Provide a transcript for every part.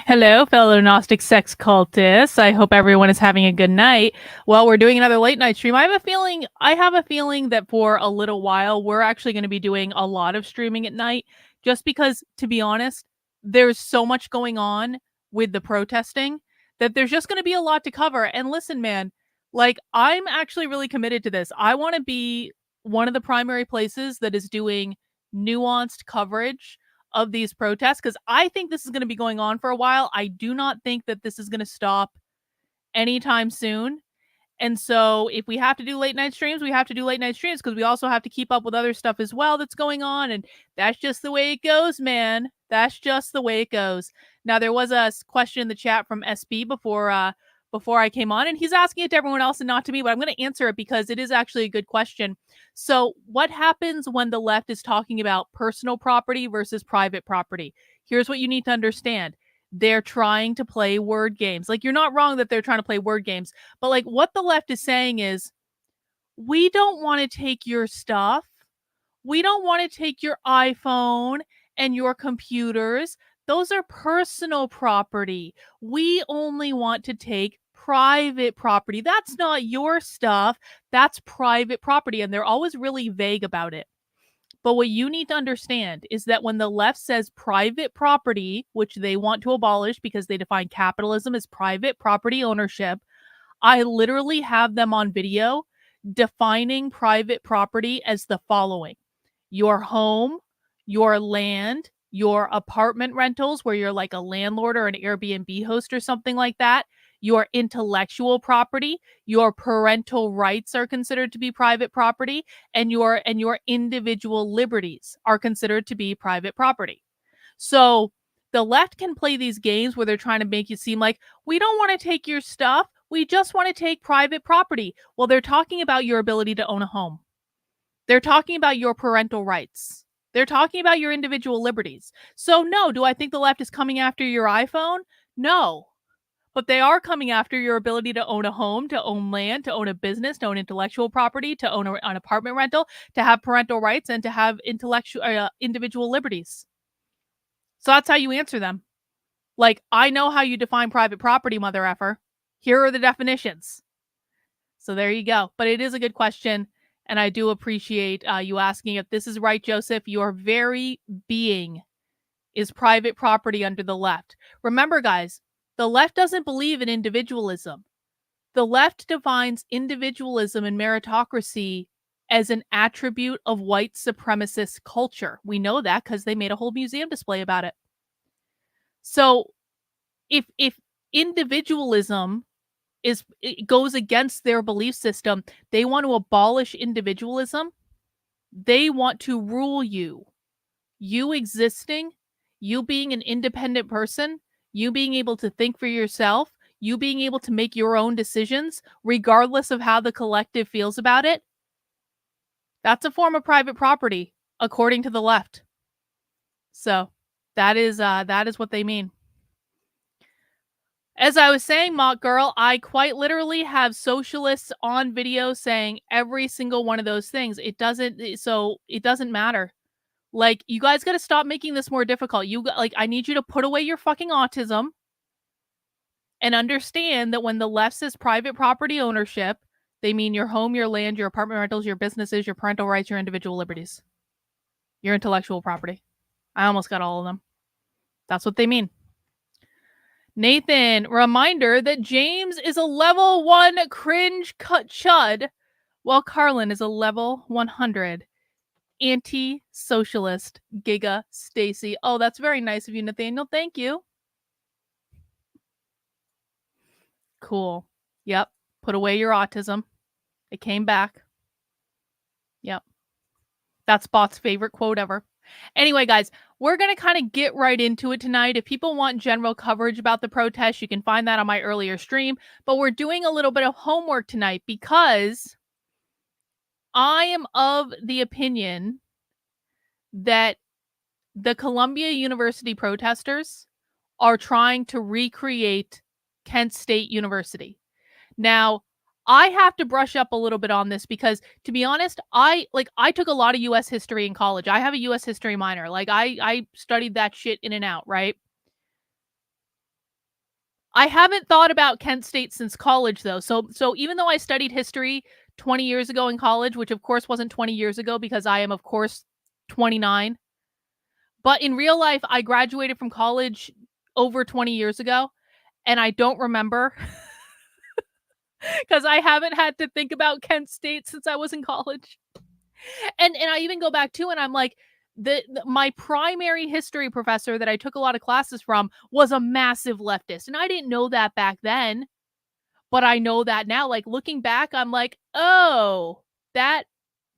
Hello, fellow Gnostic sex cultists. I hope everyone is having a good night. Well, we're doing another late night stream. I have a feeling that for a little while we're actually going to be doing a lot of streaming at night, just because, to be honest, there's so much going on with the protesting that there's just going to be a lot to cover. And listen, man, like, I'm actually really committed to this. I want to be one of the primary places that is doing nuanced coverage of these protests, because I think this is going to be going on for a while. I do not think that this is going to stop anytime soon. And so if we have to do late night streams, we have to do late night streams, because we also have to keep up with other stuff as well that's going on. And that's just the way it goes, man. That's just the way it goes. Now, there was a question in the chat from SB before I came on, and he's asking it to everyone else and not to me, but I'm going to answer it because it is actually a good question. So what happens when the left is talking about personal property versus private property? Here's what you need to understand. They're trying to play word games. Like, you're not wrong that they're trying to play word games, but like, what the left is saying is, we don't want to take your stuff. We don't want to take your iPhone and your computers. Those are personal property. We only want to take private property. That's not your stuff. That's private property. And they're always really vague about it. But what you need to understand is that when the left says private property, which they want to abolish because they define capitalism as private property ownership, I literally have them on video defining private property as the following: your home, your land, your apartment rentals, where you're like a landlord or an Airbnb host or something like that, your intellectual property, your parental rights are considered to be private property, and your individual liberties are considered to be private property. So the left can play these games where they're trying to make you seem like, we don't want to take your stuff, we just want to take private property. Well, they're talking about your ability to own a home. They're talking about your parental rights. They're talking about your individual liberties. So no, do I think the left is coming after your iPhone? No. But they are coming after your ability to own a home, to own land, to own a business, to own intellectual property, to own an apartment rental, to have parental rights, and to have individual liberties. So that's how you answer them. Like, I know how you define private property, mother effer. Here are the definitions. So there you go. But it is a good question. And I do appreciate you asking if this is right, Joseph. Your very being is private property under the left. Remember, guys, the left doesn't believe in individualism. The left defines individualism and meritocracy as an attribute of white supremacist culture. We know that because they made a whole museum display about it. So if individualism it goes against their belief system, they want to abolish individualism. They want to rule you. You existing, you being an independent person, you being able to think for yourself, you being able to make your own decisions, regardless of how the collective feels about it. That's a form of private property, according to the left. So that is what they mean. As I was saying, Mock Girl, I quite literally have socialists on video saying every single one of those things. It doesn't matter. Like, you guys got to stop making this more difficult. I need you to put away your fucking autism and understand that when the left says private property ownership, they mean your home, your land, your apartment rentals, your businesses, your parental rights, your individual liberties, your intellectual property. I almost got all of them. That's what they mean. Nathan, reminder that James is a level 1 cringe cut chud, while Carlin is a level 100 anti-socialist Giga Stacy. Oh, that's very nice of you, Nathaniel. Thank you. Cool. Yep. Put away your autism. It came back. Yep. That's Bot's favorite quote ever. Anyway, guys, we're going to kind of get right into it tonight. If people want general coverage about the protest, you can find that on my earlier stream. But we're doing a little bit of homework tonight because I am of the opinion that the Columbia University protesters are trying to recreate Kent State University. Now, I have to brush up a little bit on this because, to be honest, I took a lot of U.S. history in college. I have a U.S. history minor. Like, I studied that shit in and out, right? I haven't thought about Kent State since college, though. So even though I studied history 20 years ago in college, which of course wasn't 20 years ago because I am, of course, 29. But in real life, I graduated from college over 20 years ago, and I don't remember because I haven't had to think about Kent State since I was in college. And I even go back to, and I'm like, my primary history professor that I took a lot of classes from was a massive leftist. And I didn't know that back then, but I know that now. Like, looking back, I'm like, oh, that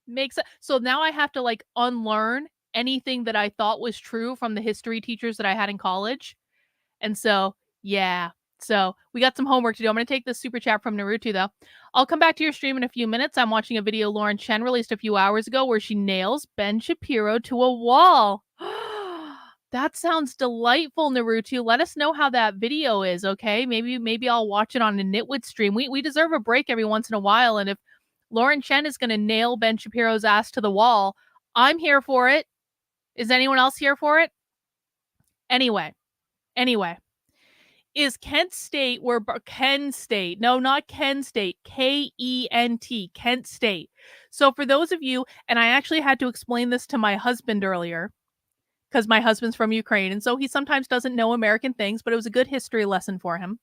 makes sense. So now I have to like unlearn anything that I thought was true from the history teachers that I had in college. And so, yeah. So we got some homework to do. I'm going to take this super chat from Naruto, though. I'll come back to your stream in a few minutes. I'm watching a video Lauren Chen released a few hours ago where she nails Ben Shapiro to a wall. That sounds delightful, Naruto. Let us know how that video is, okay? Maybe I'll watch it on a Nitwit stream. We deserve a break every once in a while, and if Lauren Chen is going to nail Ben Shapiro's ass to the wall, I'm here for it. Is anyone else here for it? Anyway. Is Kent State where Kent State? No, not Kent State. K-E-N-T, Kent State. So for those of you, and I actually had to explain this to my husband earlier, because my husband's from Ukraine, and so he sometimes doesn't know American things, but it was a good history lesson for him.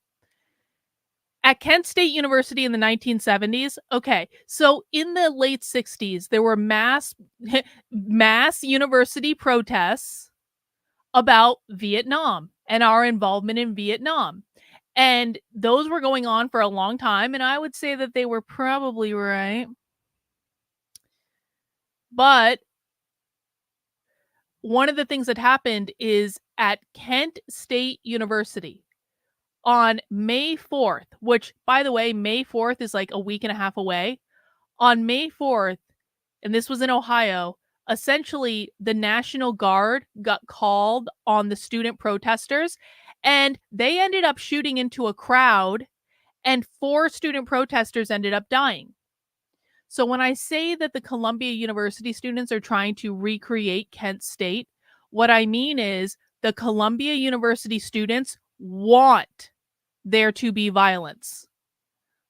At Kent State University in the 1970s, okay, so in the late 60s, there were mass university protests about Vietnam and our involvement in Vietnam. And those were going on for a long time, and I would say that they were probably right. But one of the things that happened is at Kent State University on May 4th, which, by the way, May 4th is like a week and a half away. On May 4th, and this was in Ohio, essentially the National Guard got called on the student protesters, and they ended up shooting into a crowd, and 4 student protesters ended up dying. So when I say that the Columbia University students are trying to recreate Kent State, what I mean is the Columbia University students want there to be violence.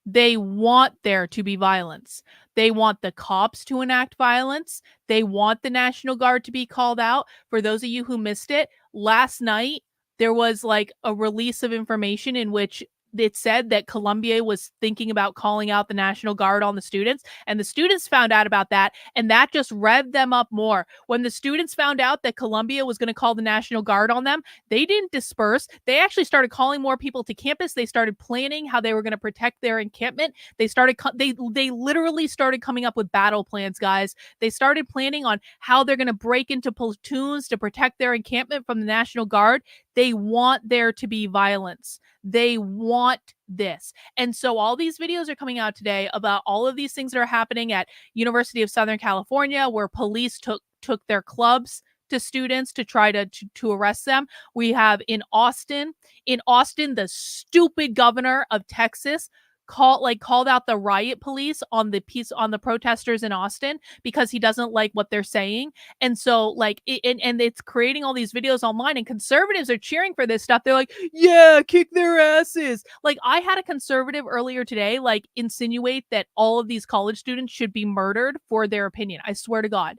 They want there to be violence. They want the cops to enact violence. They want the National Guard to be called out. For those of you who missed it, last night there was like a release of information in which it said that Columbia was thinking about calling out the National Guard on the students, and the students found out about that, and that just revved them up more. When the students found out that Columbia was going to call the National Guard on them, they didn't disperse. They actually started calling more people to campus. They started planning how they were going to protect their encampment. They literally started coming up with battle plans, guys. They started planning on how they're going to break into platoons to protect their encampment from the National Guard. They want there to be violence. They want this. And so all these videos are coming out today about all of these things that are happening at University of Southern California, where police took their clubs to students to try to arrest them. We have in Austin, the stupid governor of Texas called out the riot police on the protesters in Austin because he doesn't like what they're saying. And so and it's creating all these videos online, and conservatives are cheering for this stuff. They're like, yeah, kick their asses. Like, I had a conservative earlier today like insinuate that all of these college students should be murdered for their opinion. I swear to God.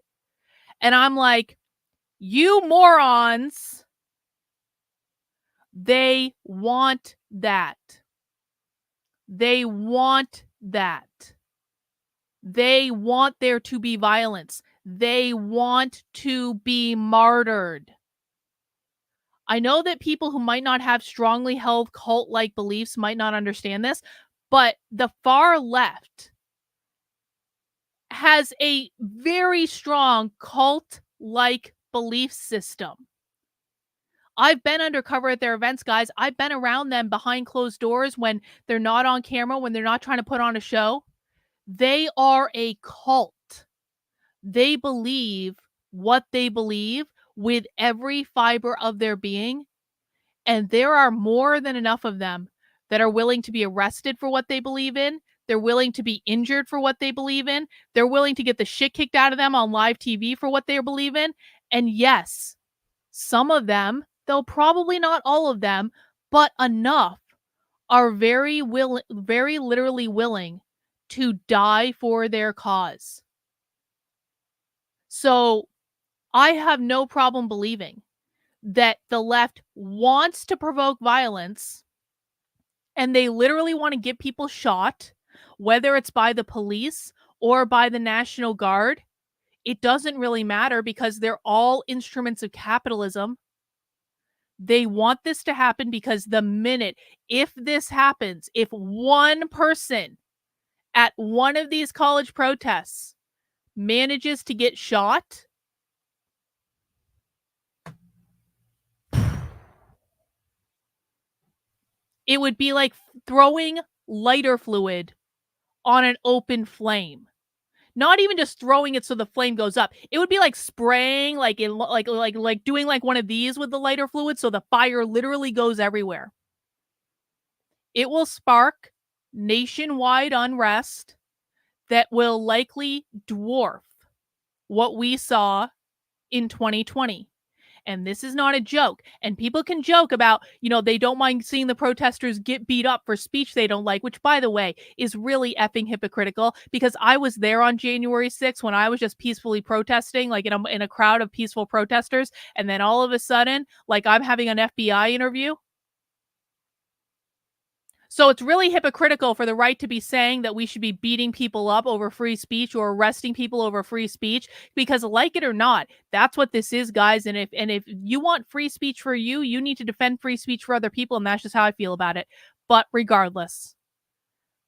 And I'm like, you morons, they want that. They want that. They want there to be violence. They want to be martyred. I know that people who might not have strongly held cult-like beliefs might not understand this, but the far left has a very strong cult-like belief system. I've been undercover at their events, guys. I've been around them behind closed doors when they're not on camera, when they're not trying to put on a show. They are a cult. They believe what they believe with every fiber of their being. And there are more than enough of them that are willing to be arrested for what they believe in. They're willing to be injured for what they believe in. They're willing to get the shit kicked out of them on live TV for what they believe in. And yes, some of them, though probably not all of them, but enough, are very literally willing to die for their cause. So I have no problem believing that the left wants to provoke violence, and they literally want to get people shot, whether it's by the police or by the National Guard. It doesn't really matter because they're all instruments of capitalism. They want this to happen because the minute, if this happens, if one person at one of these college protests manages to get shot, it would be like throwing lighter fluid on an open flame. Not even just throwing it so the flame goes up. It would be like spraying, like doing like one of these with the lighter fluid so the fire literally goes everywhere. It will spark nationwide unrest that will likely dwarf what we saw in 2020. And this is not a joke. And people can joke about, they don't mind seeing the protesters get beat up for speech they don't like, which, by the way, is really effing hypocritical, because I was there on January 6th when I was just peacefully protesting, like in a crowd of peaceful protesters. And then all of a sudden, like, I'm having an FBI interview. So it's really hypocritical for the right to be saying that we should be beating people up over free speech or arresting people over free speech, because like it or not, that's what this is, guys. And if you want free speech for you, you need to defend free speech for other people, and that's just how I feel about it. But regardless,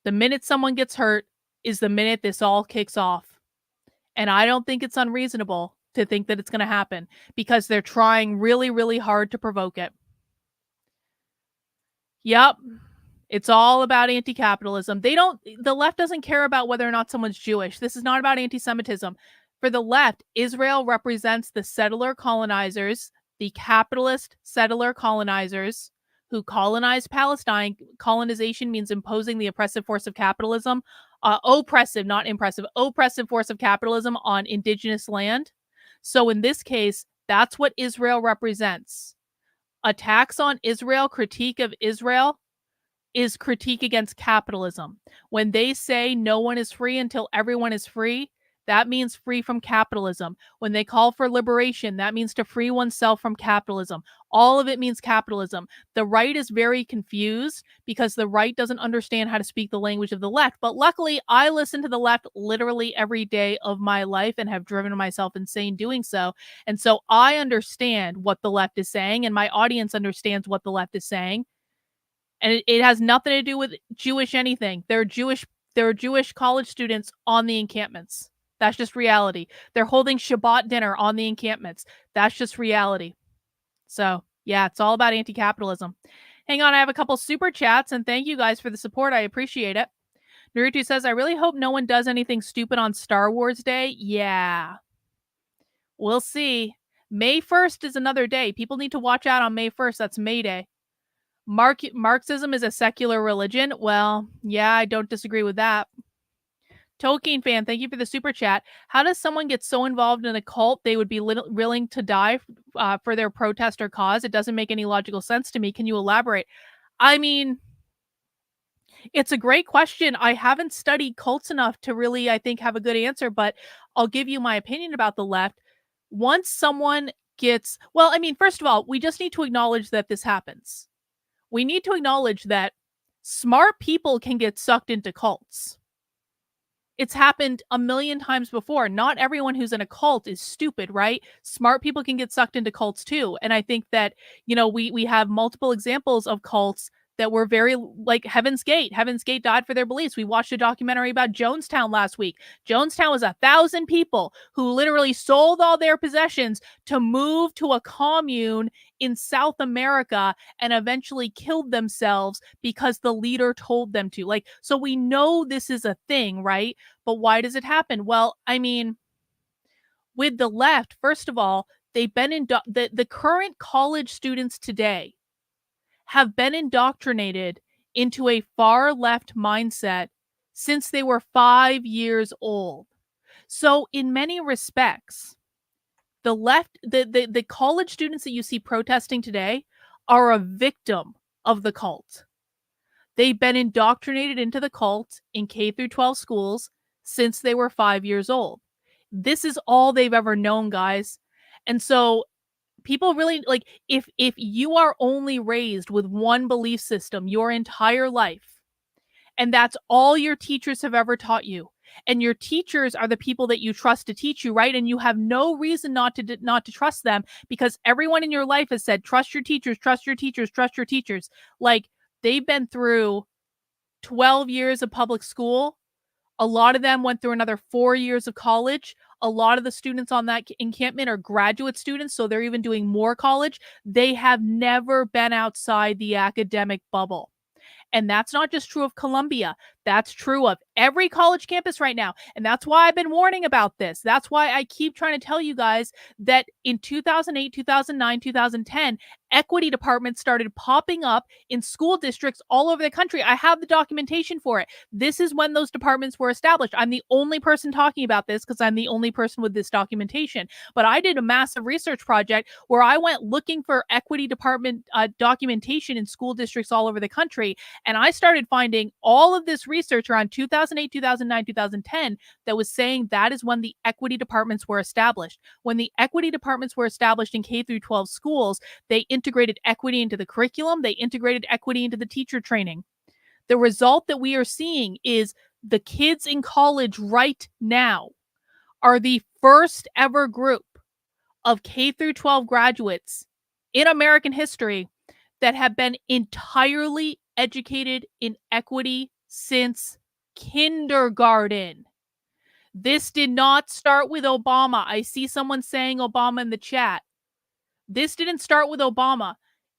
the minute someone gets hurt is the minute this all kicks off. And I don't think it's unreasonable to think that it's going to happen because they're trying really, really hard to provoke it. Yep. It's all about anti-capitalism. The left doesn't care about whether or not someone's Jewish. This is not about anti-Semitism. For the left, Israel represents the settler colonizers, the capitalist settler colonizers who colonized Palestine. Colonization means imposing the oppressive force of capitalism, oppressive, not impressive, oppressive force of capitalism on indigenous land. So in this case, that's what Israel represents. Attacks on Israel, critique of Israel, is critique against capitalism. When they say no one is free until everyone is free, that means free from capitalism. When they call for liberation, that means to free oneself from capitalism. All of it means capitalism. The right is very confused because the right doesn't understand how to speak the language of the left. But luckily, I listen to the left literally every day of my life and have driven myself insane doing so. And so I understand what the left is saying, and my audience understands what the left is saying. And it has nothing to do with Jewish anything. There are Jewish college students on the encampments. That's just reality. They're holding Shabbat dinner on the encampments. That's just reality. So, yeah, it's all about anti-capitalism. Hang on, I have a couple super chats, and thank you guys for the support. I appreciate it. Naruto says, I really hope no one does anything stupid on Star Wars Day. Yeah. We'll see. May 1st is another day. People need to watch out on May 1st. That's May Day. Marxism is a secular religion. Well, yeah, I don't disagree with that. Tolkien fan, thank you for the super chat. How does someone get so involved in a cult they would be willing to die for their protest or cause? It doesn't make any logical sense to me. Can you elaborate? I mean, it's a great question. I haven't studied cults enough to really, I think, have a good answer, but I'll give you my opinion about the left. Once someone gets, well, I mean, first of all, we just need to acknowledge that this happens. We need to acknowledge that smart people can get sucked into cults. It's happened a million times before. Not everyone who's in a cult is stupid, right? Smart people can get sucked into cults too. And I think that, we have multiple examples of cults that were very like Heaven's Gate. Heaven's Gate died for their beliefs. We watched a documentary about Jonestown last week. Jonestown was 1,000 people who literally sold all their possessions to move to a commune in South America and eventually killed themselves because the leader told them to. Like, so we know this is a thing, right? But why does it happen? Well, I mean, with the left, first of all, they've been the current college students today have been indoctrinated into a far left mindset since they were 5 years old. So in many respects, the left, the college students that you see protesting today are a victim of the cult. They've been indoctrinated into the cult in K through 12 schools since they were 5 years old. This is all they've ever known, guys. And so people really, like, if you are only raised with one belief system your entire life, and that's all your teachers have ever taught you, and your teachers are the people that you trust to teach you, right? And you have no reason not to trust them because everyone in your life has said, trust your teachers, trust your teachers, trust your teachers. Like, they've been through 12 years of public school. A lot of them went through another 4 years of college. A lot of the students on that encampment are graduate students, so they're even doing more college. They have never been outside the academic bubble. And that's not just true of Columbia. That's true of every college campus right now. And that's why I've been warning about this. That's why I keep trying to tell you guys that in 2008, 2009, 2010, equity departments started popping up in school districts all over the country. I have the documentation for it. This is when those departments were established. I'm the only person talking about this because I'm the only person with this documentation. But I did a massive research project where I went looking for equity department documentation in school districts all over the country. And I started finding all of this research around 2008, 2009, 2010 that was saying that is when the equity departments were established. When the equity departments were established in K through 12 schools, they integrated equity into the curriculum. They integrated equity into the teacher training. The result that we are seeing is the kids in college right now are the first ever group of K through 12 graduates in American history that have been entirely educated in equity since kindergarten. This did not start with Obama. I see someone saying Obama in the chat. This didn't start with Obama.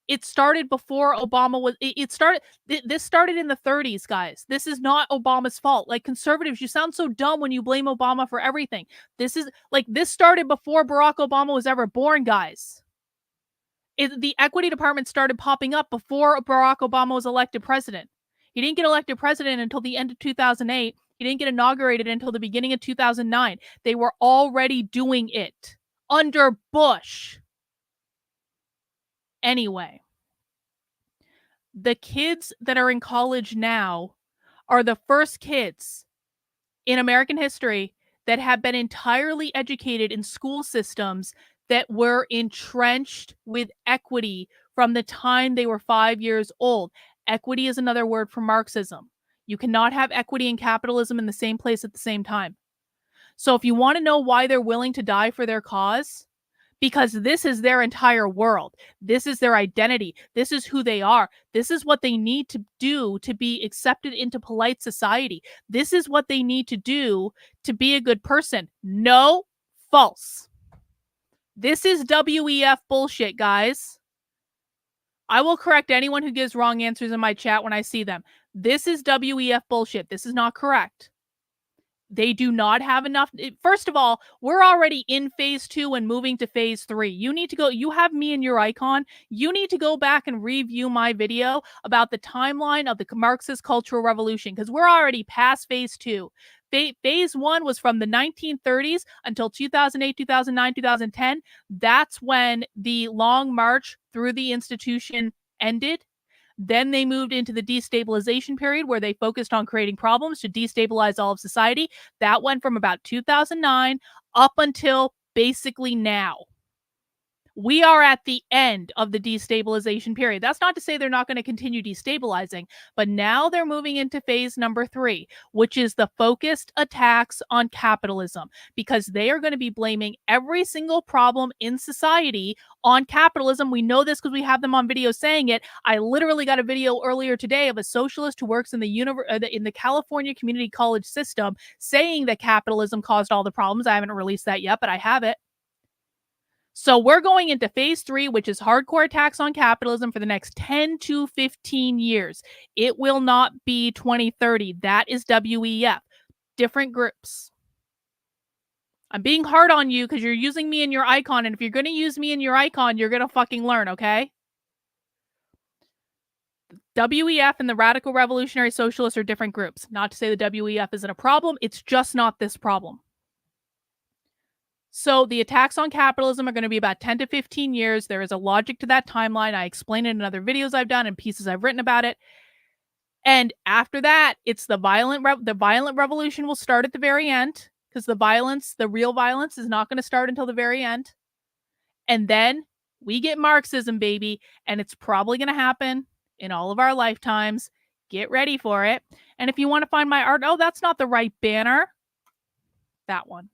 It started before Obama was. This started in the 30s, guys. This is not Obama's fault. Like, conservatives, you sound so dumb when you blame Obama for everything. This started before Barack Obama was ever born, guys. The equity department started popping up before Barack Obama was elected president. He didn't get elected president until the end of 2008. He didn't get inaugurated until the beginning of 2009. They were already doing it under Bush. Anyway, the kids that are in college now are the first kids in American history that have been entirely educated in school systems that were entrenched with equity from the time they were 5 years old. Equity is another word for Marxism. You cannot have equity and capitalism in the same place at the same time. So if you want to know why they're willing to die for their cause, because this is their entire world. This is their identity. This is who they are. This is what they need to do to be accepted into polite society. This is what they need to do to be a good person. No, false. This is WEF bullshit, guys. I will correct anyone who gives wrong answers in my chat when I see them. This is WEF bullshit. This is not correct. They do not have enough. First of all, we're already in phase 2 and moving to phase 3. You need to go. You have me in your icon. You need to go back and review my video about the timeline of the Marxist Cultural Revolution, because we're already past phase 2. Phase 1 was from the 1930s until 2008, 2009, 2010. That's when the long march through the institution ended. Then they moved into the destabilization period, where they focused on creating problems to destabilize all of society. That went from about 2009 up until basically now. We are at the end of the destabilization period. That's not to say they're not going to continue destabilizing, but now they're moving into phase number 3, which is the focused attacks on capitalism, because they are going to be blaming every single problem in society on capitalism. We know this because we have them on video saying it. I literally got a video earlier today of a socialist who works in the California community college system saying that capitalism caused all the problems. I haven't released that yet, but I have it. So we're going into phase 3, which is hardcore attacks on capitalism for the next 10 to 15 years. It will not be 2030. That is WEF. Different groups. I'm being hard on you because you're using me in your icon, and if you're going to use me in your icon, you're going to fucking learn, okay? WEF and the Radical Revolutionary Socialists are different groups. Not to say the WEF isn't a problem. It's just not this problem. So the attacks on capitalism are going to be about 10 to 15 years. There is a logic to that timeline. I explain it in other videos I've done and pieces I've written about it. And after that, it's the violent revolution will start at the very end, because the real violence is not going to start until the very end. And then we get Marxism, baby, and it's probably going to happen in all of our lifetimes. Get ready for it. And if you want to find my art, oh, that's not the right banner. That one.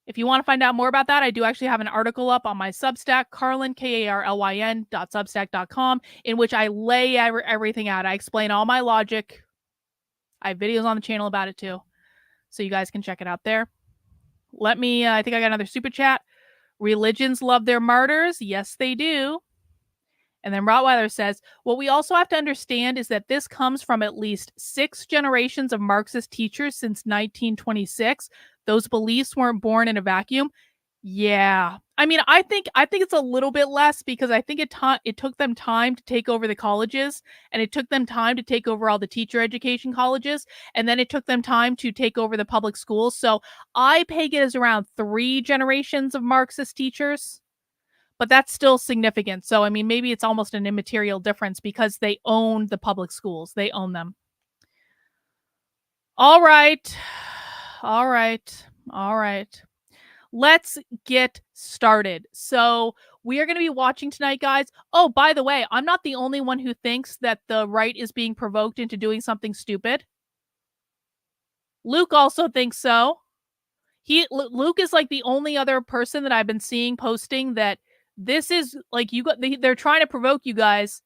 If you want to find out more about that, I do actually have an article up on my Substack, Carlyn, KARLYN.substack.com, in which I lay everything out. I explain all my logic. I have videos on the channel about it too, so you guys can check it out there. I think I got another super chat. Religions love their martyrs. Yes, they do. And then Rottweiler says, what we also have to understand is that this comes from at least 6 generations of Marxist teachers since 1926. Those beliefs weren't born in a vacuum. Yeah. I mean, I think it's a little bit less, because I think it took them time to take over the colleges, and it took them time to take over all the teacher education colleges, and then it took them time to take over the public schools. So I peg it as around 3 generations of Marxist teachers. But that's still significant. So, I mean, maybe it's almost an immaterial difference, because they own the public schools. They own them. All right. Let's get started. So We are going to be watching tonight, guys. Oh, by the way, I'm not the only one who thinks that the right is being provoked into doing something stupid. Luke also thinks so. Luke is like the only other person that I've been seeing posting that this is like they're trying to provoke you guys.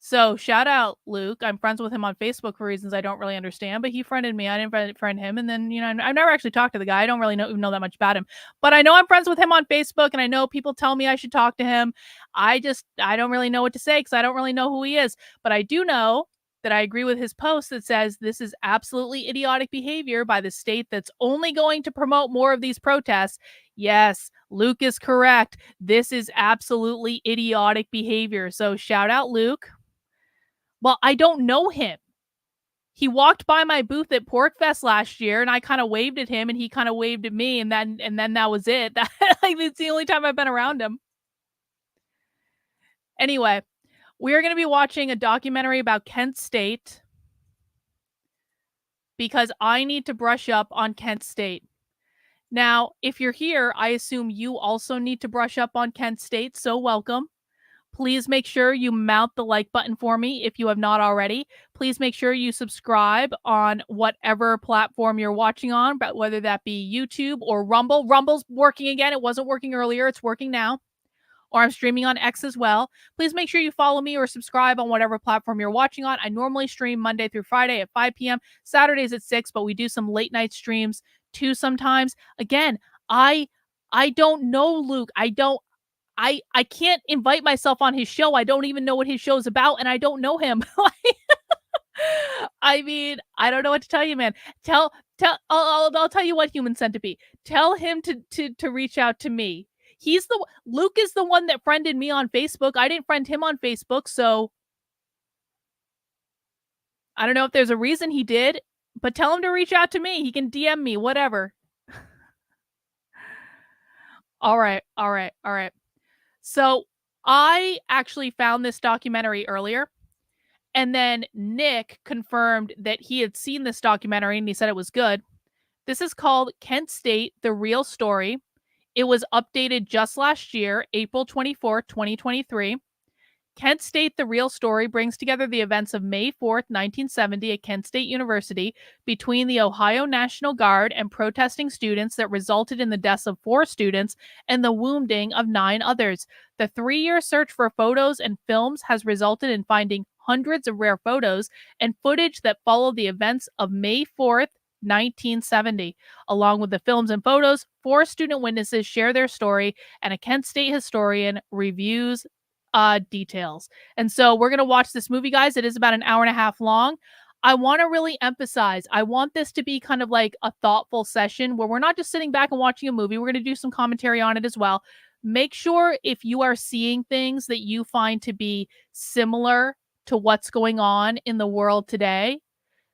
So shout out Luke. I'm friends with him on Facebook for reasons I don't really understand, but he friended me. I didn't friend him, and then I've never actually talked to the guy. I don't really know that much about him, but I know I'm friends with him on Facebook, and I know people tell me I should talk to him. I don't really know what to say because I don't really know who he is, but I do know that I agree with his post that says this is absolutely idiotic behavior by the state that's only going to promote more of these protests. Yes, Luke is correct. This is absolutely idiotic behavior. So shout out Luke. Well, I don't know him. He walked by my booth at PorkFest last year, and I kind of waved at him, and he kind of waved at me, and then that was it. Like, it's the only time I've been around him. Anyway, we are going to be watching a documentary about Kent State because I need to brush up on Kent State. Now, if you're here, I assume you also need to brush up on Kent State, so welcome. Please make sure you mount the like button for me if you have not already. Please make sure you subscribe on whatever platform you're watching on, but whether that be YouTube or Rumble. Rumble's working again. It wasn't working earlier. It's working now. Or I'm streaming on X as well. Please make sure you follow me or subscribe on whatever platform you're watching on. I normally stream Monday through Friday at 5 p.m., Saturdays at 6, but we do some late night streams too sometimes. Again, I don't know Luke. I can't invite myself on his show. I don't even know what his show's about, and I don't know him. I mean, I don't know what to tell you, man. I'll tell you what, human centipede. Tell him to reach out to me. Luke is the one that friended me on Facebook. I didn't friend him on Facebook, so I don't know if there's a reason he did, but tell him to reach out to me. He can DM me, whatever. All right. So I actually found this documentary earlier, and then Nick confirmed that he had seen this documentary and he said it was good. This is called Kent State, The Real Story. It was updated just last year, April 24th, 2023. Kent State, The Real Story brings together the events of May 4th, 1970 at Kent State University between the Ohio National Guard and protesting students that resulted in the deaths of 4 students and the wounding of 9 others. The 3-year search for photos and films has resulted in finding hundreds of rare photos and footage that follow the events of May 4th, 1970. Along with the films and photos, 4 student witnesses share their story, and a Kent State historian reviews details. And so we're going to watch this movie, guys. It is about an hour and a half long. I want to really emphasize, I want this to be kind of like a thoughtful session where we're not just sitting back and watching a movie. We're going to do some commentary on it as well. Make sure if you are seeing things that you find to be similar to what's going on in the world today,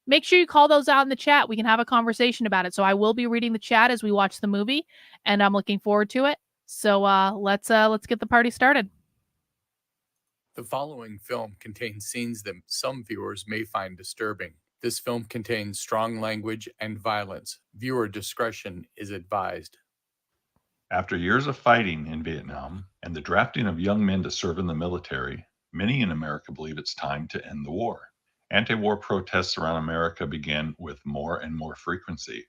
make sure you call those out in the chat. We can have a conversation about it. So I will be reading the chat as we watch the movie, and I'm looking forward to it. So let's get the party started. The following film contains scenes that some viewers may find disturbing. This film contains strong language and violence. Viewer discretion is advised. After years of fighting in Vietnam and the drafting of young men to serve in the military, many in America believe it's time to end the war. Anti-war protests around America began with more and more frequency,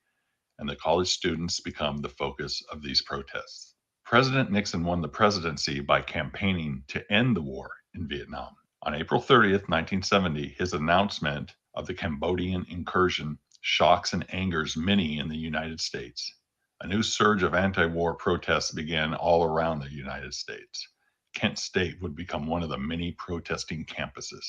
and the college students become the focus of these protests. President Nixon won the presidency by campaigning to end the war in Vietnam. On April 30th, 1970, his announcement of the Cambodian incursion shocks and angers many in the United States. A new surge of anti-war protests began all around the United States. Kent State would become one of the many protesting campuses.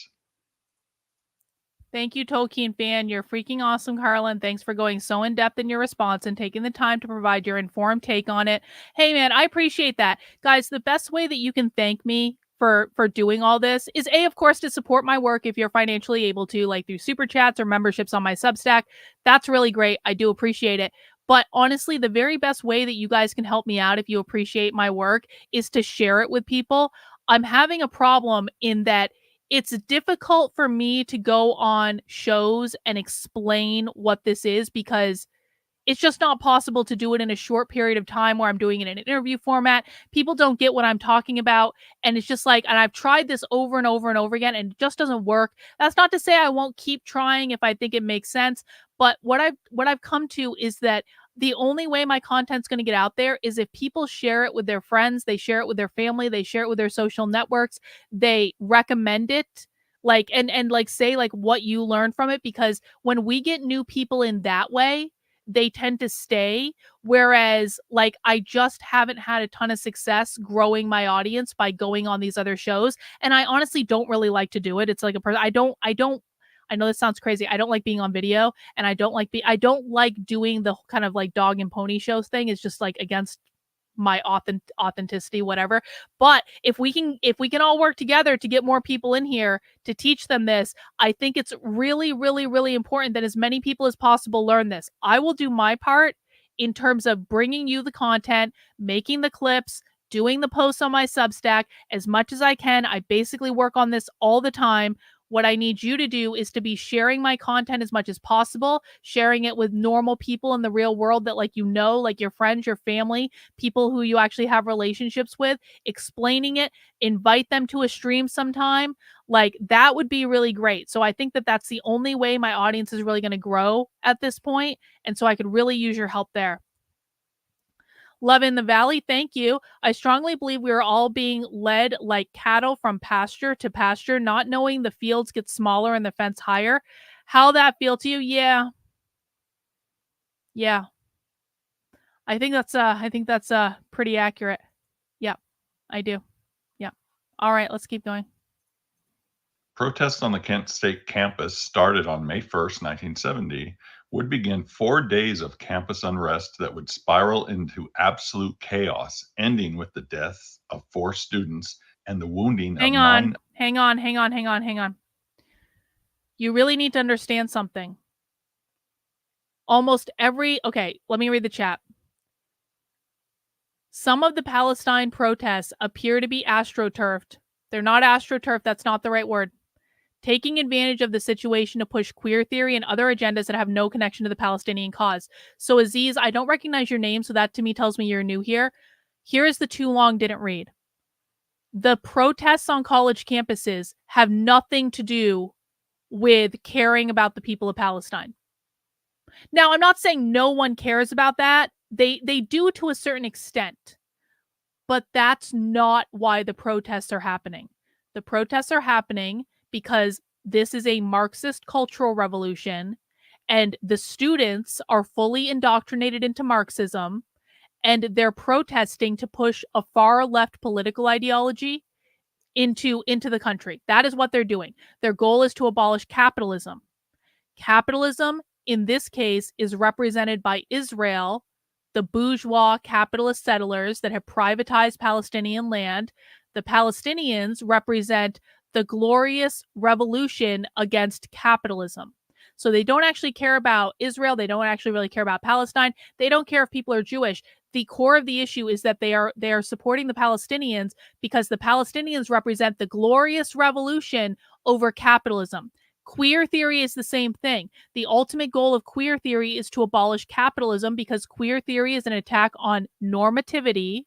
Thank you, Tolkien fan. You're freaking awesome, Carlin. Thanks for going so in-depth in your response and taking the time to provide your informed take on it. Hey, man, I appreciate that. Guys, the best way that you can thank me for doing all this is, A, of course, to support my work if you're financially able to, like through super chats or memberships on my Substack. That's really great. I do appreciate it. But honestly, the very best way that you guys can help me out if you appreciate my work is to share it with people. I'm having a problem in that it's difficult for me to go on shows and explain what this is because it's just not possible to do it in a short period of time where I'm doing it in an interview format. People don't get what I'm talking about. And it's just like, and I've tried this over and over and over again, and it just doesn't work. That's not to say I won't keep trying if I think it makes sense. But what I've come to is that the only way my content's going to get out there is if people share it with their friends, they share it with their family, they share it with their social networks, they recommend it, like, and like say like what you learn from it, because when we get new people in that way, they tend to stay. Whereas like I just haven't had a ton of success growing my audience by going on these other shows, and I honestly don't really like to do it. It's like a person, I know this sounds crazy. I don't like being on video, and I don't like doing the kind of like dog and pony shows thing. It's just like against my authenticity, whatever. But if we can all work together to get more people in here to teach them this, I think it's really, really, really important that as many people as possible learn this. I will do my part in terms of bringing you the content, making the clips, doing the posts on my Substack as much as I can. I basically work on this all the time. What I need you to do is to be sharing my content as much as possible, sharing it with normal people in the real world that like like your friends, your family, people who you actually have relationships with, explaining it, invite them to a stream sometime. Like that would be really great. So I think that that's the only way my audience is really going to grow at this point. And so I could really use your help there. Love in the Valley, thank you. I strongly believe we are all being led like cattle from pasture to pasture, not knowing the fields get smaller and the fence higher. How that feel to you? Yeah. Yeah. I think that's pretty accurate. Yeah, I do. Yeah. All right, let's keep going. Protests on the Kent State campus started on May 1st, 1970, would begin 4 days of campus unrest that would spiral into absolute chaos, ending with the deaths of 4 students and the wounding of 9. Hang on. You really need to understand something. Okay, let me read the chat. Some of the Palestine protests appear to be astroturfed. They're not astroturfed, that's not the right word. Taking advantage of the situation to push queer theory and other agendas that have no connection to the Palestinian cause. So Aziz, I don't recognize your name, so that to me tells me you're new here. Here is the too long didn't read. The protests on college campuses have nothing to do with caring about the people of Palestine. Now, I'm not saying no one cares about that. They do to a certain extent. But that's not why the protests are happening. The protests are happening because this is a Marxist cultural revolution, and the students are fully indoctrinated into Marxism, and they're protesting to push a far left political ideology into the country. That is what they're doing. Their goal is to abolish capitalism. Capitalism, in this case, is represented by Israel, the bourgeois capitalist settlers that have privatized Palestinian land. The Palestinians represent the glorious revolution against capitalism. So they don't actually care about Israel. They don't actually really care about Palestine. They don't care if people are Jewish. The core of the issue is that they are supporting the Palestinians because the Palestinians represent the glorious revolution over capitalism. Queer theory is the same thing. The ultimate goal of queer theory is to abolish capitalism because queer theory is an attack on normativity.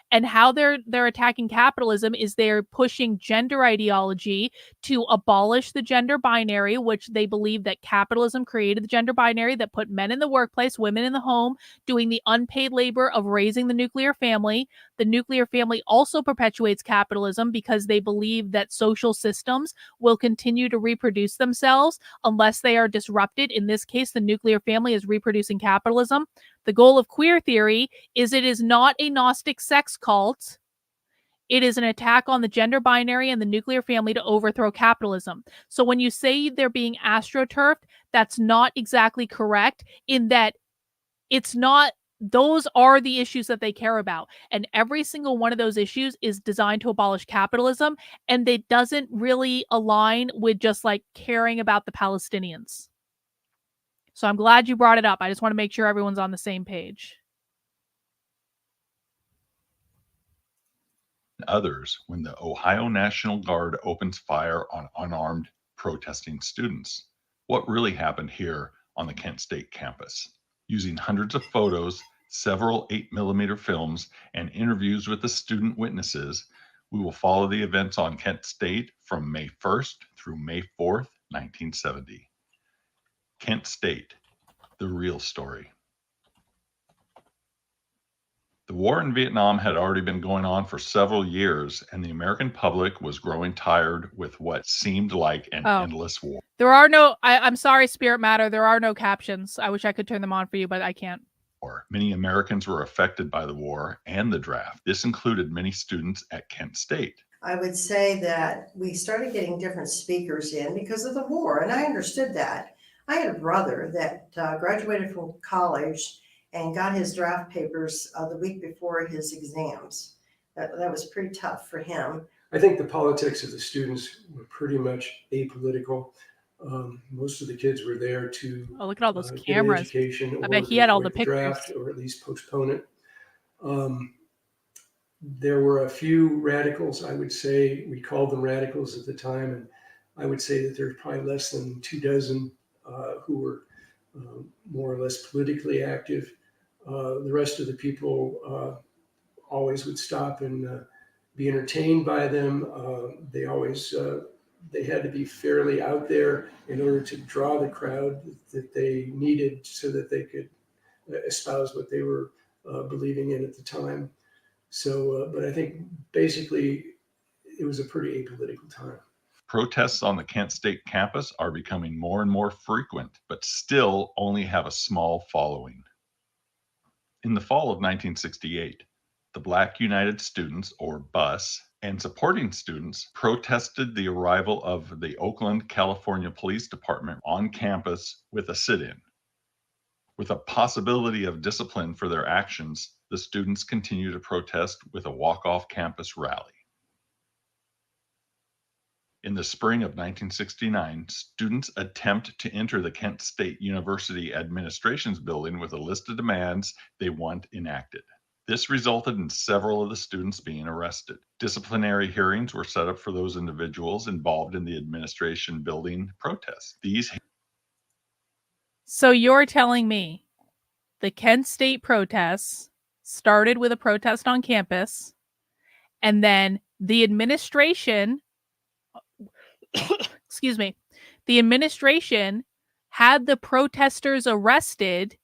And how they're attacking capitalism is they're pushing gender ideology to abolish the gender binary, which they believe that capitalism created the gender binary that put men in the workplace, women in the home, doing the unpaid labor of raising the nuclear family. The nuclear family also perpetuates capitalism because they believe that social systems will continue to reproduce themselves unless they are disrupted. In this case, the nuclear family is reproducing capitalism. The goal of queer theory is it is not a Gnostic sex cult. It is an attack on the gender binary and the nuclear family to overthrow capitalism. So when you say they're being astroturfed, that's not exactly correct in that it's not, those are the issues that they care about. And every single one of those issues is designed to abolish capitalism. And it doesn't really align with just like caring about the Palestinians. So I'm glad you brought it up. I just want to make sure everyone's on the same page. Others when the Ohio National Guard opens fire on unarmed protesting students. What really happened here on the Kent State campus? Using hundreds of photos, several 8mm films, and interviews with the student witnesses, we will follow the events on Kent State from May 1st through May 4th, 1970. Kent State, the real story. The war in Vietnam had already been going on for several years, and the American public was growing tired with what seemed like an endless war. There are no, I'm sorry, Spirit Matter, there are no captions. I wish I could turn them on for you, but I can't. Many Americans were affected by the war and the draft. This included many students at Kent State. I would say that we started getting different speakers in because of the war, and I understood that. I had a brother that graduated from college and got his draft papers the week before his exams. That was pretty tough for him. I think the politics of the students were pretty much apolitical. Most of the kids were there to look at all those get cameras. an education, I bet he had all the pictures. Draft, or at least postpone it. There were a few radicals, I would say. We called them radicals at the time, and I would say that there's probably less than 24 who were more or less politically active. The rest of the people always would stop and be entertained by them. They always they had to be fairly out there in order to draw the crowd that they needed so that they could espouse what they were believing in at the time. So, but I think basically it was a pretty apolitical time. Protests on the Kent State campus are becoming more and more frequent, but still only have a small following. In the fall of 1968, the Black United Students, or BUS, and supporting students protested the arrival of the Oakland, California Police Department on campus with a sit-in. With a possibility of discipline for their actions, the students continue to protest with a walk-off campus rally. In the spring of 1969, students attempt to enter the Kent State University administration's building with a list of demands they want enacted. This resulted in several of the students being arrested. Disciplinary hearings were set up for those individuals involved in the administration building protests. So you're telling me the Kent State protests started with a protest on campus, and then the administration, excuse me, the administration had the protesters arrested,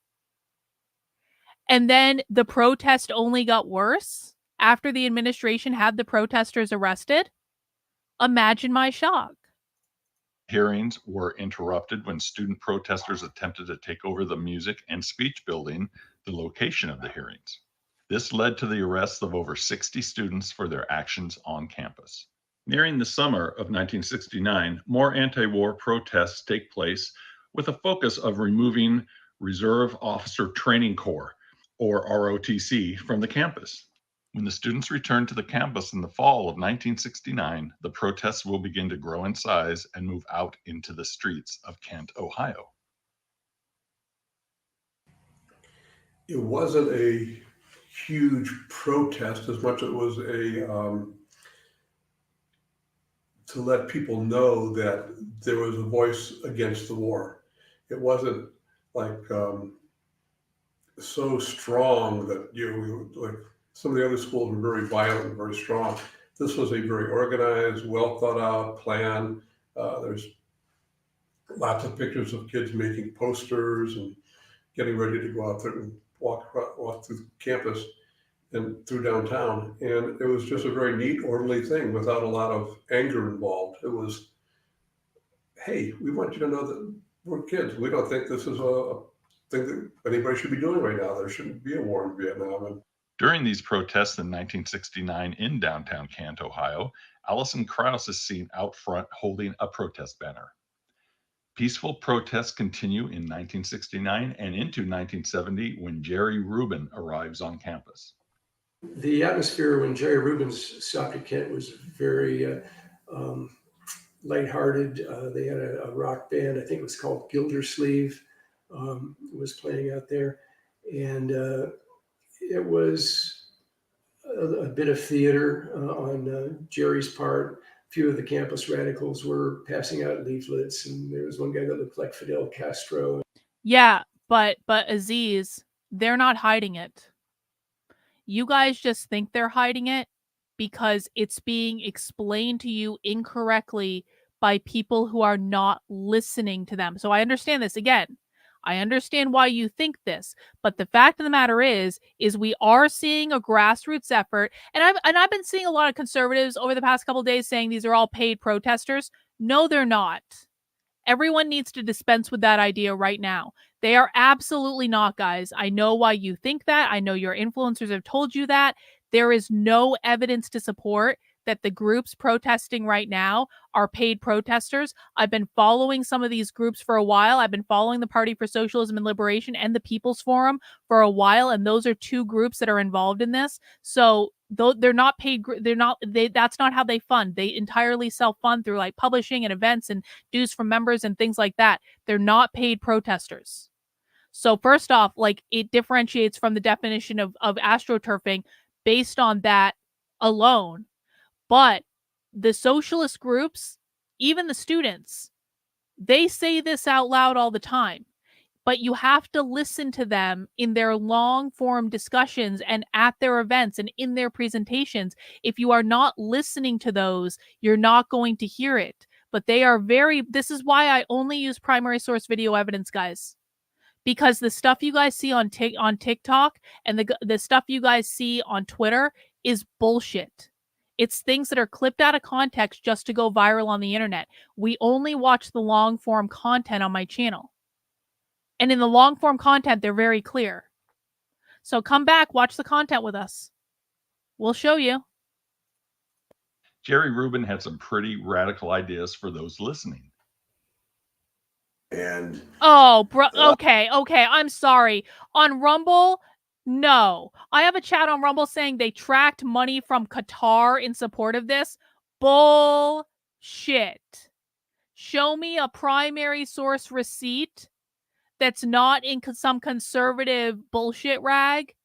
and then the protest only got worse after the administration had the protesters arrested? Imagine my shock. Hearings were interrupted when student protesters attempted to take over the music and speech building, the location of the hearings. This led to the arrests of over 60 students for their actions on campus. Nearing the summer of 1969, more anti-war protests take place with a focus of removing Reserve Officer Training Corps, or ROTC, from the campus. When the students return to the campus in the fall of 1969, the protests will begin to grow in size and move out into the streets of Kent, Ohio. It wasn't a huge protest as much as it was to let people know that there was a voice against the war. It wasn't like so strong that like some of the other schools were very violent and very strong. This was a very organized, well thought out plan. There's lots of pictures of kids making posters and getting ready to go out there and walk through campus and through downtown. And it was just a very neat, orderly thing without a lot of anger involved. It was, hey, we want you to know that we're kids. We don't think this is a thing that anybody should be doing right now. There shouldn't be a war in Vietnam. During these protests in 1969 in downtown Kent, Ohio, Allison Krauss is seen out front holding a protest banner. Peaceful protests continue in 1969 and into 1970 when Jerry Rubin arrives on campus. The atmosphere when Jerry Rubin stopped at Kent was very lighthearted. They had a rock band, I think it was called Gildersleeve, was playing out there. And it was a bit of theater on Jerry's part. A few of the campus radicals were passing out leaflets, and there was one guy that looked like Fidel Castro. Yeah, But Aziz, they're not hiding it. You guys just think they're hiding it because it's being explained to you incorrectly by people who are not listening to them. So I understand this. Again, I understand why you think this, but the fact of the matter is we are seeing a grassroots effort, and I've been seeing a lot of conservatives over the past couple of days saying these are all paid protesters. No, they're not. Everyone needs to dispense with that idea right now. They are absolutely not, guys. I know why you think that. I know your influencers have told you that. There is no evidence to support that the groups protesting right now are paid protesters. I've been following some of these groups for a while. I've been following the Party for Socialism and Liberation and the People's Forum for a while, and those are two groups that are involved in this. So they're not paid. That's not how they fund. They entirely self-fund through like publishing and events and dues from members and things like that. They're not paid protesters. So first off, like, it differentiates from the definition of astroturfing based on that alone. But the socialist groups, even the students, they say this out loud all the time. But you have to listen to them in their long form discussions and at their events and in their presentations. If you are not listening to those, you're not going to hear it. But they are this is why I only use primary source video evidence, guys. Because the stuff you guys see on TikTok and the stuff you guys see on Twitter is bullshit. It's things that are clipped out of context just to go viral on the internet. We only watch the long form content on my channel. And in the long form content, they're very clear. So come back, watch the content with us. We'll show you. Jerry Rubin had some pretty radical ideas for those listening. And oh, bro, okay, I'm sorry. On Rumble, no. I have a chat on Rumble saying they tracked money from Qatar in support of this. Bullshit. Show me a primary source receipt that's not in some conservative bullshit rag.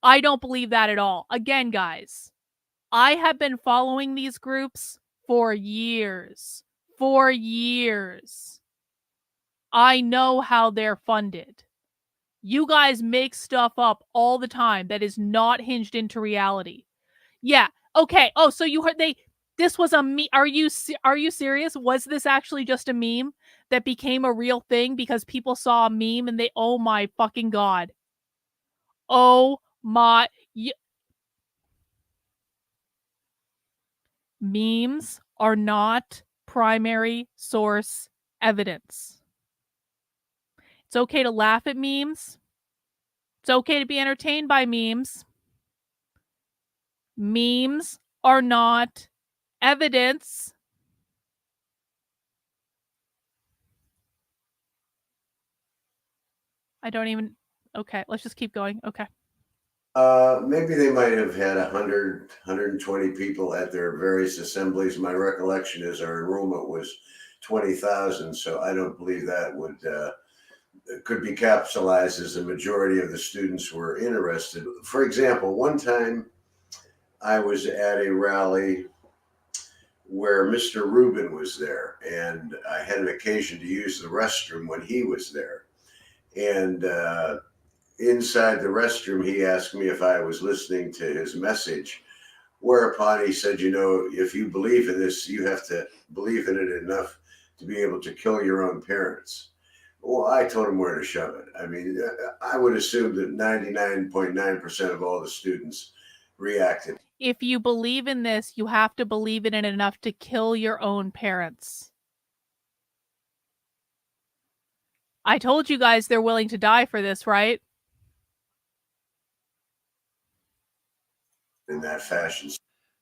I don't believe that at all. Again, guys, I have been following these groups for years. For years. I know how they're funded. You guys make stuff up all the time that is not hinged into reality. Yeah. Okay. Oh, so you heard this was a meme. Are you serious? Was this actually just a meme that became a real thing because people saw a meme and oh my fucking God. Oh my. Memes are not primary source evidence. It's okay to laugh at memes. It's okay to be entertained by memes. Memes are not evidence. I don't even... Okay, let's just keep going. Okay. Maybe they might have had 100, 120 people at their various assemblies. My recollection is our enrollment was 20,000, so I don't believe that would could be capitalized as the majority of the students were interested. For example, one time I was at a rally where Mr. Rubin was there, and I had an occasion to use the restroom when he was there. And inside the restroom, he asked me if I was listening to his message, whereupon he said, you know, if you believe in this, you have to believe in it enough to be able to kill your own parents. Well, I told him where to shove it. I mean, I would assume that 99.9% of all the students reacted. If you believe in this, you have to believe in it enough to kill your own parents. I told you guys they're willing to die for this, right? In that fashion.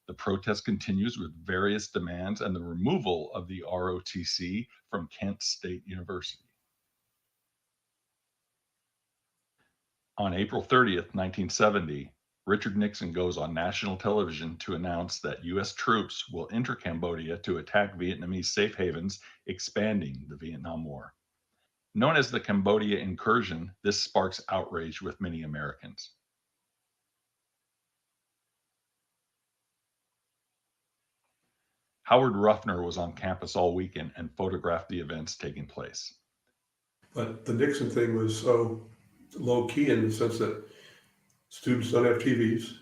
The protest continues with various demands and the removal of the ROTC from Kent State University. On April 30th, 1970, Richard Nixon goes on national television to announce that U.S. troops will enter Cambodia to attack Vietnamese safe havens, expanding the Vietnam War. Known as the Cambodia incursion, this sparks outrage with many Americans. Howard Ruffner was on campus all weekend and photographed the events taking place. But the Nixon thing was so low key in the sense that students don't have TVs.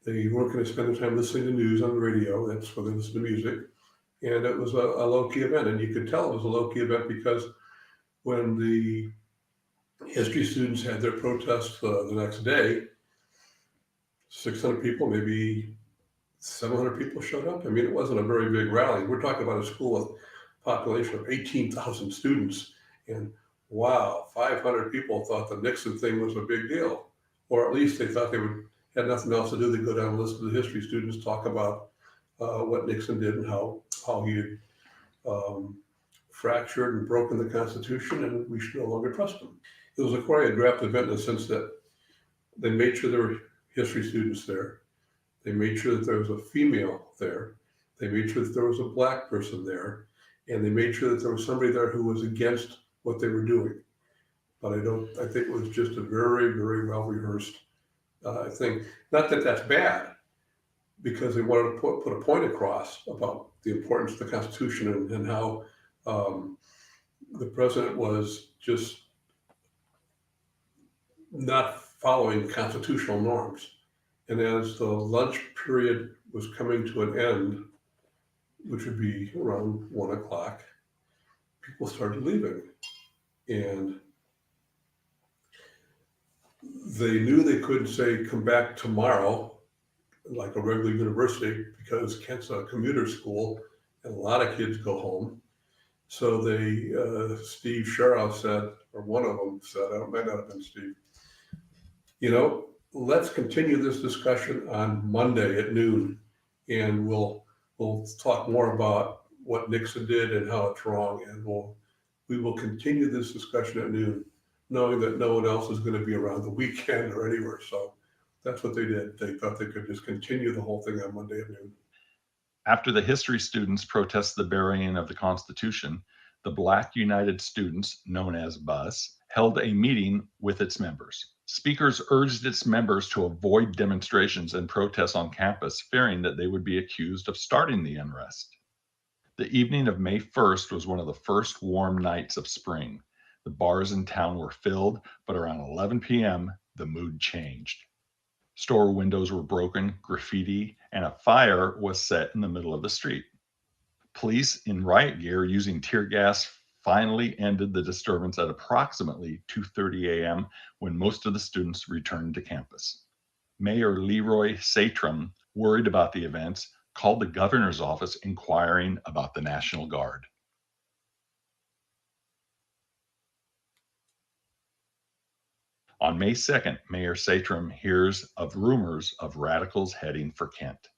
They weren't going to spend the time listening to news on the radio. That's where they listen to music. And it was a low key event. And you could tell it was a low key event because when the history students had their protest the next day, 600 people, maybe 700 people showed up. I mean, it wasn't a very big rally. We're talking about a school with a population of 18,000 students. And wow, 500 people thought the Nixon thing was a big deal. Or at least they thought they had nothing else to do. They'd go down and listen to the history students talk about what Nixon did and how he had fractured and broken the Constitution, and we should no longer trust him. It was a choreographed event in the sense that they made sure there were history students there. They made sure that there was a female there. They made sure that there was a black person there. And they made sure that there was somebody there who was against what they were doing. But I think it was just a very, very well rehearsed thing. Not that that's bad, because they wanted to put a point across about the importance of the Constitution and how the president was just not following constitutional norms. And as the lunch period was coming to an end, which would be around 1 o'clock, people started leaving. And they knew they couldn't say, come back tomorrow, like a regular university, because Kent's a commuter school and a lot of kids go home. So Steve Sharrow said, or one of them said, it might not have been Steve, let's continue this discussion on Monday at noon, and we'll talk more about what Nixon did and how it's wrong, and we will continue this discussion at noon, knowing that no one else is going to be around the weekend or anywhere. So that's what they did. They thought they could just continue the whole thing on Monday at noon. After the history students protested the burying of the Constitution, the Black United Students, known as BUS, held a meeting with its members. Speakers urged its members to avoid demonstrations and protests on campus, fearing that they would be accused of starting the unrest. The evening of May 1st was one of the first warm nights of spring. The bars in town were filled, but around 11 p.m., the mood changed. Store windows were broken, graffiti, and a fire was set in the middle of the street. Police in riot gear using tear gas finally ended the disturbance at approximately 2:30 a.m. when most of the students returned to campus. Mayor Leroy Satrum, worried about the events, called the governor's office inquiring about the National Guard. On May 2nd, Mayor Satrum hears of rumors of radicals heading for Kent.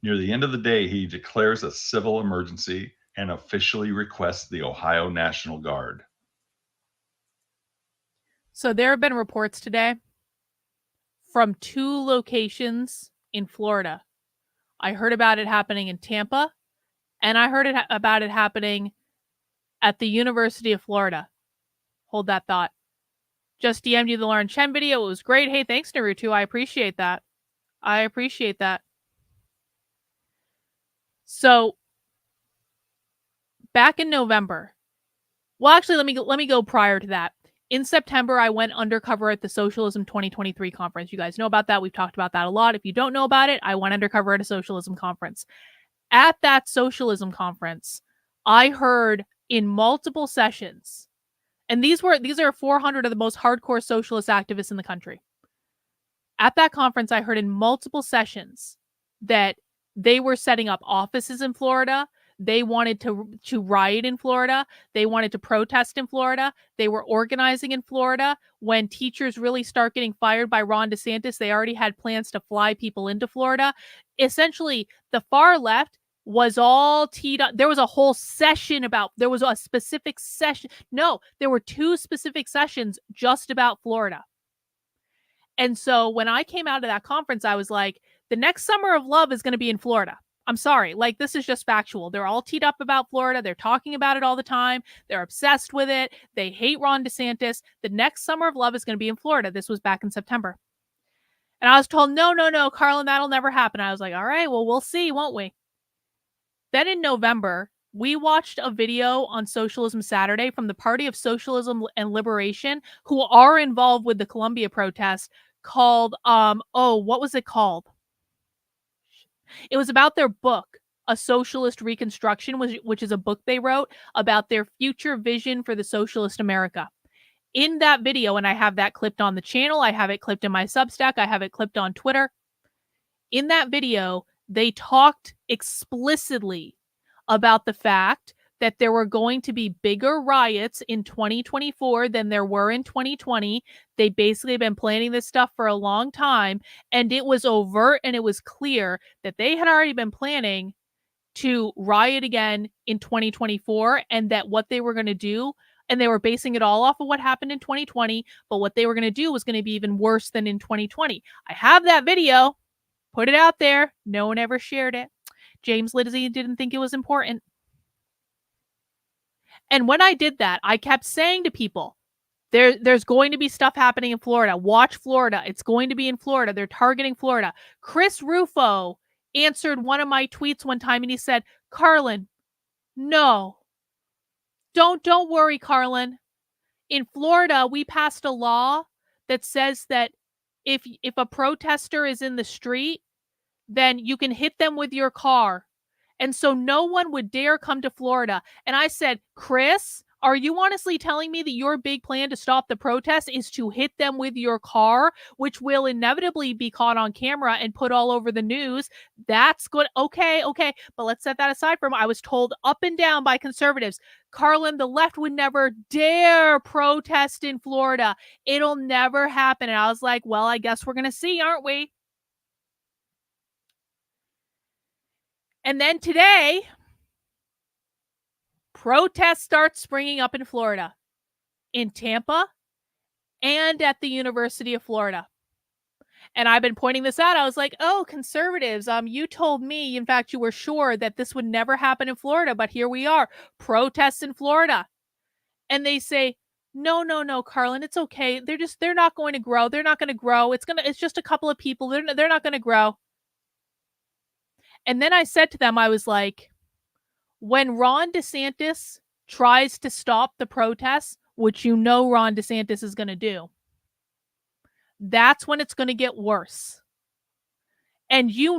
Near the end of the day, he declares a civil emergency and officially requests the Ohio National Guard. So there have been reports today from 2 locations in Florida. I heard about it happening in Tampa, and I heard about it happening at the University of Florida. Hold that thought. Just DM'd you the Lauren Chen video. It was great. Hey, thanks, Naruto. I appreciate that. So back in November, well, actually, let me go prior to that. In September, I went undercover at the Socialism 2023 conference. You guys know about that. We've talked about that a lot. If you don't know about it, I went undercover at a socialism conference. At that socialism conference, I heard in multiple sessions, and these are 400 of the most hardcore socialist activists in the country. At that conference, I heard in multiple sessions that they were setting up offices in Florida. They wanted to riot in Florida. They wanted to protest in Florida. They were organizing in Florida. When teachers really start getting fired by Ron DeSantis, they already had plans to fly people into Florida. Essentially, the far left was all teed up. There was a whole session there was a specific session. No, there were 2 specific sessions just about Florida. And so when I came out of that conference, I was like, the next summer of love is going to be in Florida. I'm sorry. Like, this is just factual. They're all teed up about Florida. They're talking about it all the time. They're obsessed with it. They hate Ron DeSantis. The next summer of love is going to be in Florida. This was back in September. And I was told, no, Carlin, that'll never happen. I was like, all right, well, we'll see, won't we? Then in November, We watched a video on Socialism Saturday from the Party of Socialism and Liberation, who are involved with the Columbia protests, called, what was it called? It was about their book, A Socialist Reconstruction, which is a book they wrote about their future vision for the socialist America. In that video, and I have that clipped on the channel, I have it clipped in my Substack, I have it clipped on Twitter. In that video, they talked explicitly about the fact that there were going to be bigger riots in 2024 than there were in 2020. They basically have been planning this stuff for a long time, and it was overt and it was clear that they had already been planning to riot again in 2024, and that what they were going to do, and they were basing it all off of what happened in 2020, but what they were going to do was going to be even worse than in 2020. I have that video, put it out there. No one ever shared it. James Liddy didn't think it was important. And when I did that, I kept saying to people, there's going to be stuff happening in Florida. Watch Florida. It's going to be in Florida. They're targeting Florida. Chris Rufo answered one of my tweets one time and he said, Carlin, no. Don't worry, Carlin. In Florida, we passed a law that says that if a protester is in the street, then you can hit them with your car. And so no one would dare come to Florida. And I said, Chris, are you honestly telling me that your big plan to stop the protest is to hit them with your car, which will inevitably be caught on camera and put all over the news? That's good. Okay. But let's set that aside for a moment. I was told up and down by conservatives, Carlin, the left would never dare protest in Florida. It'll never happen. And I was like, well, I guess we're going to see, aren't we? And then today, protests start springing up in Florida, in Tampa, and at the University of Florida. And I've been pointing this out. I was like, oh, conservatives, you told me, in fact, you were sure that this would never happen in Florida, but here we are, protests in Florida. And they say, no, Carlin, it's okay. They're not going to grow. They're not going to grow. It's just a couple of people. They're not going to grow. And then I said to them, I was like, when Ron DeSantis tries to stop the protests, which you know Ron DeSantis is going to do, that's when it's going to get worse. And you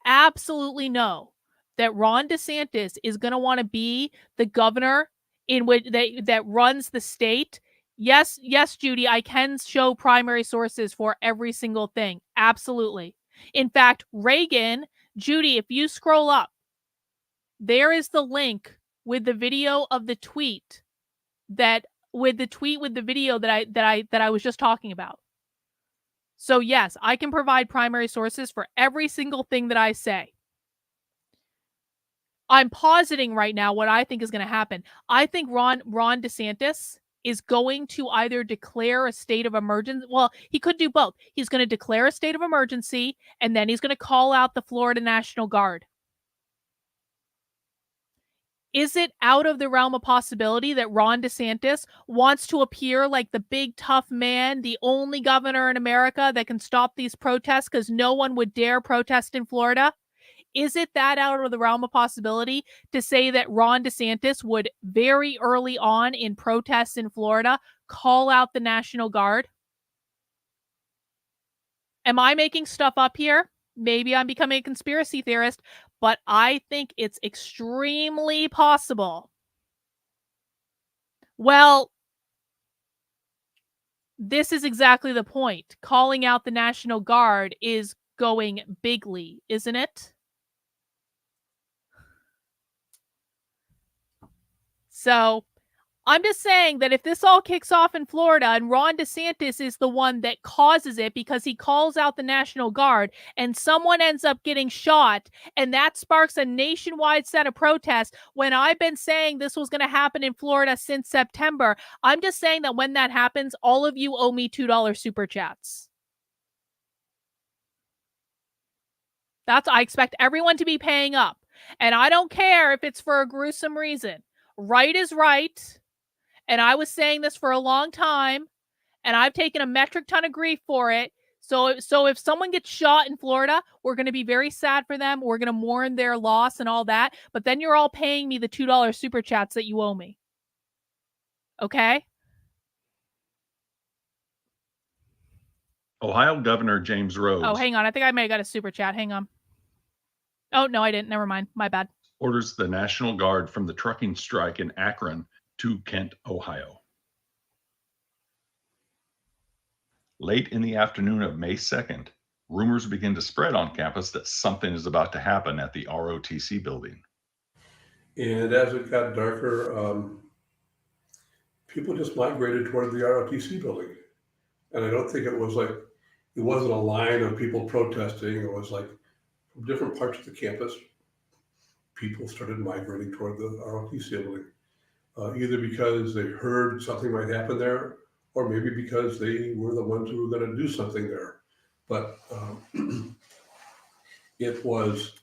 absolutely know that Ron DeSantis is going to want to be the governor in which that runs the state. Yes, Judy, I can show primary sources for every single thing. Absolutely. In fact, Reagan, Judy, if you scroll up, there is the link with the video of the tweet with the video that I was just talking about. So yes, I can provide primary sources for every single thing that I say. I'm positing right now what I think is going to happen. I think Ron DeSantis is going to either declare a state of emergency. Well, he could do both. He's going to declare a state of emergency, and then he's going to call out the Florida National Guard. Is it out of the realm of possibility that Ron DeSantis wants to appear like the big tough man, the only governor in America that can stop these protests because no one would dare protest in Florida? Is it that out of the realm of possibility to say that Ron DeSantis would very early on in protests in Florida call out the National Guard? Am I making stuff up here? Maybe I'm becoming a conspiracy theorist, but I think it's extremely possible. Well, this is exactly the point. Calling out the National Guard is going bigly, isn't it? So I'm just saying that if this all kicks off in Florida and Ron DeSantis is the one that causes it because he calls out the National Guard and someone ends up getting shot and that sparks a nationwide set of protests, when I've been saying this was going to happen in Florida since September, I'm just saying that when that happens, all of you owe me $2 super chats. I expect everyone to be paying up. And I don't care if it's for a gruesome reason. Right is right. And I was saying this for a long time, and I've taken a metric ton of grief for it. So if someone gets shot in Florida, we're going to be very sad for them. We're going to mourn their loss and all that. But then you're all paying me the $2 super chats that you owe me. Okay? Ohio Governor James Rhodes Oh, hang on. I think I may have got a super chat. Hang on. Oh, no, I didn't. Never mind. My bad. orders the National Guard from the trucking strike in Akron to Kent, Ohio. Late in the afternoon of May 2nd, rumors begin to spread on campus that something is about to happen at the ROTC building. And as it got darker, people just migrated toward the ROTC building. And I don't think it wasn't a line of people protesting. It was like from different parts of the campus, people started migrating toward the ROTC building, either because they heard something might happen there, or maybe because they were the ones who were going to do something there. But it was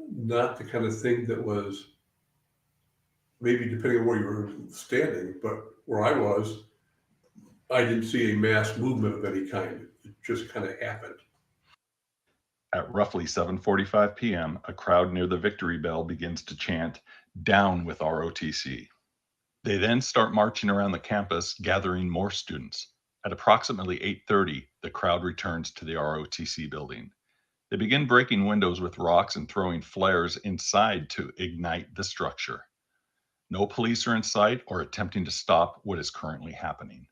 not the kind of thing that was, maybe depending on where you were standing, but where I was, I didn't see a mass movement of any kind. It just kind of happened. At roughly 7:45 p.m., a crowd near the Victory Bell begins to chant, "Down with ROTC." They then start marching around the campus, gathering more students. At approximately 8:30, the crowd returns to the ROTC building. They begin breaking windows with rocks and throwing flares inside to ignite the structure. No police are in sight or attempting to stop what is currently happening.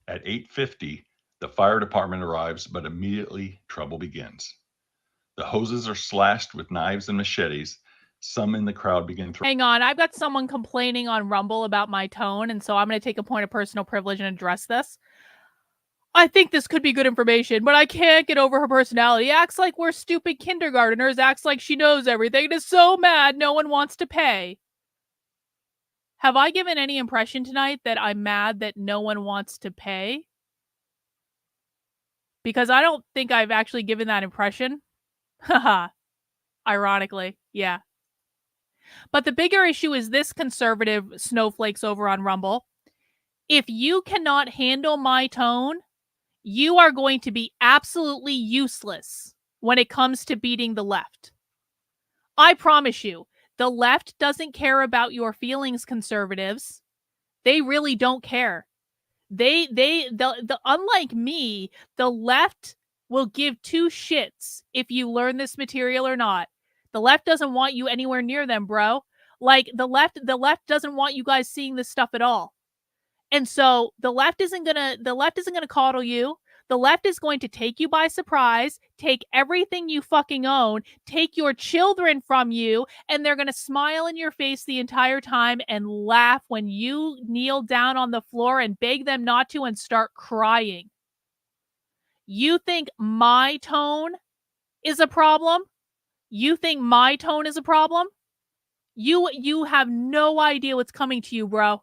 At 8:50, the fire department arrives, but immediately trouble begins. The hoses are slashed with knives and machetes. Some in the crowd begin throwing. Hang on. I've got someone complaining on Rumble about my tone, and so I'm going to take a point of personal privilege and address this. I think this could be good information, but I can't get over her personality. Acts like we're stupid kindergarteners, acts like she knows everything, and is so mad no one wants to pay. Have I given any impression tonight that I'm mad that no one wants to pay? Because I don't think I've actually given that impression. Haha. Ironically, yeah. But the bigger issue is this, conservative snowflakes over on Rumble. If you cannot handle my tone, you are going to be absolutely useless when it comes to beating the left. I promise you, the left doesn't care about your feelings, conservatives. They really don't care. Unlike me, the left will give two shits if you learn this material or not. The left doesn't want you anywhere near them, bro. Like the left doesn't want you guys seeing this stuff at all. And so the left isn't gonna coddle you. The left is going to take you by surprise, take everything you fucking own, take your children from you, and they're gonna smile in your face the entire time and laugh when you kneel down on the floor and beg them not to and start crying. You think my tone is a problem? You think my tone is a problem? You have no idea what's coming to you, bro.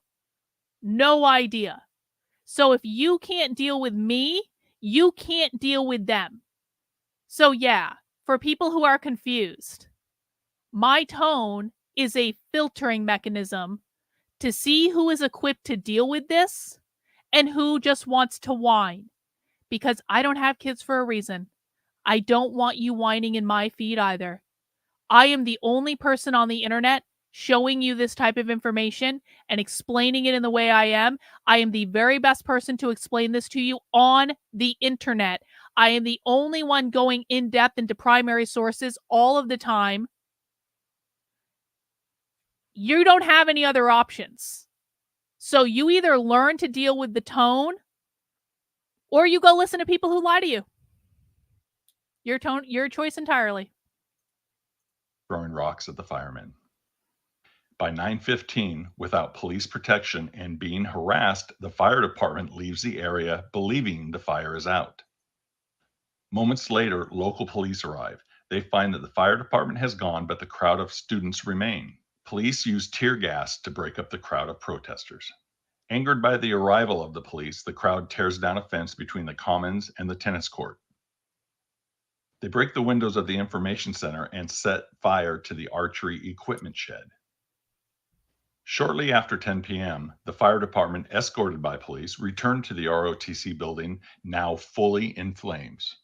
No idea. So if you can't deal with me, you can't deal with them. So yeah, for people who are confused, my tone is a filtering mechanism to see who is equipped to deal with this and who just wants to whine. Because I don't have kids for a reason. I don't want you whining in my feed either. I am the only person on the internet showing you this type of information and explaining it in the way I am. I am the very best person to explain this to you on the internet. I am the only one going in depth into primary sources all of the time. You don't have any other options. So you either learn to deal with the tone or you go listen to people who lie to you. Your choice entirely. Throwing rocks at the firemen. By 9:15, without police protection and being harassed, the fire department leaves the area believing the fire is out. Moments later, local police arrive. They find that the fire department has gone, but the crowd of students remain. Police use tear gas to break up the crowd of protesters. Angered by the arrival of the police, the crowd tears down a fence between the commons and the tennis court. They break the windows of the information center and set fire to the archery equipment shed. Shortly after 10 p.m., the fire department, escorted by police, returned to the ROTC building, now fully in flames.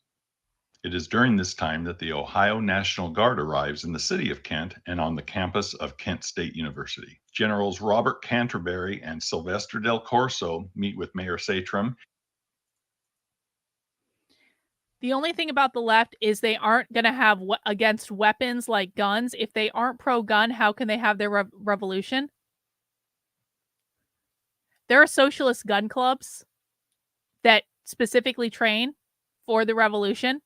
It is during this time that the Ohio National Guard arrives in the city of Kent and on the campus of Kent State University. Generals Robert Canterbury and Sylvester Del Corso meet with Mayor Satram. The only thing about the left is they aren't going to have against weapons like guns. If they aren't pro-gun, how can they have their revolution? There are socialist gun clubs that specifically train for the revolution.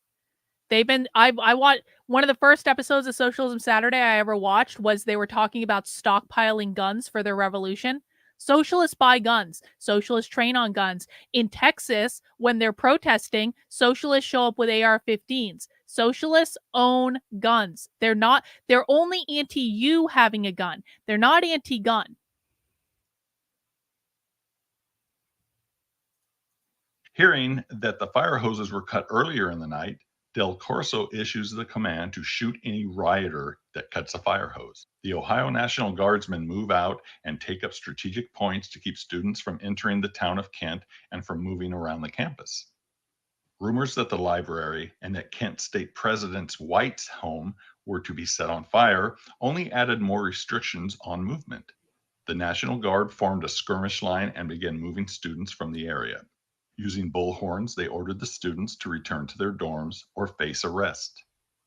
I watched one of the first episodes of Socialism Saturday I ever watched was they were talking about stockpiling guns for their revolution. Socialists buy guns. Socialists train on guns. In Texas, when they're protesting, socialists show up with AR-15s. Socialists own guns. They're only anti you having a gun. They're not anti-gun. Hearing that the fire hoses were cut earlier in the night, Del Corso issues the command to shoot any rioter that cuts a fire hose. The Ohio National Guardsmen move out and take up strategic points to keep students from entering the town of Kent and from moving around the campus. Rumors that the library and that Kent State President White's home were to be set on fire only added more restrictions on movement. The National Guard formed a skirmish line and began moving students from the area. Using bullhorns, they ordered the students to return to their dorms or face arrest.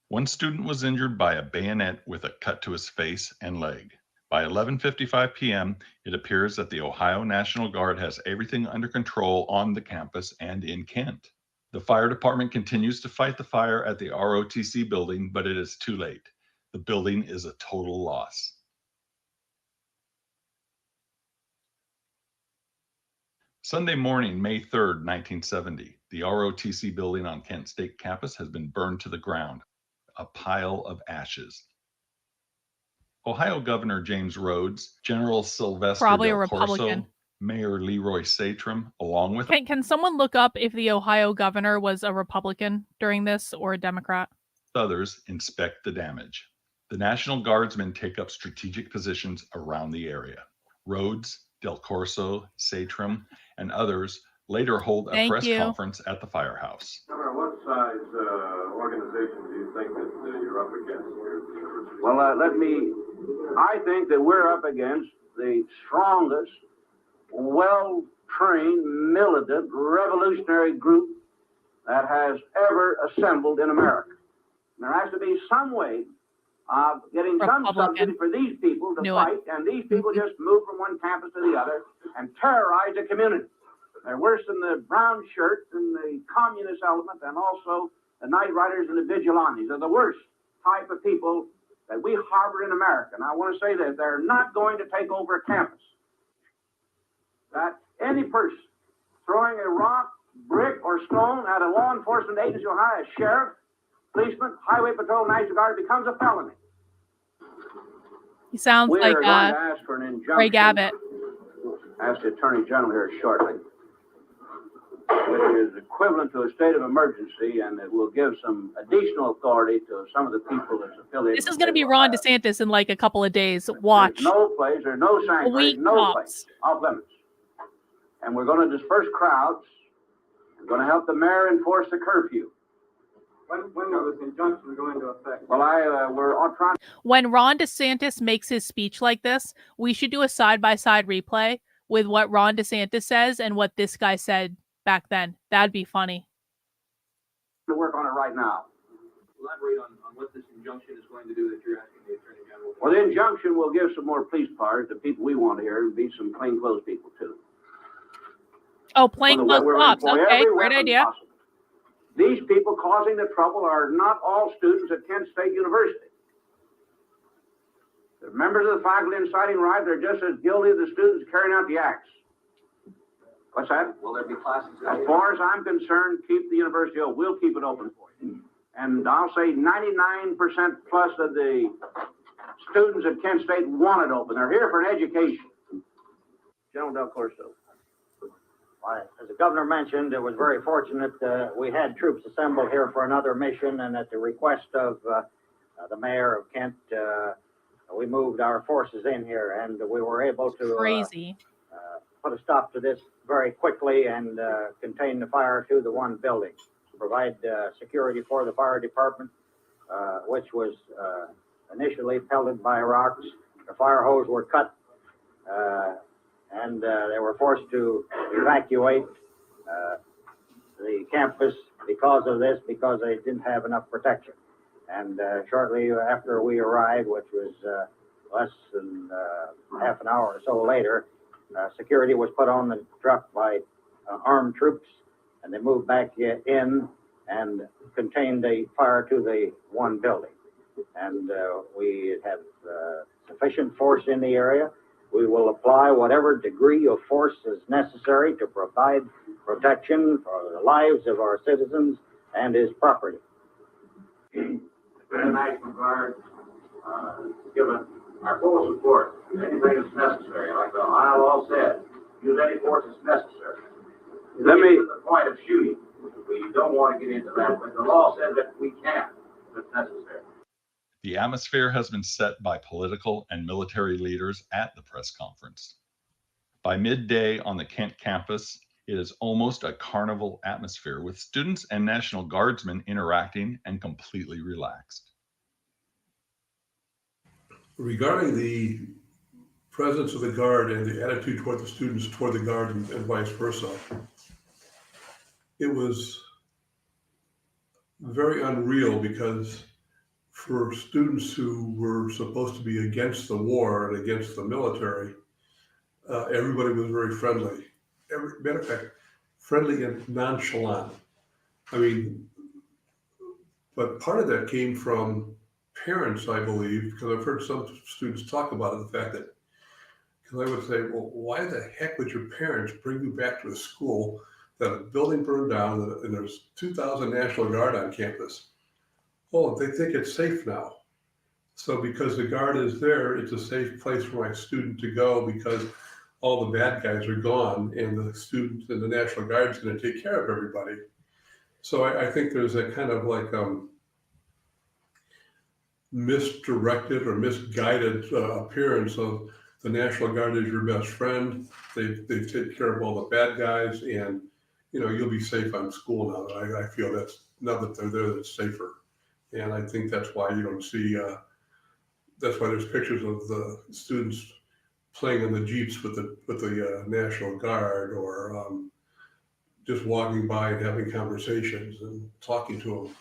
One student was injured by a bayonet with a cut to his face and leg. By 11:55 p.m., it appears that the Ohio National Guard has everything under control on the campus and in Kent. The fire department continues to fight the fire at the ROTC building, but it is too late. The building is a total loss. Sunday morning, May 3rd, 1970, the ROTC building on Kent State campus has been burned to the ground, a pile of ashes. Ohio Governor James Rhodes, General Sylvester Probably a Del Republican. Corso, Mayor Leroy Satram, along with Can someone look up if the Ohio governor was a Republican during this or a Democrat? others, inspect the damage. The National Guardsmen take up strategic positions around the area. Rhodes, Del Corso, Satram, and others later hold a Thank press you. conference at the firehouse. Governor, what size organization do you think that you're up against here? Well, I think that we're up against the strongest, well-trained, militant, revolutionary group that has ever assembled in America. And there has to be some way of getting some subsidy for these people to fight, and these people just move from one campus to the other and terrorize the community. They're worse than the brown shirts and the communist element and also the night riders and the vigilantes. They're the worst type of people that we harbor in America. And I want to say that they're not going to take over a campus. That any person throwing a rock, brick, or stone at a law enforcement agency or a sheriff, policeman, highway patrol, National Guard becomes a felony. He sounds We like are going to ask for an injunction. Greg Abbott. Ask the Attorney General here shortly, which is equivalent to a state of emergency, and it will give some additional authority to some of the people that's affiliated. This is going to be Ron DeSantis in like a couple of days. Watch. There's no place, there's no sanctuary, no place off limits. And we're going to disperse crowds. We're going to help the mayor enforce the curfew. When will this injunction go into effect? Well, we're all trying. When Ron DeSantis makes his speech like this, we should do a side-by-side replay with what Ron DeSantis says and what this guy said back then. That'd be funny. To work on it right now. Elaborate on what this injunction is going to do that you're asking the Attorney General. Well, the injunction will give some more police powers to people we want here and be some plainclothes people too. Oh, plainclothes cops. Okay, great idea. Possible. These people causing the trouble are not all students at Kent State University. The members of the faculty inciting riot, they're just as guilty as the students carrying out the acts. What's that? Will there be classes? As far as I'm concerned, keep the university open. We'll keep it open for you. And I'll say 99% plus of the students at Kent State want it open. They're here for an education. General Del Corso. As the governor mentioned, it was very fortunate we had troops assembled here for another mission, and at the request of the mayor of Kent, we moved our forces in here, and we were able to Crazy. put a stop to this very quickly and contain the fire to the one building, provide security for the fire department, which was initially pelted by rocks. The fire hose were cut, and they were forced to evacuate the campus because of this, because they didn't have enough protection. And shortly after we arrived, which was less than half an hour or so later, security was put on the truck by armed troops, and they moved back in and contained the fire to the one building. And we have sufficient force in the area. We will apply whatever degree of force is necessary to provide protection for the lives of our citizens and his property. The National Guard given our full support. Anything that's necessary, like the Ohio law said, use any force that's necessary. Let me- To the point of shooting, we don't want to get into that, but the law says that we can, if it's necessary. The atmosphere has been set by political and military leaders at the press conference. By midday on the Kent campus, it is almost a carnival atmosphere with students and National Guardsmen interacting and completely relaxed. Regarding the presence of the Guard and the attitude toward the students toward the Guard and vice versa, it was very unreal because for students who were supposed to be against the war and against the military, everybody was very friendly. Matter of fact, friendly and nonchalant. I mean, but part of that came from parents, I believe, because I've heard some students talk about it, the fact that, because I would say, well, why the heck would your parents bring you back to a school that a building burned down and there's 2,000 National Guard on campus? Oh, they think it's safe now. So because the Guard is there, it's a safe place for my student to go because all the bad guys are gone and the students and the National Guard is going to take care of everybody. So I think there's a kind of like misdirected or misguided appearance of the National Guard is your best friend. They take care of all the bad guys, and you'll be safe on school now. I feel that's now that they're there, that's safer, and I think that's why you don't see. That's why there's pictures of the students playing in the Jeeps with the National Guard, or just walking by and having conversations and talking to them.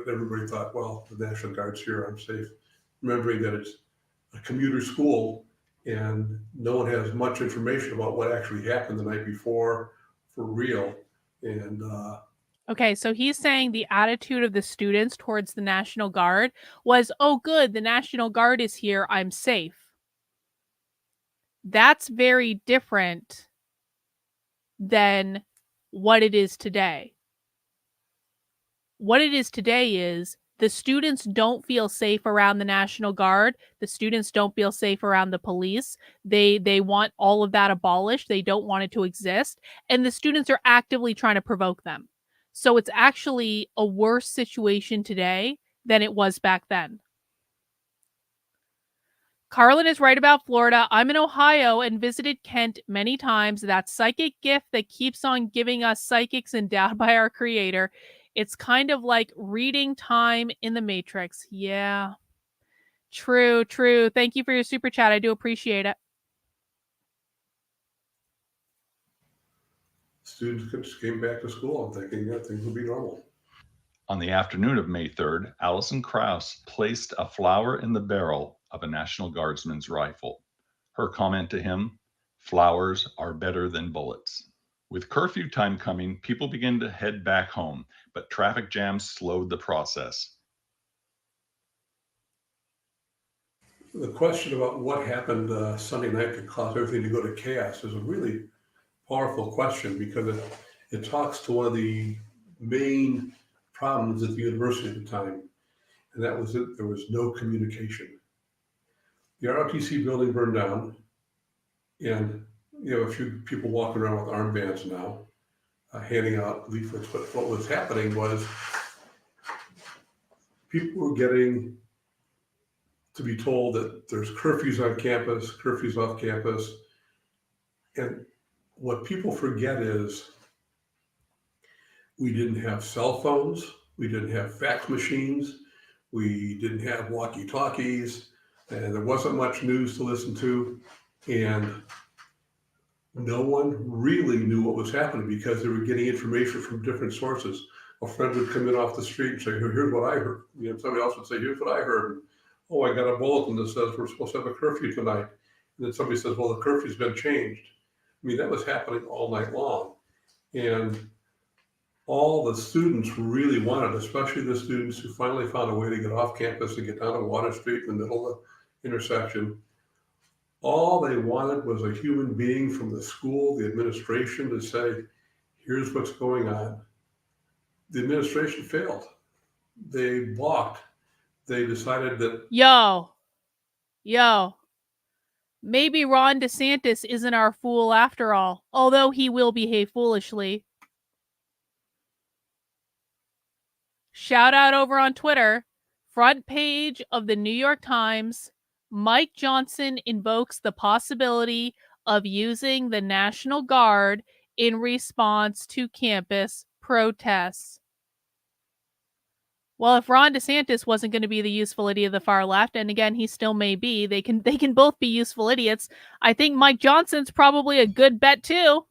Everybody thought, well, the National Guard's here, I'm safe. Remembering that it's a commuter school and no one has much information about what actually happened the night before for real. And Okay, so he's saying the attitude of the students towards the National Guard was, oh, good, the National Guard is here, I'm safe. That's very different than what it is today. What it is today is the students don't feel safe around the National Guard. The students don't feel safe around the police. They want all of that abolished. They don't want it to exist. And the students are actively trying to provoke them. So it's actually a worse situation today than it was back then. Carlin is right about Florida. I'm in Ohio and visited Kent many times. That psychic gift that keeps on giving us psychics endowed by our creator. It's kind of like reading time in the Matrix. Yeah. True. Thank you for your super chat. I do appreciate it. students just came back to school. I'm thinking things will be normal. On the afternoon of May 3rd, Allison Krauss placed a flower in the barrel of a National Guardsman's rifle. Her comment to him, "Flowers are better than bullets." With curfew time coming, people began to head back home, but traffic jams slowed the process. The question about what happened Sunday night that caused everything to go to chaos is a really powerful question, because it talks to one of the main problems at the university at the time, and that was that there was no communication. The ROTC building burned down, and you have a few people walking around with armbands now, handing out leaflets. But what was happening was people were getting to be told that there's curfews on campus, curfews off campus. And what people forget is we didn't have cell phones, we didn't have fax machines, we didn't have walkie-talkies, and there wasn't much news to listen to. And no one really knew what was happening because they were getting information from different sources. A friend would come in off the street and say, here's what I heard. You know, somebody else would say, here's what I heard. Oh, I got a bulletin that says we're supposed to have a curfew tonight. And then somebody says, well, the curfew's been changed. I mean, that was happening all night long. And all the students really wanted, especially the students who finally found a way to get off campus and get down to Water Street in the middle of the intersection, all they wanted was a human being from the school, the administration, to say, here's what's going on. The administration failed. They balked. They decided that... Yo, maybe Ron DeSantis isn't our fool after all, although he will behave foolishly. Shout out over on Twitter, front page of the New York Times, Mike Johnson invokes the possibility of using the National Guard in response to campus protests. Well, if Ron DeSantis wasn't going to be the useful idiot of the far left, and again, he still may be, they can both be useful idiots. I think Mike Johnson's probably a good bet too.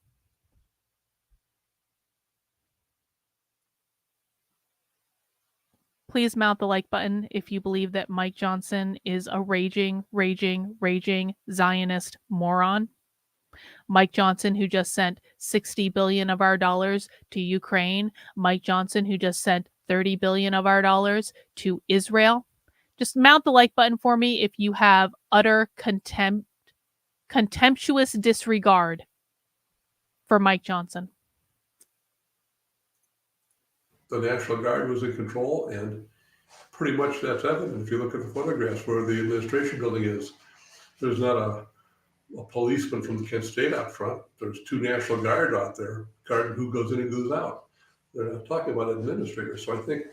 Please mount the like button if you believe that Mike Johnson is a raging Zionist moron. Mike Johnson, who just sent $60 billion of our dollars to Ukraine. Mike Johnson, who just sent $30 billion of our dollars to Israel. Just mount the like button for me if you have utter contemptuous disregard for Mike Johnson. The National Guard was in control, and pretty much that's evident. If you look at the photographs where the administration building is, there's not a policeman from the Kent State out front. There's 2 National Guard out there, guarding who goes in and goes out. They're not talking about administrators. So I think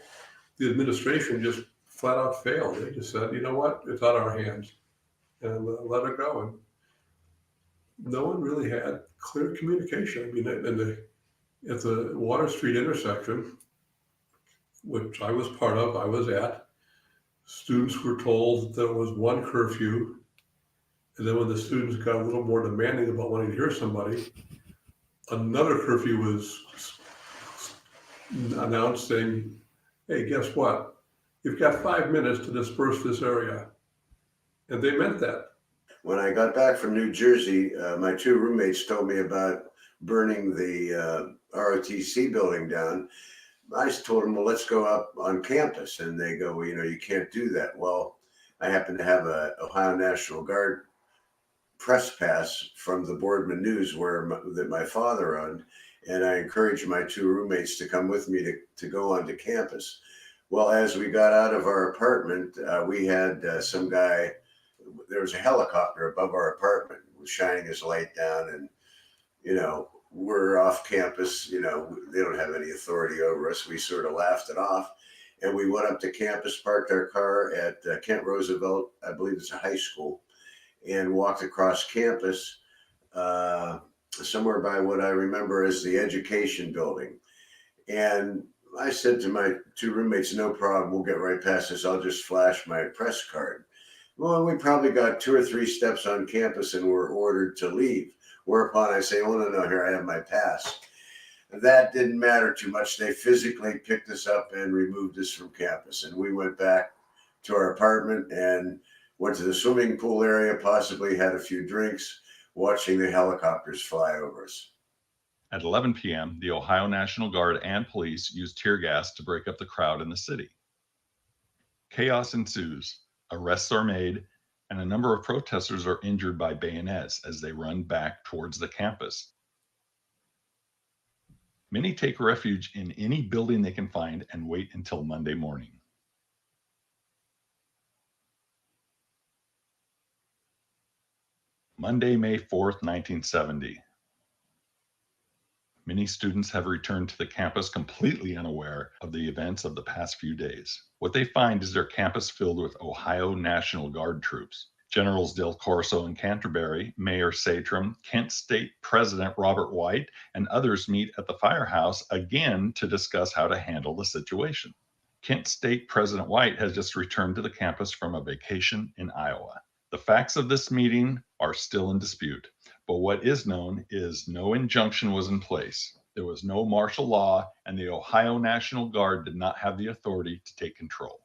the administration just flat out failed. They just said, you know what, it's out of our hands, and let it go. And no one really had clear communication. I mean, at the Water Street intersection, which I was part of, I was at, students were told that there was one curfew. And then when the students got a little more demanding about wanting to hear somebody, another curfew was announced saying, hey, guess what? You've got 5 minutes to disperse this area. And they meant that. When I got back from New Jersey, my 2 roommates told me about burning the ROTC building down. I told them, well, let's go up on campus. And they go, well, you know, you can't do that. Well, I happen to have a Ohio National Guard press pass from the Boardman News that my father owned. And I encouraged my 2 roommates to come with me to go onto campus. Well, as we got out of our apartment, we had some guy, there was a helicopter above our apartment, was shining his light down, and, you know, we're off campus, you know, they don't have any authority over us. We sort of laughed it off. And we went up to campus, parked our car at Kent Roosevelt, I believe it's a high school, and walked across campus somewhere by what I remember as the education building. And I said to my 2 roommates, no problem, we'll get right past this. I'll just flash my press card. Well, we probably got 2 or 3 steps on campus and were ordered to leave. Whereupon I say, oh, no, here, I have my pass. That didn't matter too much. They physically picked us up and removed us from campus. And we went back to our apartment and went to the swimming pool area, possibly had a few drinks, watching the helicopters fly over us. At 11 p.m., the Ohio National Guard and police used tear gas to break up the crowd in the city. Chaos ensues, arrests are made, and a number of protesters are injured by bayonets as they run back towards the campus. Many take refuge in any building they can find and wait until Monday morning. Monday, May 4th, 1970. Many students have returned to the campus completely unaware of the events of the past few days. What they find is their campus filled with Ohio National Guard troops. Generals Del Corso and Canterbury, Mayor Satram, Kent State President Robert White, and others meet at the firehouse again to discuss how to handle the situation. Kent State President White has just returned to the campus from a vacation in Iowa. The facts of this meeting are still in dispute, but what is known is no injunction was in place. There was no martial law, and the Ohio National Guard did not have the authority to take control.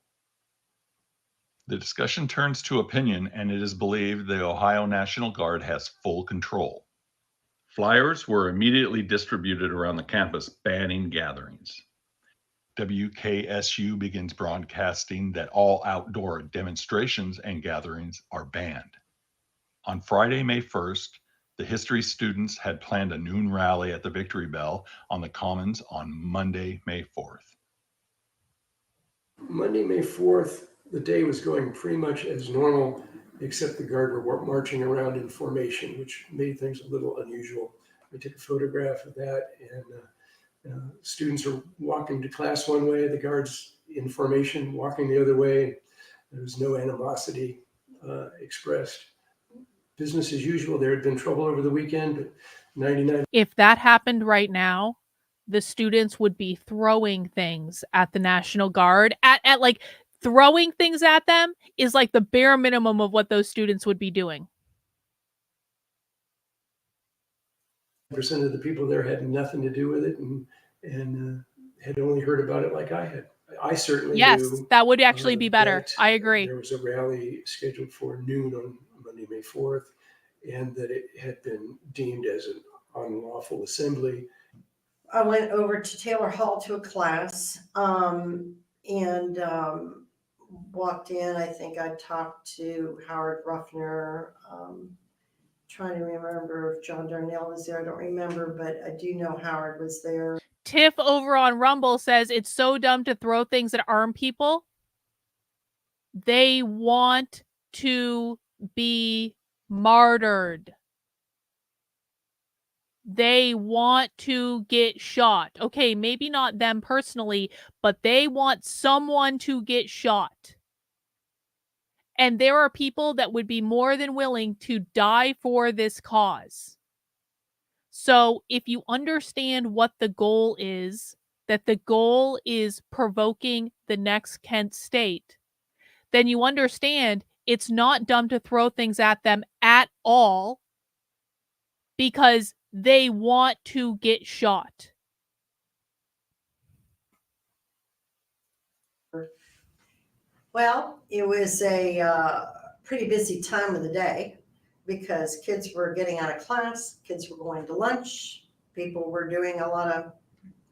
The discussion turns to opinion, and it is believed the Ohio National Guard has full control. Flyers were immediately distributed around the campus banning gatherings. WKSU begins broadcasting that all outdoor demonstrations and gatherings are banned. On Friday, May 1st, the history students had planned a noon rally at the Victory Bell on the Commons on Monday, May 4th. Monday, May 4th, the day was going pretty much as normal, except the Guard were marching around in formation, which made things a little unusual. I took a photograph of that, and students are walking to class one way, the Guards in formation walking the other way. There was no animosity expressed. Business as usual. There had been trouble over the weekend, but 99. If that happened right now, the students would be throwing things at the National Guard. At like throwing things at them is like the bare minimum of what those students would be doing. % of the people there had nothing to do with it, and had only heard about it like I had. I certainly knew, that would actually be better. I agree. There was a rally scheduled for noon on Monday, May 4th, and that it had been deemed as an unlawful assembly. I went over to Taylor Hall to a class, and walked in. I think I talked to Howard Ruffner, trying to remember if John Darnell was there. I don't remember, but I do know Howard was there. Tiff over on Rumble says it's so dumb to throw things at armed people. They want to be martyred. They want to get shot. Okay, maybe not them personally, but they want someone to get shot. And there are people that would be more than willing to die for this cause. So if you understand what the goal is, that the goal is provoking the next Kent State, then you understand it's not dumb to throw things at them at all because they want to get shot. Well, it was a pretty busy time of the day because kids were getting out of class, kids were going to lunch, people were doing a lot of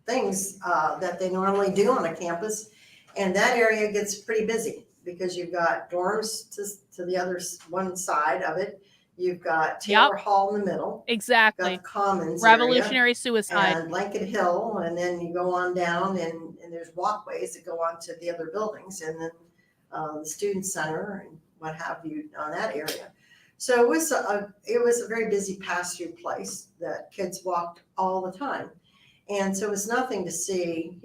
things that they normally do on a campus. And that area gets pretty busy because you've got dorms to the other one side of it. You've got Taylor Hall in the middle. Exactly. Got the Commons Revolutionary area, suicide. and Blanket Hill, and then you go on down and there's walkways that go on to the other buildings, and then the student center and what have you on that area. So it was a very busy pass-through place that kids walked all the time. And so it was nothing to see,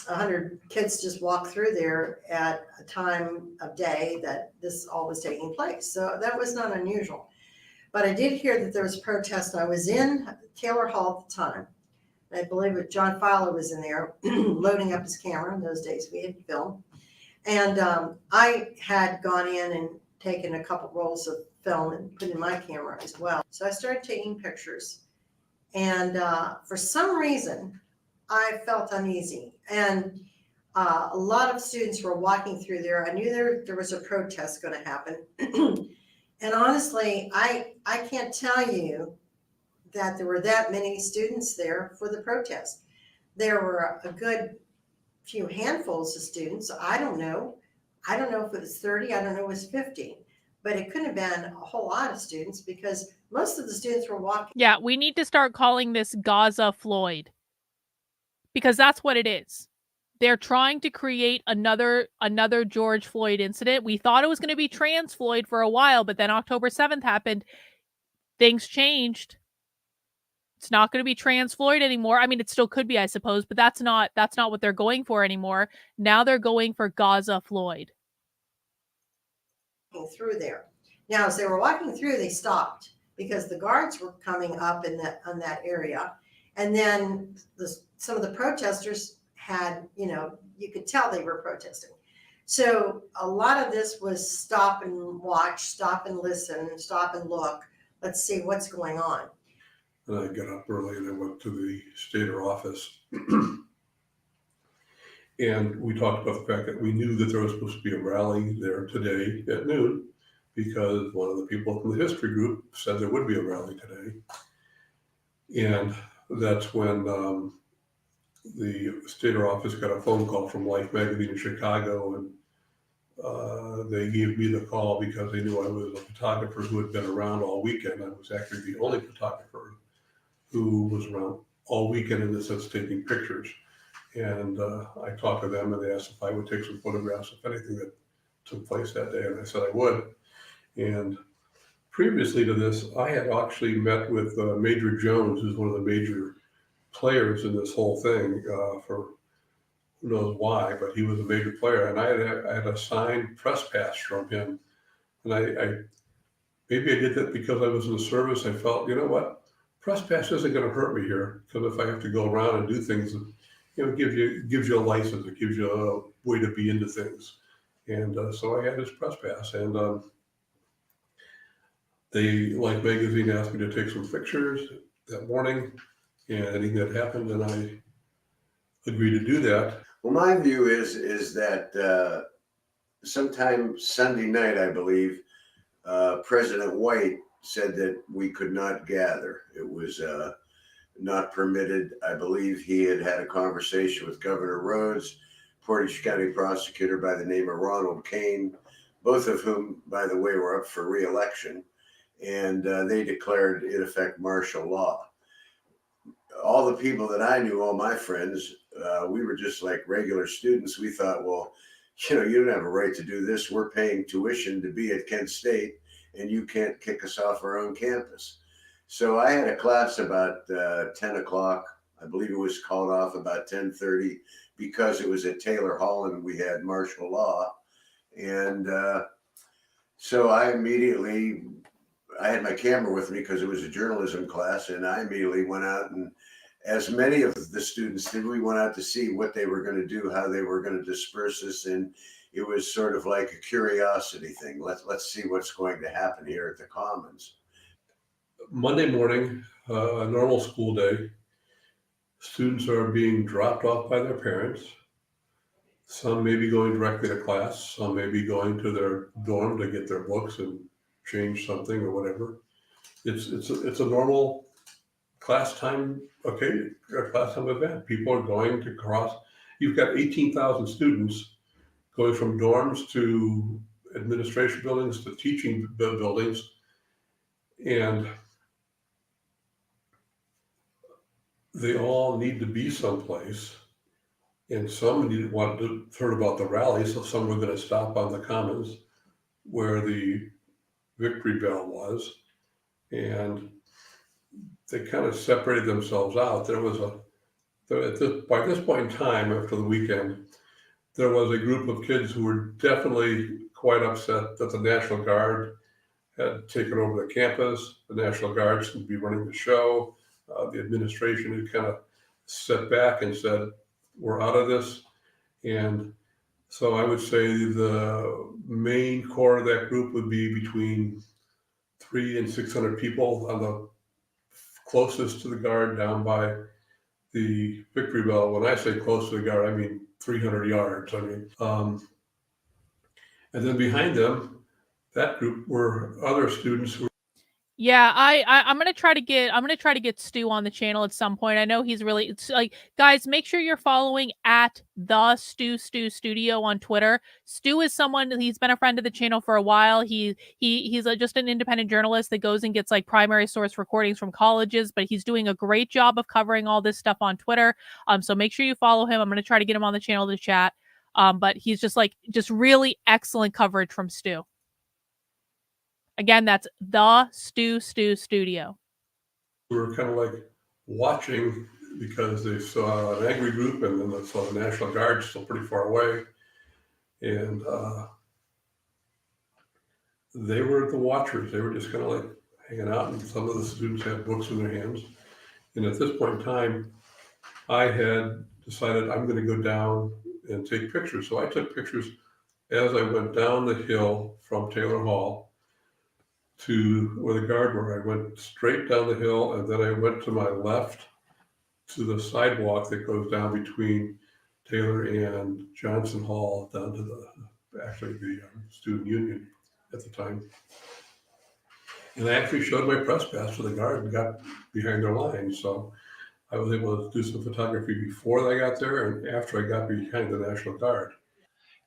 100 kids just walk through there at a time of day that this all was taking place. So that was not unusual. But I did hear that there was a protest. I was in Taylor Hall at the time. I believe it, John Fowler was in there loading up his camera. In those days we had film. And I had gone in and taken a couple rolls of film and put in my camera as well. So I started taking pictures. And for some reason, I felt uneasy. And a lot of students were walking through there. I knew there was a protest going to happen. And honestly, I can't tell you that there were that many students there for the protest. There were a good few handfuls of students. I don't know if it was 30. I don't know if it was 50. But it couldn't have been a whole lot of students because most of the students were walking. Yeah, we need to start calling this Gaza Floyd. Because that's what it is. They're trying to create another George Floyd incident. We thought it was going to be trans Floyd for a while, but then October 7th happened. Things changed. It's not going to be trans Floyd anymore. I mean, it still could be, I suppose, but that's not what they're going for anymore. Now they're going for Gaza Floyd. Through there. Now, as they were walking through, they stopped because the guards were coming up in that area, and then some of the protesters had, you could tell they were protesting. So a lot of this was stop and watch, stop and listen, stop and look. Let's see what's going on. And I got up early and I went to the Stater office. And we talked about the fact that we knew that there was supposed to be a rally there today at noon because one of the people from the history group said there would be a rally today. And that's when the Stater office got a phone call from Life magazine in Chicago, and they gave me the call because they knew I was a photographer who had been around all weekend. I was actually the only photographer who was around all weekend in the sense taking pictures. And I talked to them and they asked if I would take some photographs of anything that took place that day. And I said I would. And previously to this, I had actually met with Major Jones, who's one of the major players in this whole thing for who knows why, but he was a major player. And I had a signed press pass from him. And I maybe I did that because I was in the service. I felt, you know what, press pass isn't going to hurt me here, because if I have to go around and do things, it gives you a license, it gives you a way to be into things. And so I had this press pass, and they, Life magazine, asked me to take some pictures that morning, and anything that happened, and I agreed to do that. Well, my view is that sometime Sunday night, I believe, President White said that we could not gather. It was not permitted. I believe he had a conversation with Governor Rhodes, Portage County prosecutor by the name of Ronald Kane, both of whom, by the way, were up for re-election, and they declared, in effect, martial law. All the people that I knew, all my friends, we were just like regular students. We thought, well, you don't have a right to do this. We're paying tuition to be at Kent State, and you can't kick us off our own campus. So I had a class about 10 o'clock. I believe it was called off about 10:30 because it was at Taylor Hall and we had martial law. And so I had my camera with me because it was a journalism class, and I immediately went out, and as many of the students did, we went out to see what they were going to do, how they were going to disperse us. And it was sort of like a curiosity thing. Let's see what's going to happen here at the Commons. Monday morning, a normal school day, students are being dropped off by their parents. Some may be going directly to class. Some may be going to their dorm to get their books and change something or whatever. It's a normal class time event. People are going to cross. You've got 18,000 students going from dorms to administration buildings to teaching buildings, and they all need to be someplace. And some wanted to heard about the rally, so some were going to stop on the Commons where the Victory Bell was, and they kind of separated themselves out. By this point in time, after the weekend, there was a group of kids who were definitely quite upset that the National Guard had taken over the campus. The National Guard seemed to be running the show. The administration had kind of stepped back and said, we're out of this. And so I would say the main core of that group would be between 300 and 600 people on the closest to the Guard down by the Victory Bell. When I say close to the Guard, I mean 300 yards. And then behind them, that group were other students who. Yeah, I'm gonna try to get Stu on the channel at some point. I know he's really, it's like, guys, make sure you're following at the Stu Studio on Twitter. Stu is someone, he's been a friend of the channel for a while. He's just an independent journalist that goes and gets like primary source recordings from colleges, but he's doing a great job of covering all this stuff on Twitter. So make sure you follow him. I'm gonna try to get him on the channel to chat. But he's just really excellent coverage from Stu. Again, that's the Stu Studio. We were kind of like watching because they saw an angry group, and then they saw the National Guard still pretty far away. And they were the watchers. They were just kind of like hanging out, and some of the students had books in their hands. And at this point in time, I had decided I'm going to go down and take pictures. So I took pictures as I went down the hill from Taylor Hall to where the guard were. I went straight down the hill, and then I went to my left to the sidewalk that goes down between Taylor and Johnson Hall down to the student union at the time. And I actually showed my press pass to the guard and got behind their line. So I was able to do some photography before I got there and after I got behind the National Guard.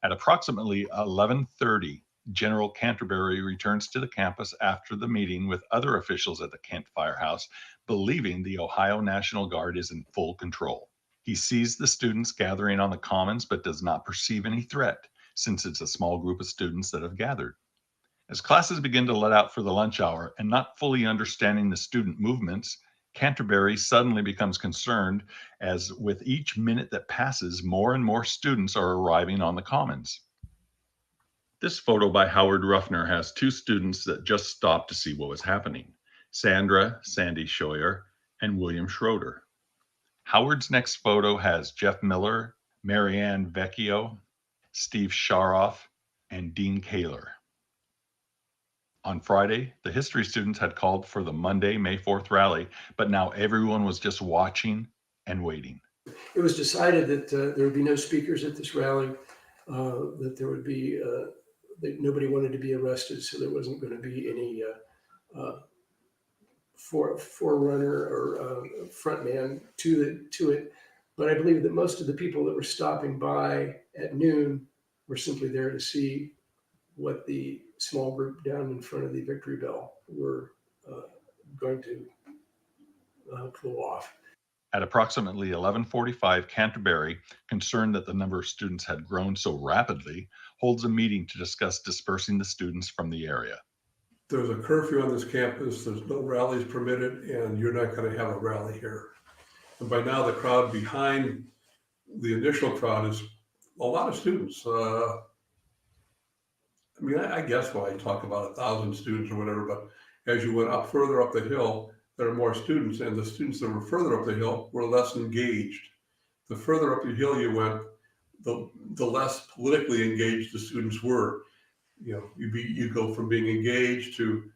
At approximately 11:30, General Canterbury returns to the campus after the meeting with other officials at the Kent Firehouse, believing the Ohio National Guard is in full control. He sees the students gathering on the commons but does not perceive any threat, since it's a small group of students that have gathered. As classes begin to let out for the lunch hour and not fully understanding the student movements, Canterbury suddenly becomes concerned as with each minute that passes, more and more students are arriving on the commons. This photo by Howard Ruffner has two students that just stopped to see what was happening, Sandra Sandy Scheuer and William Schroeder. Howard's next photo has Jeff Miller, Marianne Vecchio, Steve Sharoff, and Dean Kaler. On Friday, the history students had called for the Monday, May 4th rally, but now everyone was just watching and waiting. It was decided that there would be no speakers at this rally, that there would be, that nobody wanted to be arrested, so there wasn't going to be any forerunner or frontman to it. But I believe that most of the people that were stopping by at noon were simply there to see what the small group down in front of the Victory Bell were going to pull off. At approximately 11:45, Canterbury, concerned that the number of students had grown so rapidly, holds a meeting to discuss dispersing the students from the area. There's a curfew on this campus, there's no rallies permitted, and you're not going to have a rally here. And by now, the crowd behind the initial crowd is a lot of students. I guess when I talk about 1,000 students or whatever, but as you went up further up the hill, there are more students, and the students that were further up the hill were less engaged. The further up the hill you went, the less politically engaged the students were. You go from being engaged to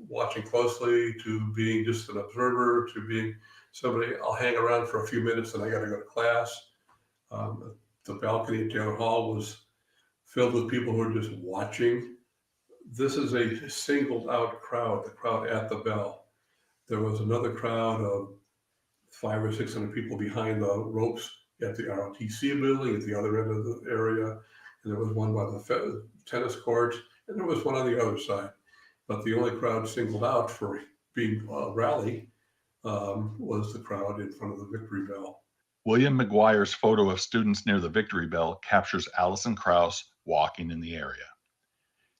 watching closely to being just an observer to being somebody, I'll hang around for a few minutes and I got to go to class. The balcony at Taylor Hall was filled with people who were just watching. This is a singled out crowd, the crowd at the bell. There was another crowd of 500 or 600 people behind the ropes at the ROTC building at the other end of the area. And there was one by the tennis courts, and there was one on the other side. But the only crowd singled out for being a rally was the crowd in front of the Victory Bell. William McGuire's photo of students near the Victory Bell captures Allison Krauss walking in the area.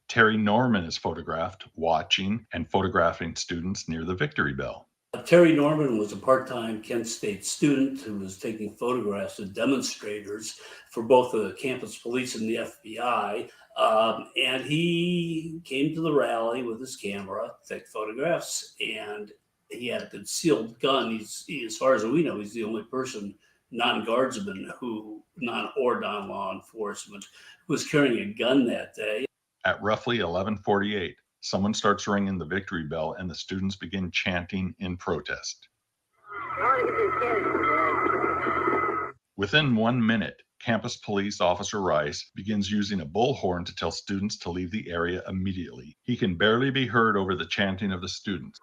Terry Norman is photographed watching and photographing students near the Victory Bell. Terry Norman was a part-time Kent State student who was taking photographs of demonstrators for both the campus police and the FBI. And he came to the rally with his camera, take photographs, and he had a concealed gun. He's, as far as we know, he's the only person, non-guardsman, non-law enforcement, who was carrying a gun that day. At roughly 11:48, someone starts ringing the Victory Bell and the students begin chanting in protest. Within 1 minute, campus police officer Rice begins using a bullhorn to tell students to leave the area immediately. He can barely be heard over the chanting of the students.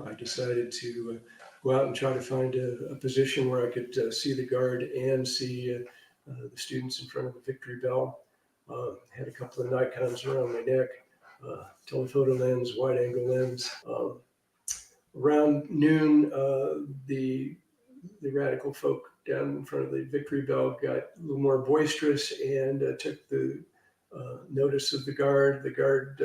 I decided to go out and try to find a position where I could see the guard and see the students in front of the Victory Bell. Had a couple of Nikons around my neck, telephoto lens, wide angle lens. Around noon, the radical folk down in front of the Victory Bell got a little more boisterous and took the notice of the guard. The guard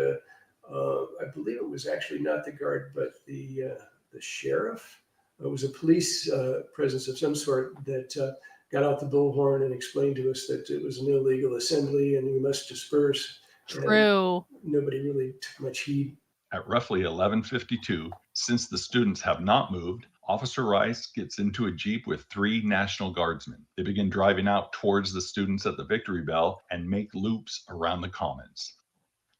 I believe it was actually not the guard, but the sheriff. It was a police presence of some sort that got out the bullhorn and explained to us that it was an illegal assembly and we must disperse. True. And nobody really took much heed. At roughly 11:52, since the students have not moved, Officer Rice gets into a Jeep with 3 National Guardsmen. They begin driving out towards the students at the Victory Bell and make loops around the Commons.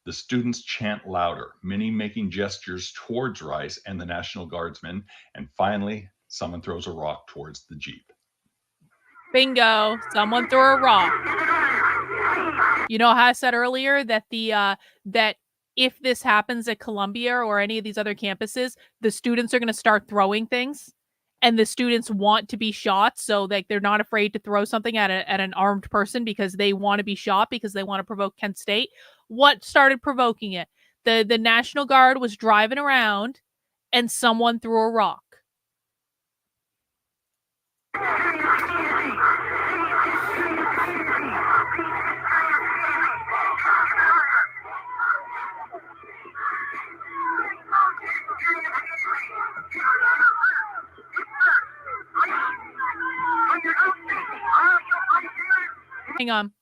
The students chant louder, many making gestures towards Rice and the National Guardsmen, and finally, someone throws a rock towards the Jeep. Bingo! Someone threw a rock. You know how I said earlier that that if this happens at Columbia or any of these other campuses, the students are going to start throwing things, and the students want to be shot, so like they're not afraid to throw something at an armed person because they want to be shot, because they want to provoke Kent State. What started provoking it? The National Guard was driving around, and someone threw a rock. Hang on.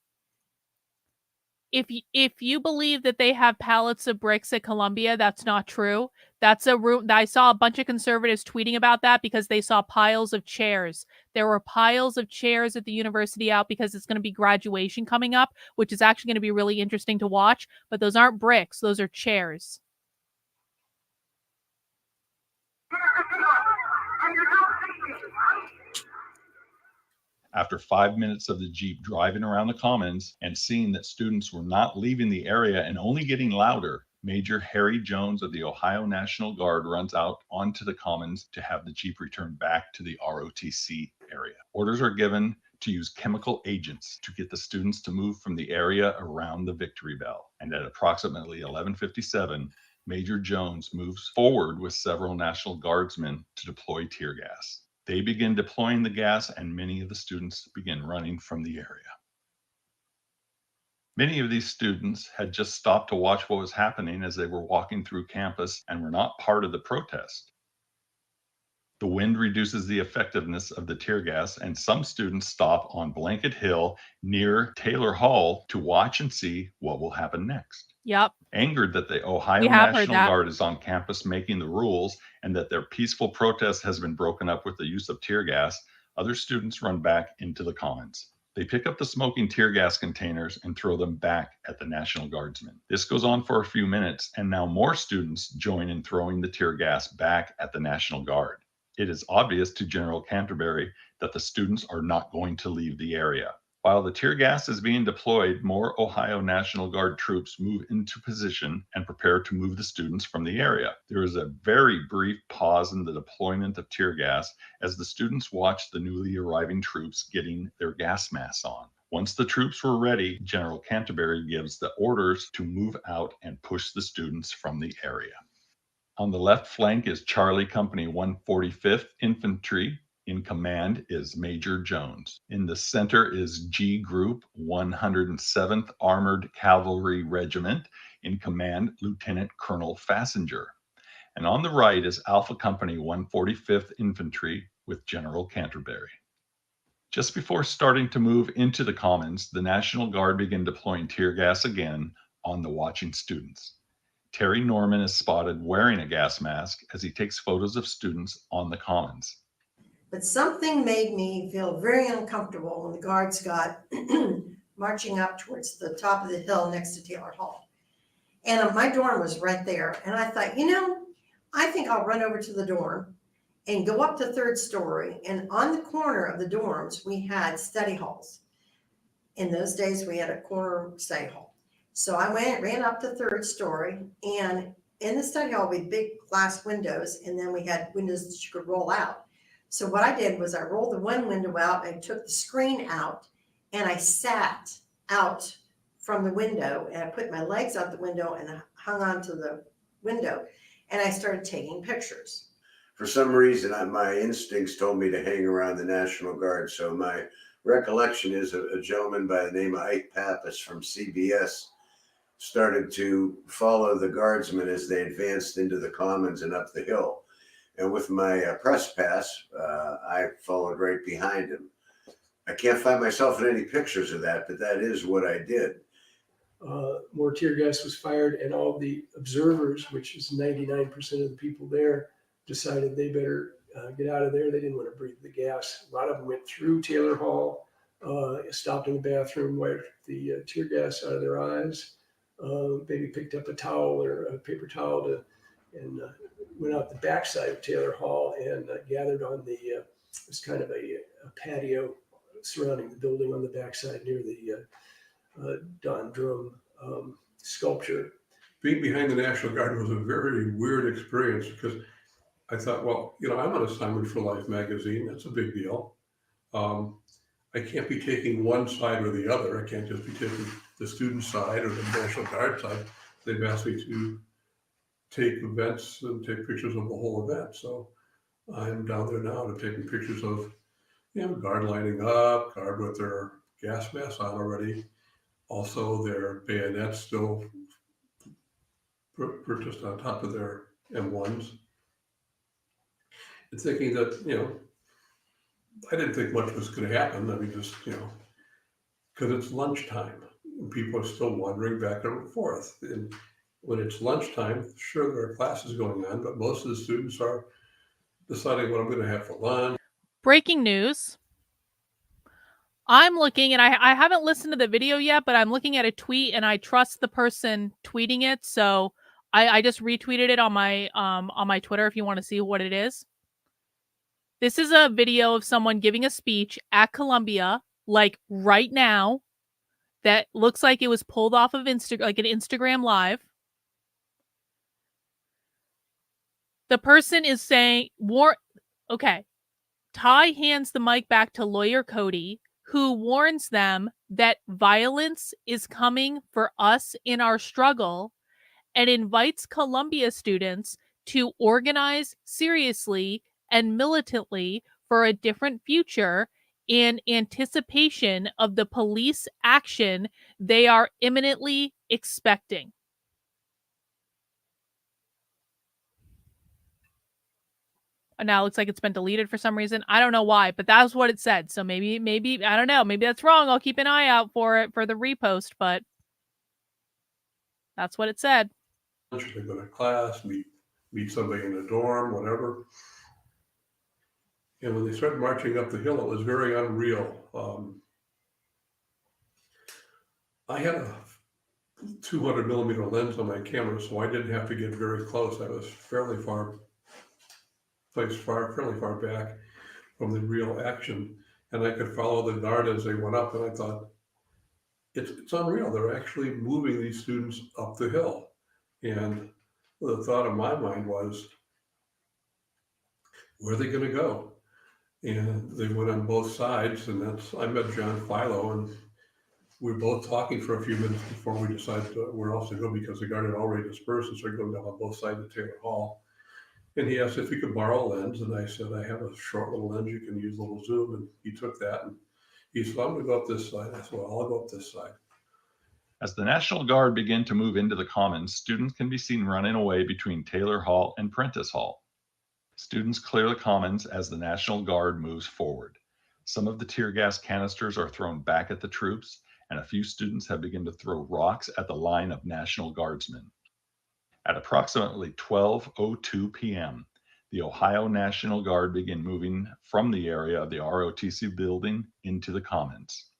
If you believe that they have pallets of bricks at Columbia, that's not true. That's a room. I saw a bunch of conservatives tweeting about that because they saw piles of chairs. There were piles of chairs at the university out because it's going to be graduation coming up, which is actually going to be really interesting to watch. But those aren't bricks. Those are chairs. After 5 minutes of the Jeep driving around the Commons and seeing that students were not leaving the area and only getting louder, Major Harry Jones of the Ohio National Guard runs out onto the Commons to have the Jeep returned back to the ROTC area. Orders are given to use chemical agents to get the students to move from the area around the Victory Bell. And at approximately 11:57, Major Jones moves forward with several National Guardsmen to deploy tear gas. They begin deploying the gas, and many of the students begin running from the area. Many of these students had just stopped to watch what was happening as they were walking through campus and were not part of the protest. The wind reduces the effectiveness of the tear gas, and some students stop on Blanket Hill near Taylor Hall to watch and see what will happen next. Yep. Angered that the Ohio We have heard National that. Guard is on campus making the rules and that their peaceful protest has been broken up with the use of tear gas, other students run back into the Commons. They pick up the smoking tear gas containers and throw them back at the National Guardsmen. This goes on for a few minutes, and now more students join in throwing the tear gas back at the National Guard. It is obvious to General Canterbury that the students are not going to leave the area. While the tear gas is being deployed, more Ohio National Guard troops move into position and prepare to move the students from the area. There is a very brief pause in the deployment of tear gas as the students watch the newly arriving troops getting their gas masks on. Once the troops were ready, General Canterbury gives the orders to move out and push the students from the area. On the left flank is Charlie Company 145th Infantry. In command is Major Jones. In the center is G Group 107th Armored Cavalry Regiment. In command, Lieutenant Colonel Fassinger. And on the right is Alpha Company 145th Infantry with General Canterbury. Just before starting to move into the Commons, the National Guard began deploying tear gas again on the watching students. Terry Norman is spotted wearing a gas mask as he takes photos of students on the Commons. But something made me feel very uncomfortable when the guards got marching up towards the top of the hill next to Taylor Hall. And my dorm was right there. And I thought, I think I'll run over to the dorm and go up to third story. And on the corner of the dorms, we had study halls. In those days, we had a corner study hall. So I ran up to third story, and in the study hall, we had big glass windows, and then we had windows that you could roll out. So what I did was I rolled the one window out, I took the screen out, and I sat out from the window, and I put my legs out the window and hung onto the window, and I started taking pictures. For some reason, my instincts told me to hang around the National Guard. So my recollection is a gentleman by the name of Ike Pappas from CBS started to follow the guardsmen as they advanced into the commons and up the hill. And with my press pass, I followed right behind him. I can't find myself in any pictures of that, but that is what I did. More tear gas was fired, and all the observers, which is 99% of the people there, decided they better get out of there. They didn't want to breathe the gas. A lot of them went through Taylor Hall, stopped in the bathroom, wiped the tear gas out of their eyes, maybe picked up a towel or a paper towel and went out the backside of Taylor Hall and gathered on the, it's kind of a patio surrounding the building on the backside near the Don Drum sculpture. Being behind the National Guard was a very weird experience because I thought, well, you know, I'm on assignment for Life magazine. That's a big deal. I can't be taking one side or the other. I can't just be taking the student side or the National Guard side. They've asked me to take events and take pictures of the whole event. So I'm down there now to taking pictures of, you know, guard lining up, guard with their gas masks on already. Also, their bayonets still purchased on top of their M1s. And thinking that, you know, I didn't think much was going to happen. I mean, just, you know, because it's lunchtime. And people are still wandering back and forth. And when it's lunchtime, sure, there are classes going on, but most of the students are deciding what I'm going to have for lunch. Breaking news. I'm looking, and I haven't listened to the video yet, but I'm looking at a tweet, and I trust the person tweeting it. So I just retweeted it on my Twitter if you want to see what it is. This is a video of someone giving a speech at Columbia, like right now, that looks like it was pulled off of like an Instagram Live. The person is saying, okay. Ty hands the mic back to lawyer Cody, who warns them that violence is coming for us in our struggle, and invites Columbia students to organize seriously and militantly for a different future in anticipation of the police action they are imminently expecting. Now it looks like it's been deleted for some reason. I don't know why, but that's what it said. So maybe, I don't know. Maybe that's wrong. I'll keep an eye out for it for the repost, but that's what it said. They go to class, meet somebody in a dorm, whatever. And when they started marching up the hill, it was very unreal. I had a 200 millimeter lens on my camera, so I didn't have to get very close. I was fairly far back from the real action, and I could follow the guard as they went up. And I thought, it's unreal. They're actually moving these students up the hill. And the thought in my mind was, where are they going to go? And they went on both sides, and I met John Philo, and we were both talking for a few minutes before we decided where else to go, because the guard had already dispersed and started going down on both sides of Taylor Hall. And he asked if we could borrow a lens, and I said, I have a short little lens, you can use a little zoom, and he took that, and he said, I'm going to go up this side. I said, well, I'll go up this side. As the National Guard begin to move into the Commons, students can be seen running away between Taylor Hall and Prentice Hall. Students clear the Commons as the National Guard moves forward. Some of the tear gas canisters are thrown back at the troops, and a few students have begun to throw rocks at the line of National Guardsmen. At approximately 12:02 p.m., the Ohio National Guard began moving from the area of the ROTC building into the Commons.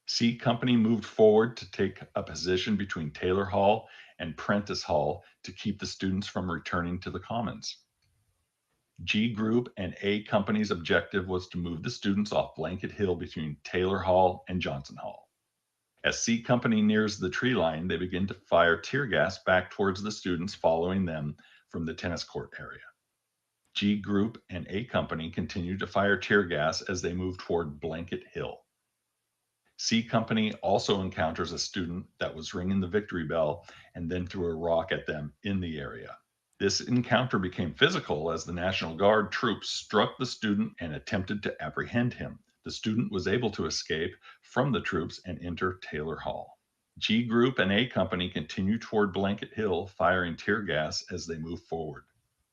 C Company moved forward to take a position between Taylor Hall and Prentice Hall to keep the students from returning to the Commons. G Group and A Company's objective was to move the students off Blanket Hill between Taylor Hall and Johnson Hall. As C Company nears the tree line, they begin to fire tear gas back towards the students following them from the tennis court area. G Group and A Company continue to fire tear gas as they move toward Blanket Hill. C Company also encounters a student that was ringing the victory bell and then threw a rock at them in the area. This encounter became physical as the National Guard troops struck the student and attempted to apprehend him. The student was able to escape from the troops and enter Taylor Hall. G Group and A Company continue toward Blanket Hill, firing tear gas as they move forward.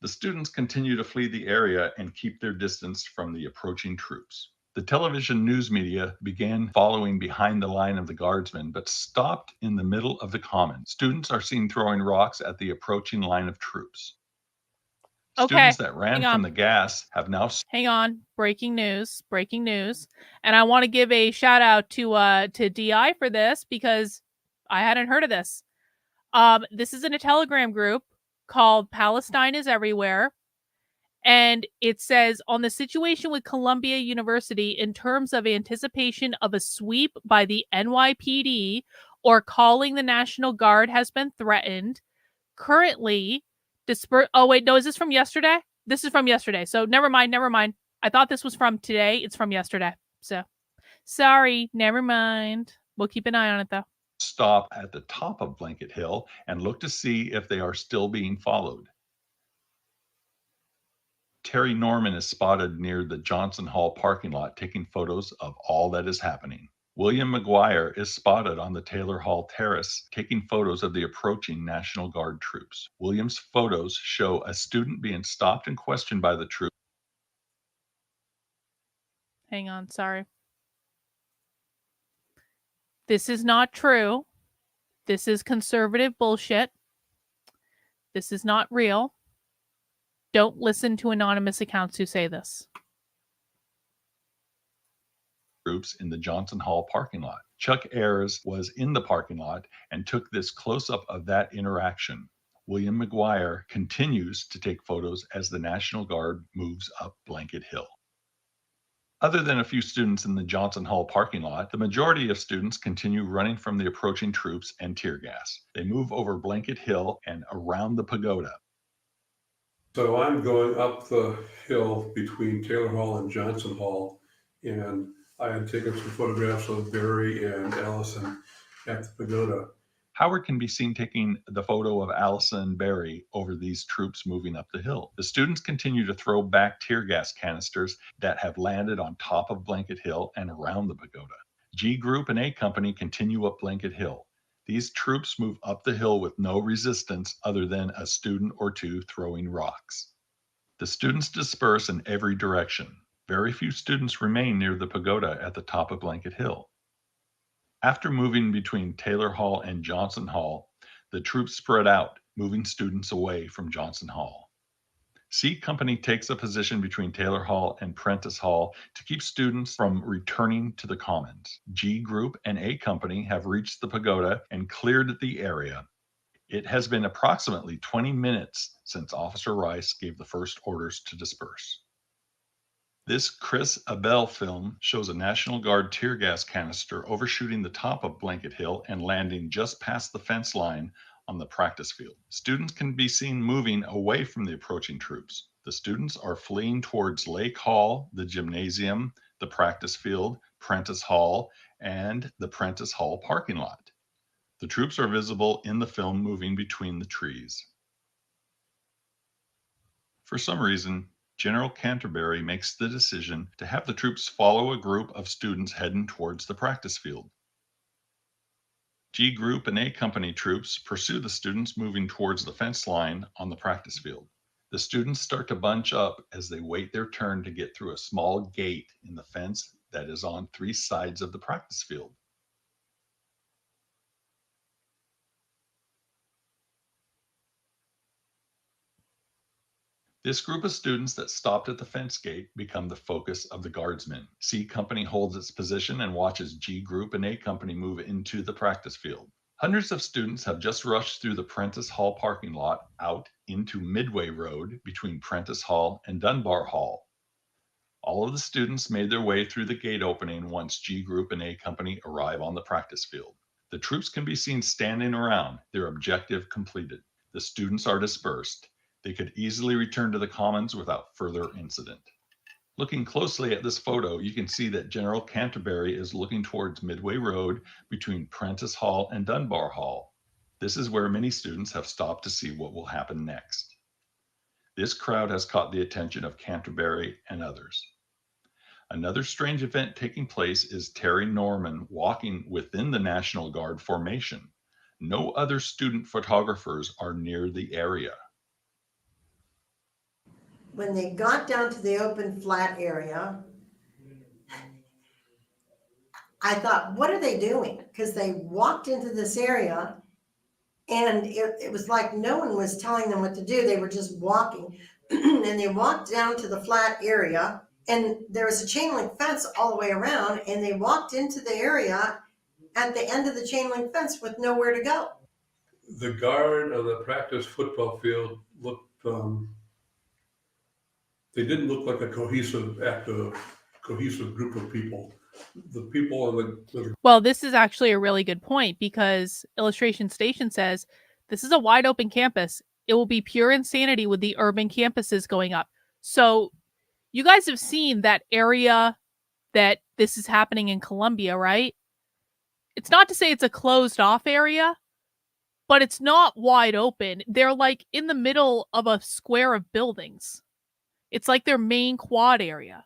The students continue to flee the area and keep their distance from the approaching troops. The television news media began following behind the line of the guardsmen, but stopped in the middle of the common. Students are seen throwing rocks at the approaching line of troops. Okay, Students that ran hang on. from the gas have now... Hang on. Breaking news. Breaking news. And I want to give a shout out to DI for this because I hadn't heard of this. This is in a Telegram group called Palestine is Everywhere. And it says on the situation with Columbia University in terms of anticipation of a sweep by the NYPD or calling the National Guard has been threatened. Currently, oh, wait, no, is this from yesterday? This is from yesterday. So never mind. I thought this was from today. It's from yesterday. So sorry, never mind. We'll keep an eye on it though. Stop at the top of Blanket Hill and look to see if they are still being followed. Terry Norman is spotted near the Johnson Hall parking lot taking photos of all that is happening. William McGuire is spotted on the Taylor Hall Terrace taking photos of the approaching National Guard troops. William's photos show a student being stopped and questioned by the troops. Hang on, sorry. This is not true. This is conservative bullshit. This is not real. Don't listen to anonymous accounts who say this. Groups in the Johnson Hall parking lot. Chuck Ayers was in the parking lot and took this close-up of that interaction. William McGuire continues to take photos as the National Guard moves up Blanket Hill. Other than a few students in the Johnson Hall parking lot, the majority of students continue running from the approaching troops and tear gas. They move over Blanket Hill and around the pagoda. So I'm going up the hill between Taylor Hall and Johnson Hall, and I had taken some photographs of Barry and Allison at the pagoda. Howard can be seen taking the photo of Allison and Barry over these troops moving up the hill. The students continue to throw back tear gas canisters that have landed on top of Blanket Hill and around the pagoda. G Group and A Company continue up Blanket Hill. These troops move up the hill with no resistance other than a student or two throwing rocks. The students disperse in every direction. Very few students remain near the pagoda at the top of Blanket Hill. After moving between Taylor Hall and Johnson Hall, the troops spread out, moving students away from Johnson Hall. C Company takes a position between Taylor Hall and Prentice Hall to keep students from returning to the Commons. G Group and A Company have reached the pagoda and cleared the area. It has been approximately 20 minutes since Officer Rice gave the first orders to disperse. This Chris Abel film shows a National Guard tear gas canister overshooting the top of Blanket Hill and landing just past the fence line on the practice field. Students can be seen moving away from the approaching troops. The students are fleeing towards Lake Hall, the gymnasium, the practice field, Prentice Hall, and the Prentice Hall parking lot. The troops are visible in the film moving between the trees. For some reason, General Canterbury makes the decision to have the troops follow a group of students heading towards the practice field. G Group and A Company troops pursue the students moving towards the fence line on the practice field. The students start to bunch up as they wait their turn to get through a small gate in the fence that is on 3 sides of the practice field. This group of students that stopped at the fence gate become the focus of the guardsmen. C Company holds its position and watches G Group and A Company move into the practice field. Hundreds of students have just rushed through the Prentice Hall parking lot out into Midway Road between Prentice Hall and Dunbar Hall. All of the students made their way through the gate opening once G Group and A Company arrive on the practice field. The troops can be seen standing around, their objective completed. The students are dispersed. They could easily return to the Commons without further incident. Looking closely at this photo, you can see that General Canterbury is looking towards Midway Road between Prentice Hall and Dunbar Hall. This is where many students have stopped to see what will happen next. This crowd has caught the attention of Canterbury and others. Another strange event taking place is Terry Norman walking within the National Guard formation. No other student photographers are near the area. When they got down to the open flat area, I thought, what are they doing? Because they walked into this area and it was like no one was telling them what to do. They were just walking and they walked down to the flat area and there was a chain link fence all the way around and they walked into the area at the end of the chain link fence with nowhere to go. The guard on the practice football field looked, they didn't look like a cohesive group of people. The people on the Well, this is actually a really good point because Illustration Station says this is a wide open campus. It will be pure insanity with the urban campuses going up. So you guys have seen that area that this is happening in Colombia, right? It's not to say it's a closed off area, but it's not wide open. They're like in the middle of a square of buildings. It's like their main quad area.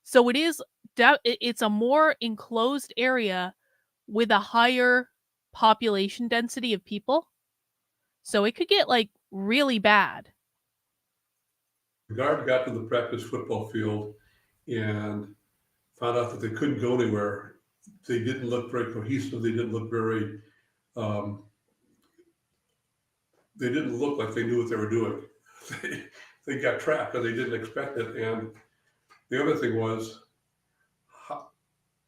So it's a more enclosed area with a higher population density of people. So it could get like really bad. The guard got to the practice football field and found out that they couldn't go anywhere. They didn't look very cohesive. They didn't look very, they didn't look like they knew what they were doing. They got trapped and they didn't expect it. And the other thing was,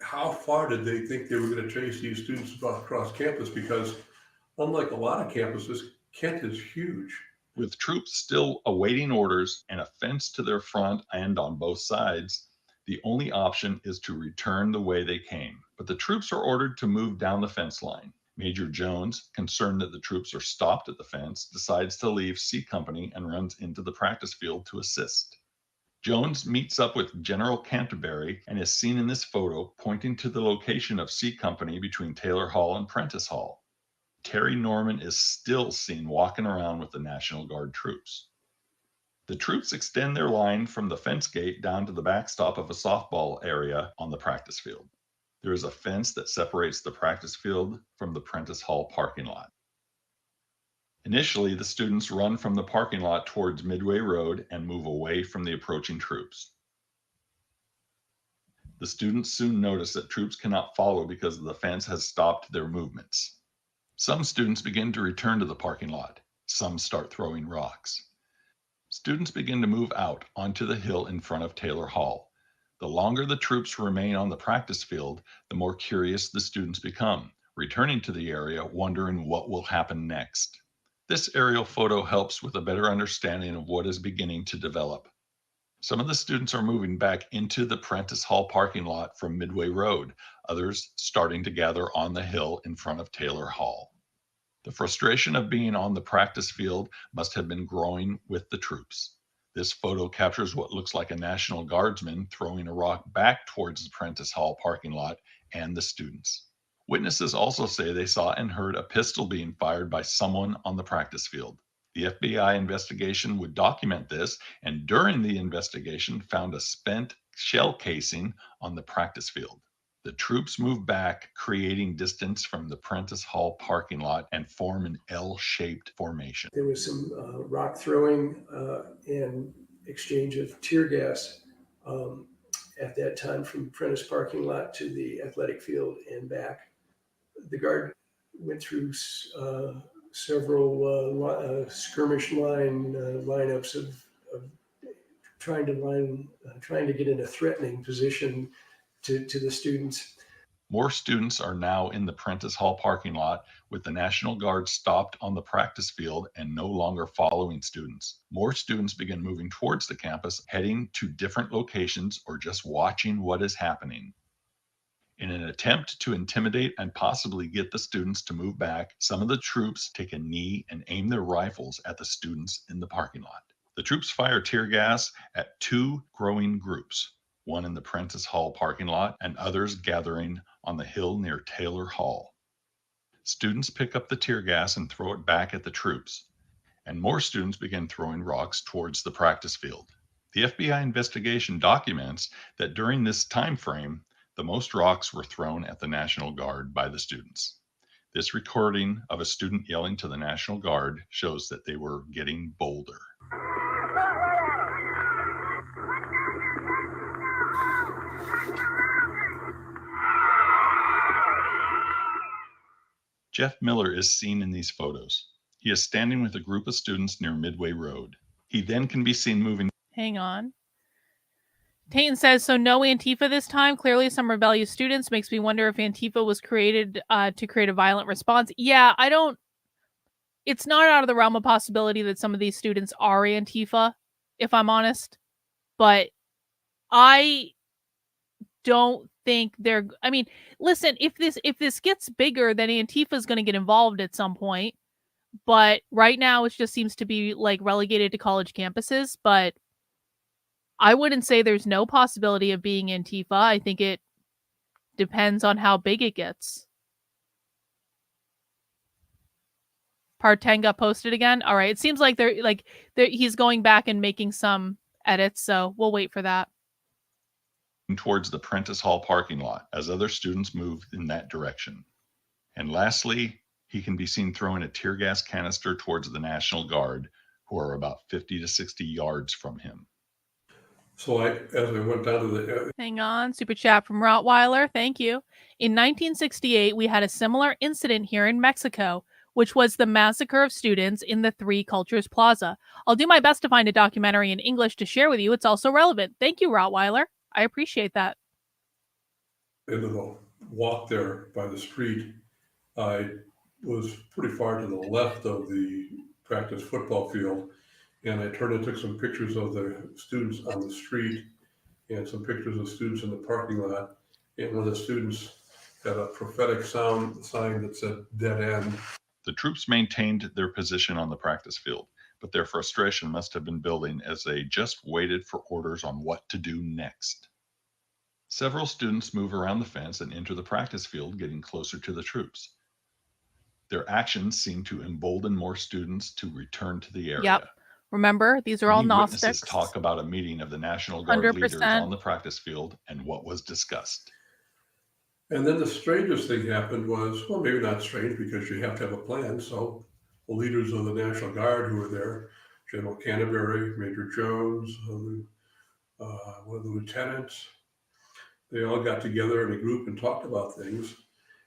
how far did they think they were going to chase these students across campus? Because unlike a lot of campuses, Kent is huge. With troops still awaiting orders and a fence to their front and on both sides, the only option is to return the way they came. But the troops are ordered to move down the fence line. Major Jones, concerned that the troops are stopped at the fence, decides to leave C Company and runs into the practice field to assist. Jones meets up with General Canterbury and is seen in this photo pointing to the location of C Company between Taylor Hall and Prentice Hall. Terry Norman is still seen walking around with the National Guard troops. The troops extend their line from the fence gate down to the backstop of a softball area on the practice field. There is a fence that separates the practice field from the Prentice Hall parking lot. Initially, the students run from the parking lot towards Midway Road and move away from the approaching troops. The students soon notice that troops cannot follow because the fence has stopped their movements. Some students begin to return to the parking lot. Some start throwing rocks. Students begin to move out onto the hill in front of Taylor Hall. The longer the troops remain on the practice field, the more curious the students become, returning to the area wondering what will happen next. This aerial photo helps with a better understanding of what is beginning to develop. Some of the students are moving back into the Prentice Hall parking lot from Midway Road, others starting to gather on the hill in front of Taylor Hall. The frustration of being on the practice field must have been growing with the troops. This photo captures what looks like a National Guardsman throwing a rock back towards the Prentice Hall parking lot and the students. Witnesses also say they saw and heard a pistol being fired by someone on the practice field. The FBI investigation would document this, and during the investigation found a spent shell casing on the practice field. The troops move back, creating distance from the Prentice Hall parking lot and form an L-shaped formation. There was some rock throwing and exchange of tear gas at that time from Prentice parking lot to the athletic field and back. The guard went through several skirmish lineups of trying to get in a threatening position to the students. More students are now in the Prentice Hall parking lot with the National Guard stopped on the practice field and no longer following students. More students begin moving towards the campus, heading to different locations or just watching what is happening. In an attempt to intimidate and possibly get the students to move back, some of the troops take a knee and aim their rifles at the students in the parking lot. The troops fire tear gas at two growing groups, one in the Prentice Hall parking lot and others gathering on the hill near Taylor Hall. Students pick up the tear gas and throw it back at the troops, and more students begin throwing rocks towards the practice field. The FBI investigation documents that during this time frame, the most rocks were thrown at the National Guard by the students. This recording of a student yelling to the National Guard shows that they were getting bolder. Jeff Miller is seen in these photos. He is standing with a group of students near Midway Road. He then can be seen moving. Hang on. Tayton says, so no Antifa this time? Clearly some rebellious students. Makes me wonder if Antifa was created to create a violent response. Yeah, it's not out of the realm of possibility that some of these students are Antifa, if I'm honest. But I don't think they're, I mean, listen, if this gets bigger, then Antifa is going to get involved at some point. But right now it just seems to be like relegated to college campuses. But I wouldn't say there's no possibility of being Antifa. I think it depends on how big it gets. Part 10 got posted again. All right. It seems like he's going back and making some edits, so we'll wait for that. Towards the Prentice Hall parking lot as other students move in that direction. And lastly, he can be seen throwing a tear gas canister towards the National Guard, who are about 50 to 60 yards from him. So as I went down to the... Hang on. Super chat from Rottweiler. Thank you. In 1968, we had a similar incident here in Mexico, which was the massacre of students in the Three Cultures Plaza. I'll do my best to find a documentary in English to share with you. It's also relevant. Thank you, Rottweiler. I appreciate that. Into the walk there by the street, I was pretty far to the left of the practice football field, and I turned and took some pictures of the students on the street and some pictures of students in the parking lot. And one of the students had a prophetic sign that said dead end. The troops maintained their position on the practice field, but their frustration must have been building as they just waited for orders on what to do next. Several students move around the fence and enter the practice field, getting closer to the troops. Their actions seem to embolden more students to return to the area. Yep. Remember, these are all Gnostics. Witnesses talk about a meeting of the National Guard 100%. leaders on the practice field and what was discussed. And then the strangest thing happened was, well, maybe not strange because you have to have a plan. So the leaders of the National Guard who were there, General Canterbury, Major Jones, one of the lieutenants, they all got together in a group and talked about things.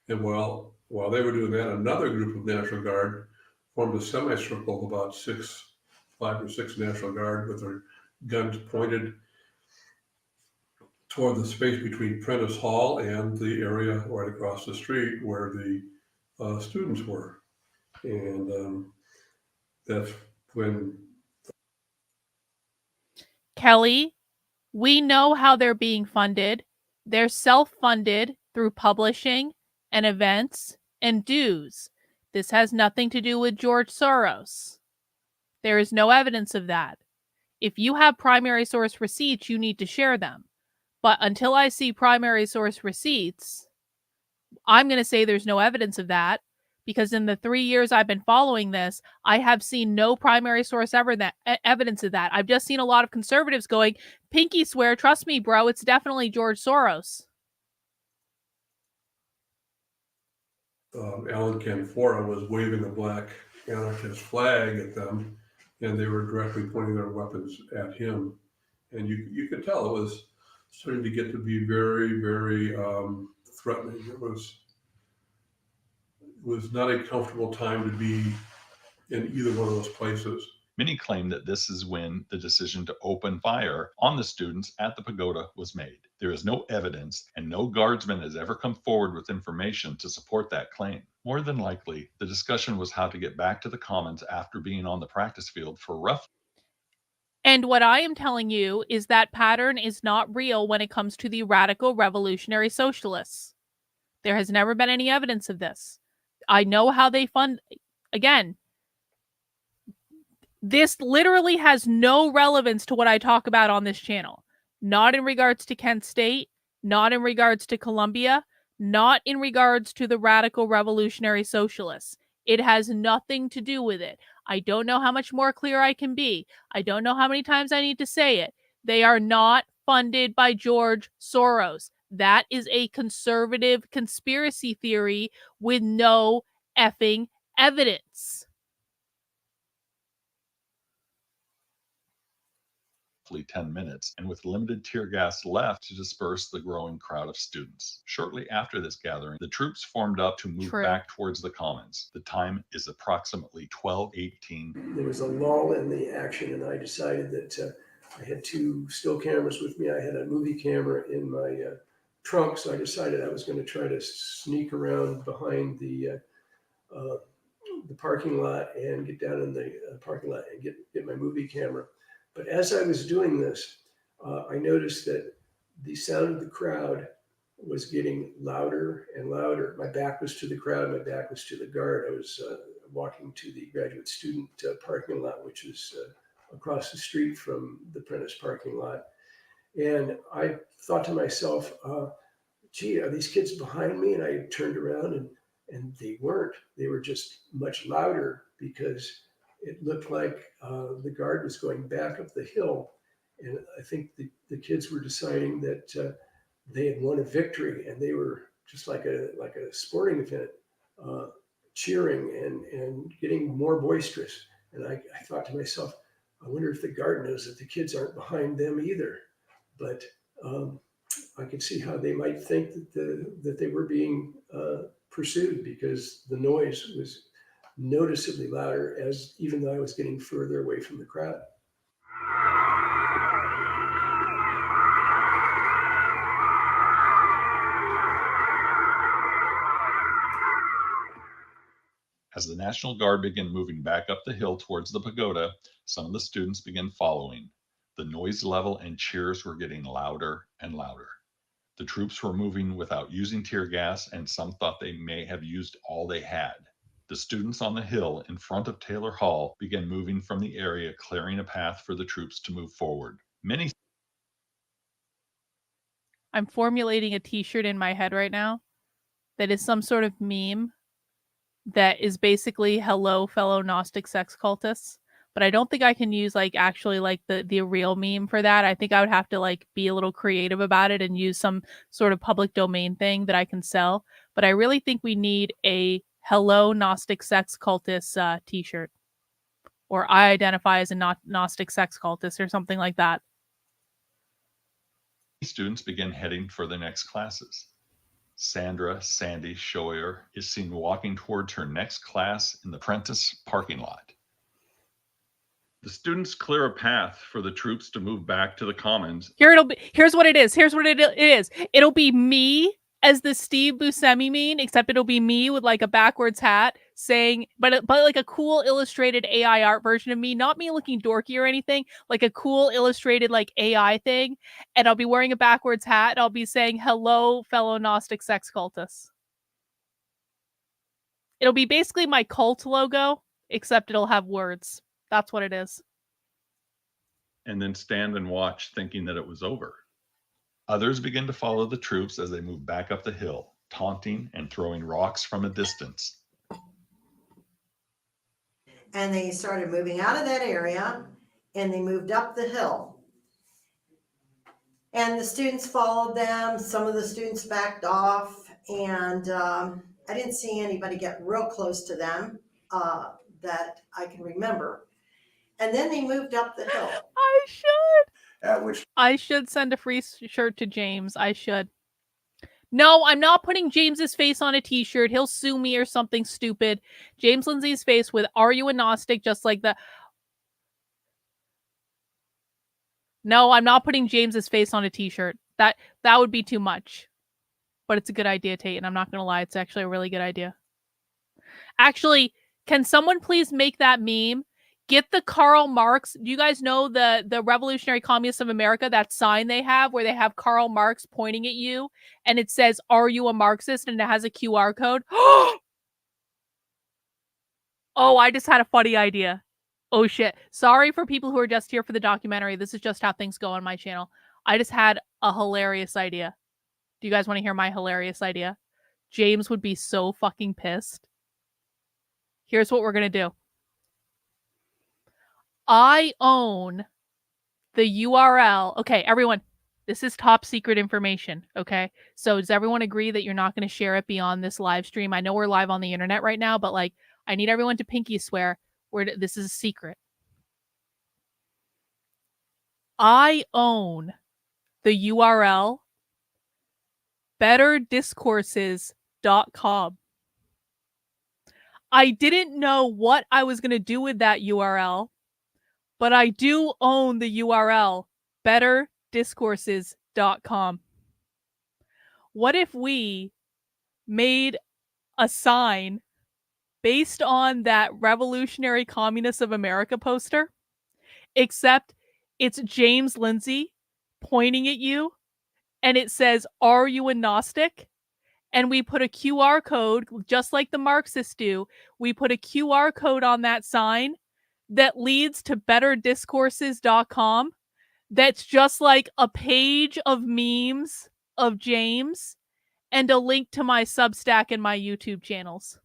And while they were doing that, another group of National Guard formed a semicircle of about 5 or 6 National Guard with their guns pointed toward the space between Prentice Hall and the area right across the street where the students were. And that's when... Kelly, we know how they're being funded. They're self-funded through publishing and events and dues. This has nothing to do with George Soros. There is no evidence of that. If you have primary source receipts, you need to share them. But until I see primary source receipts, I'm going to say there's no evidence of that, because in the 3 years I've been following this, I have seen no primary source evidence of that. I've just seen a lot of conservatives going, pinky swear, trust me, bro, it's definitely George Soros. Alan Canfora was waving a black anarchist flag at them, and they were directly pointing their weapons at him. And you could tell it was starting to get to be very, very threatening. It was not a comfortable time to be in either one of those places. Many claim that this is when the decision to open fire on the students at the pagoda was made. There is no evidence, and no guardsman has ever come forward with information to support that claim. More than likely, the discussion was how to get back to the commons after being on the practice field for roughly... And what I am telling you is that pattern is not real when it comes to the radical revolutionary socialists. There has never been any evidence of this. I know how they fund. Again, this literally has no relevance to what I talk about on this channel. Not in regards to Kent State, not in regards to Columbia, not in regards to the radical revolutionary socialists. It has nothing to do with it. I don't know how much more clear I can be. I don't know how many times I need to say it. They are not funded by George Soros. That is a conservative conspiracy theory with no effing evidence. 10 minutes, and with limited tear gas left to disperse the growing crowd of students. Shortly after this gathering, the troops formed up to move back towards the commons. The time is approximately 12:18. There was a lull in the action, and I decided that I had 2 still cameras with me. I had a movie camera in my trunk, so I decided I was going to try to sneak around behind the parking lot and get down in the parking lot and get my movie camera. But as I was doing this, I noticed that the sound of the crowd was getting louder and louder. My back was to the crowd, my back was to the guard. I was walking to the graduate student parking lot, which is across the street from the Prentice parking lot. And I thought to myself, gee, are these kids behind me? And I turned around and they weren't. They were just much louder because it looked like the guard was going back up the hill. And I think the kids were deciding that they had won a victory, and they were just like a sporting event, cheering and getting more boisterous. And I thought to myself, I wonder if the guard knows that the kids aren't behind them either. But I could see how they might think that they were being pursued, because the noise was noticeably louder even though I was getting further away from the crowd. As the National Guard began moving back up the hill towards the pagoda, some of the students began following. The noise level and cheers were getting louder and louder. The troops were moving without using tear gas, and some thought they may have used all they had. The students on the hill in front of Taylor Hall began moving from the area, clearing a path for the troops to move forward. I'm formulating a t-shirt in my head right now that is some sort of meme that is basically hello fellow Gnostic sex cultists, but I don't think I can use actually the real meme for that. I think I would have to be a little creative about it and use some sort of public domain thing that I can sell. But I really think we need a hello Gnostic sex cultist t-shirt, or I identify as a Gnostic sex cultist or something like that. Students began heading for the next classes. Sandy Scheuer is seen walking towards her next class in the Prentice parking lot. The students clear a path for the troops to move back to the commons. Here's what it is. It'll be me as the Steve Buscemi meme, except it'll be me with a backwards hat saying, but a cool illustrated AI art version of me, not me looking dorky or anything, a cool illustrated AI thing. And I'll be wearing a backwards hat and I'll be saying, hello, fellow Gnostic sex cultists. It'll be basically my cult logo, except it'll have words. That's what it is. And then stand and watch, thinking that it was over. Others begin to follow the troops as they move back up the hill, taunting and throwing rocks from a distance. And they started moving out of that area, and they moved up the hill. And the students followed them. Some of the students backed off, and I didn't see anybody get real close to them that I can remember. And then they moved up the hill. I should send a free shirt to James. I should. No, I'm not putting James's face on a t-shirt. He'll sue me or something stupid. James Lindsay's face with "Are you a Gnostic?" just like that. No, I'm not putting James's face on a t-shirt. That would be too much. But it's a good idea, Tate, and I'm not going to lie. It's actually a really good idea. Actually, can someone please make that meme? Get the Karl Marx. Do you guys know the Revolutionary Communists of America, that sign they have where they have Karl Marx pointing at you and it says, "Are you a Marxist?" and it has a QR code? Oh, I just had a funny idea. Oh shit. Sorry for people who are just here for the documentary. This is just how things go on my channel. I just had a hilarious idea. Do you guys want to hear my hilarious idea? James would be so fucking pissed. Here's what we're going to do. I own the URL. Okay, everyone, this is top secret information. Okay, so does everyone agree that you're not going to share it beyond this live stream? I know we're live on the internet right now, but like, I need everyone to pinky swear this is a secret. I own the URL betterdiscourses.com. I didn't know what I was going to do with that URL, but I do own the URL betterdiscourses.com. What if we made a sign based on that Revolutionary Communists of America poster, except it's James Lindsay pointing at you and it says, "Are you a Gnostic?" And we put a QR code, just like the Marxists do. We put a QR code on that sign that leads to betterdiscourses.com. That's just like a page of memes of James and a link to my Substack and my YouTube channels.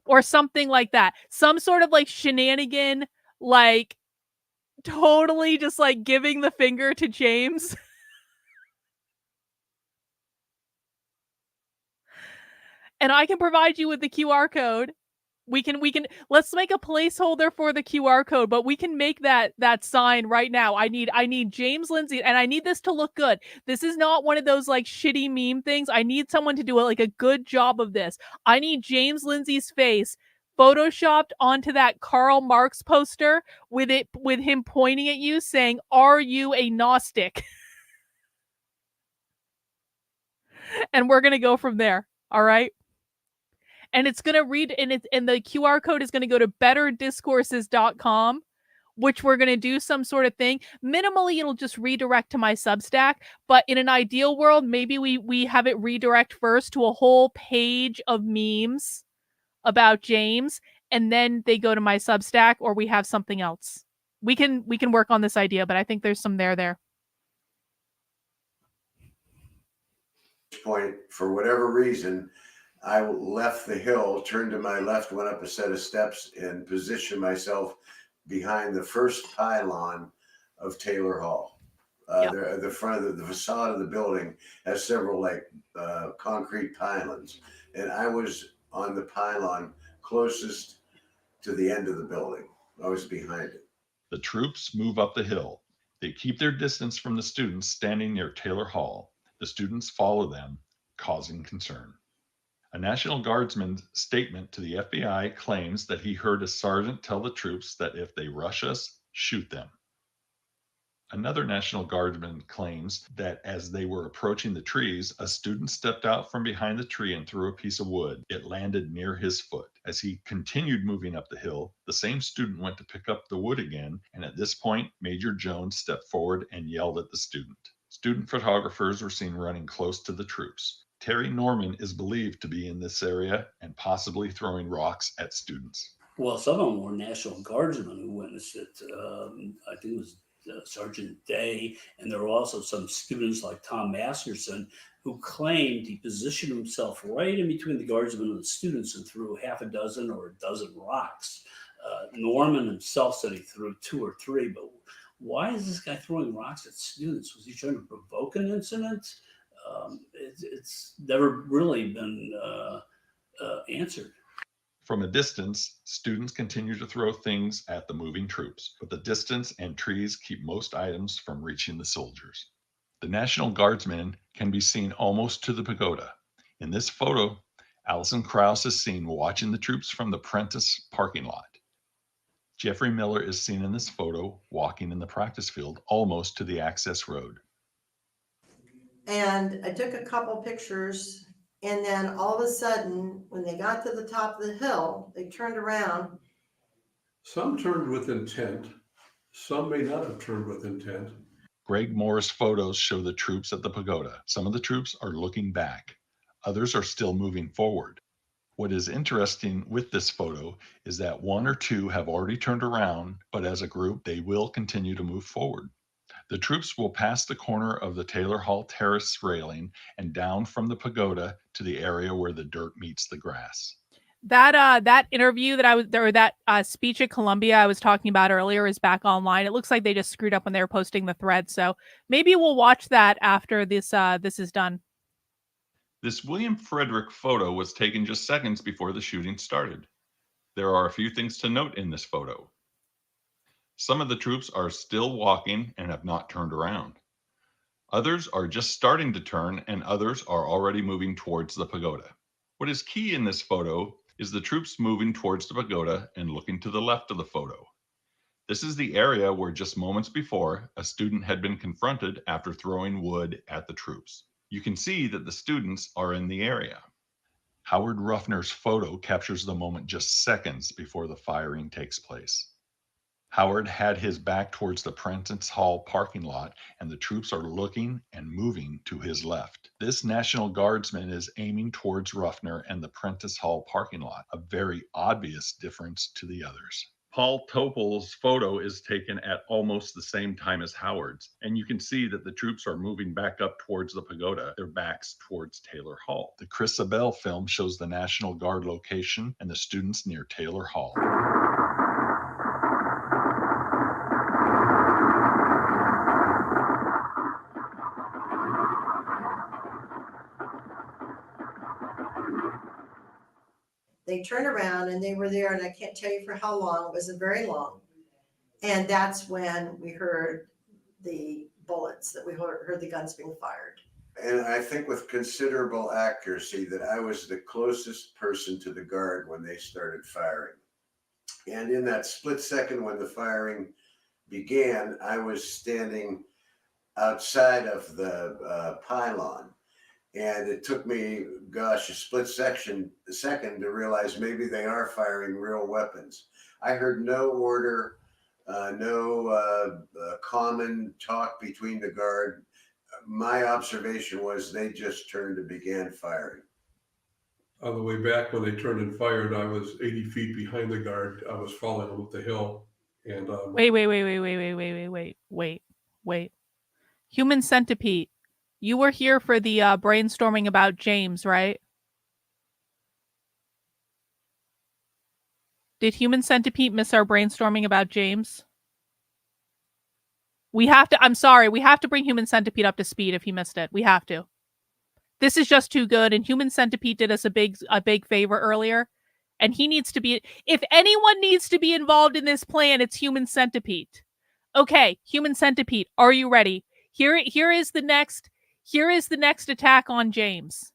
Or something like that. Some sort of like shenanigan, like totally just like giving the finger to James. And I can provide you with the QR code. We can let's make a placeholder for the QR code, but we can make that sign right now. I need James Lindsay, and I need this to look good. This is not one of those like shitty meme things. I need someone to do like a good job of this. I need James Lindsay's face photoshopped onto that Karl Marx poster with him pointing at you saying, "Are you a Gnostic?" And we're going to go from there. All right? And it's going to read, and the QR code is going to go to betterdiscourses.com, which we're going to do some sort of thing. Minimally, it'll just redirect to my Substack. But in an ideal world, maybe we have it redirect first to a whole page of memes about James, and then they go to my Substack, or we have something else. We can work on this idea, but I think there's some there. Point, for whatever reason, I left the hill, turned to my left, went up a set of steps, and positioned myself behind the first pylon of Taylor Hall. The front of the facade of the building has several concrete pylons, and I was on the pylon closest to the end of the building. I was behind it. The troops move up the hill. They keep their distance from the students standing near Taylor Hall. The students follow them, causing concern. A National Guardsman's statement to the FBI claims that he heard a sergeant tell the troops that if they rush us, shoot them. Another National Guardsman claims that as they were approaching the trees, a student stepped out from behind the tree and threw a piece of wood. It landed near his foot. As he continued moving up the hill, the same student went to pick up the wood again, and at this point, Major Jones stepped forward and yelled at the student. Student photographers were seen running close to the troops. Terry Norman is believed to be in this area and possibly throwing rocks at students. Well, some of them were National Guardsmen who witnessed it. I think it was Sergeant Day, and there were also some students like Tom Masterson who claimed he positioned himself right in between the guardsmen and the students and threw half a dozen or a dozen rocks. Norman himself said he threw 2 or 3, but why is this guy throwing rocks at students? Was he trying to provoke an incident? It's never really been answered. From a distance, students continue to throw things at the moving troops, but the distance and trees keep most items from reaching the soldiers. The National Guardsmen can be seen almost to the pagoda. In this photo, Alison Krauss is seen watching the troops from the Prentice parking lot. Jeffrey Miller is seen in this photo walking in the practice field almost to the access road. And I took a couple pictures, and then all of a sudden, when they got to the top of the hill, they turned around. Some turned with intent. Some may not have turned with intent. Greg Moore's photos show the troops at the pagoda. Some of the troops are looking back. Others are still moving forward. What is interesting with this photo is that 1 or 2 have already turned around, but as a group, they will continue to move forward. The troops will pass the corner of the Taylor Hall terrace railing and down from the pagoda to the area where the dirt meets the grass. That interview that I was there, or that speech at Columbia I was talking about earlier, is back online. It looks like they just screwed up when they were posting the thread, so maybe we'll watch that after this is done. This William Frederick photo was taken just seconds before the shooting started. There are a few things to note in this photo. Some of the troops are still walking and have not turned around. Others are just starting to turn, and others are already moving towards the pagoda. What is key in this photo is the troops moving towards the pagoda and looking to the left of the photo. This is the area where just moments before, a student had been confronted after throwing wood at the troops. You can see that the students are in the area. Howard Ruffner's photo captures the moment just seconds before the firing takes place. Howard had his back towards the Prentice Hall parking lot, and the troops are looking and moving to his left. This National Guardsman is aiming towards Ruffner and the Prentice Hall parking lot, a very obvious difference to the others. Paul Topol's photo is taken at almost the same time as Howard's, and you can see that the troops are moving back up towards the pagoda, their backs towards Taylor Hall. The Chris Abel film shows the National Guard location and the students near Taylor Hall. They turned around and they were there, and I can't tell you for how long. It wasn't very long. And that's when we heard the bullets, that we heard the guns being fired. And I think with considerable accuracy that I was the closest person to the guard when they started firing. And in that split second when the firing began, I was standing outside of the pylon. And it took me, gosh, a split second to realize maybe they are firing real weapons. I heard no order, no common talk between the guard. My observation was they just turned and began firing. On the way back, when they turned and fired, I was 80 feet behind the guard. I was following them up the hill. And Wait. Human Centipede. You were here for the brainstorming about James, right? Did Human Centipede miss our brainstorming about James? I'm sorry, we have to bring Human Centipede up to speed if he missed it. We have to. This is just too good, and Human Centipede did us a big favor earlier, and he needs to be, if anyone needs to be involved in this plan, it's Human Centipede. Okay, Human Centipede, are you ready? Here is the next attack on James.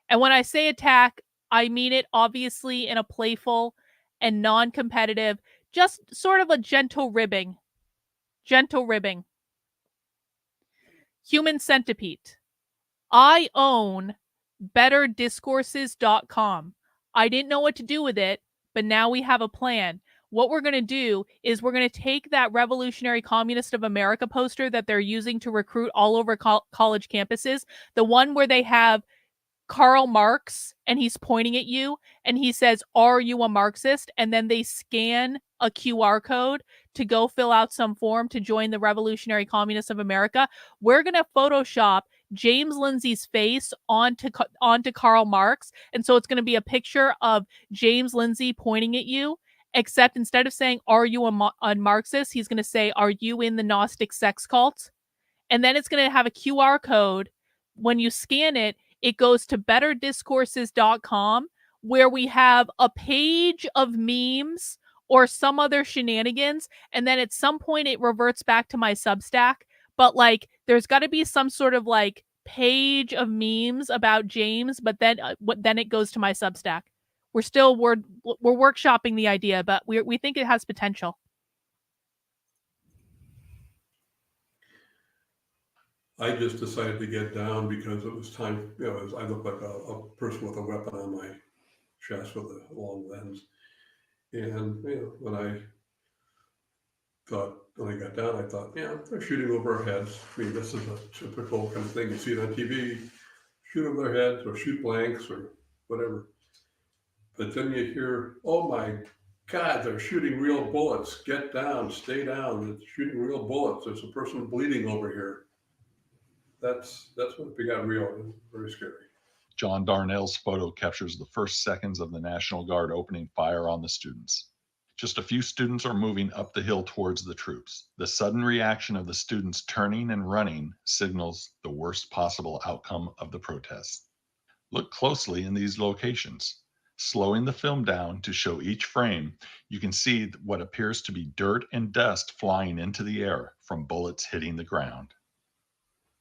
And when I say attack, I mean it obviously in a playful and non-competitive, just sort of a gentle ribbing. Human Centipede. I own betterdiscourses.com. I didn't know what to do with it, but now we have a plan. What we're going to do is we're going to take that Revolutionary Communist of America poster that they're using to recruit all over college campuses, the one where they have Karl Marx and he's pointing at you and he says, "Are you a Marxist?" And then they scan a QR code to go fill out some form to join the Revolutionary Communists of America. We're going to Photoshop James Lindsay's face onto Karl Marx. And so it's going to be a picture of James Lindsay pointing at you, except instead of saying, "Are you a Marxist?" he's going to say, "Are you in the Gnostic sex cult?" And then it's going to have a QR code. When you scan it, it goes to betterdiscourses.com, where we have a page of memes or some other shenanigans. And then at some point it reverts back to my Substack. But like, there's got to be some sort of like page of memes about James, but then it goes to my Substack. We're workshopping the idea, but we think it has potential. I just decided to get down because it was time. I looked like a person with a weapon on my chest with a long lens. And when I got down, I thought, they're shooting over our heads. I mean, this is a typical kind of thing you see on TV: shoot over their heads or shoot blanks or whatever. But then you hear, "Oh my God, they're shooting real bullets. Get down, stay down. They're shooting real bullets. There's a person bleeding over here." That's when it got real and very scary. John Darnell's photo captures the first seconds of the National Guard opening fire on the students. Just a few students are moving up the hill towards the troops. The sudden reaction of the students turning and running signals the worst possible outcome of the protests. Look closely in these locations. Slowing the film down to show each frame, you can see what appears to be dirt and dust flying into the air from bullets hitting the ground.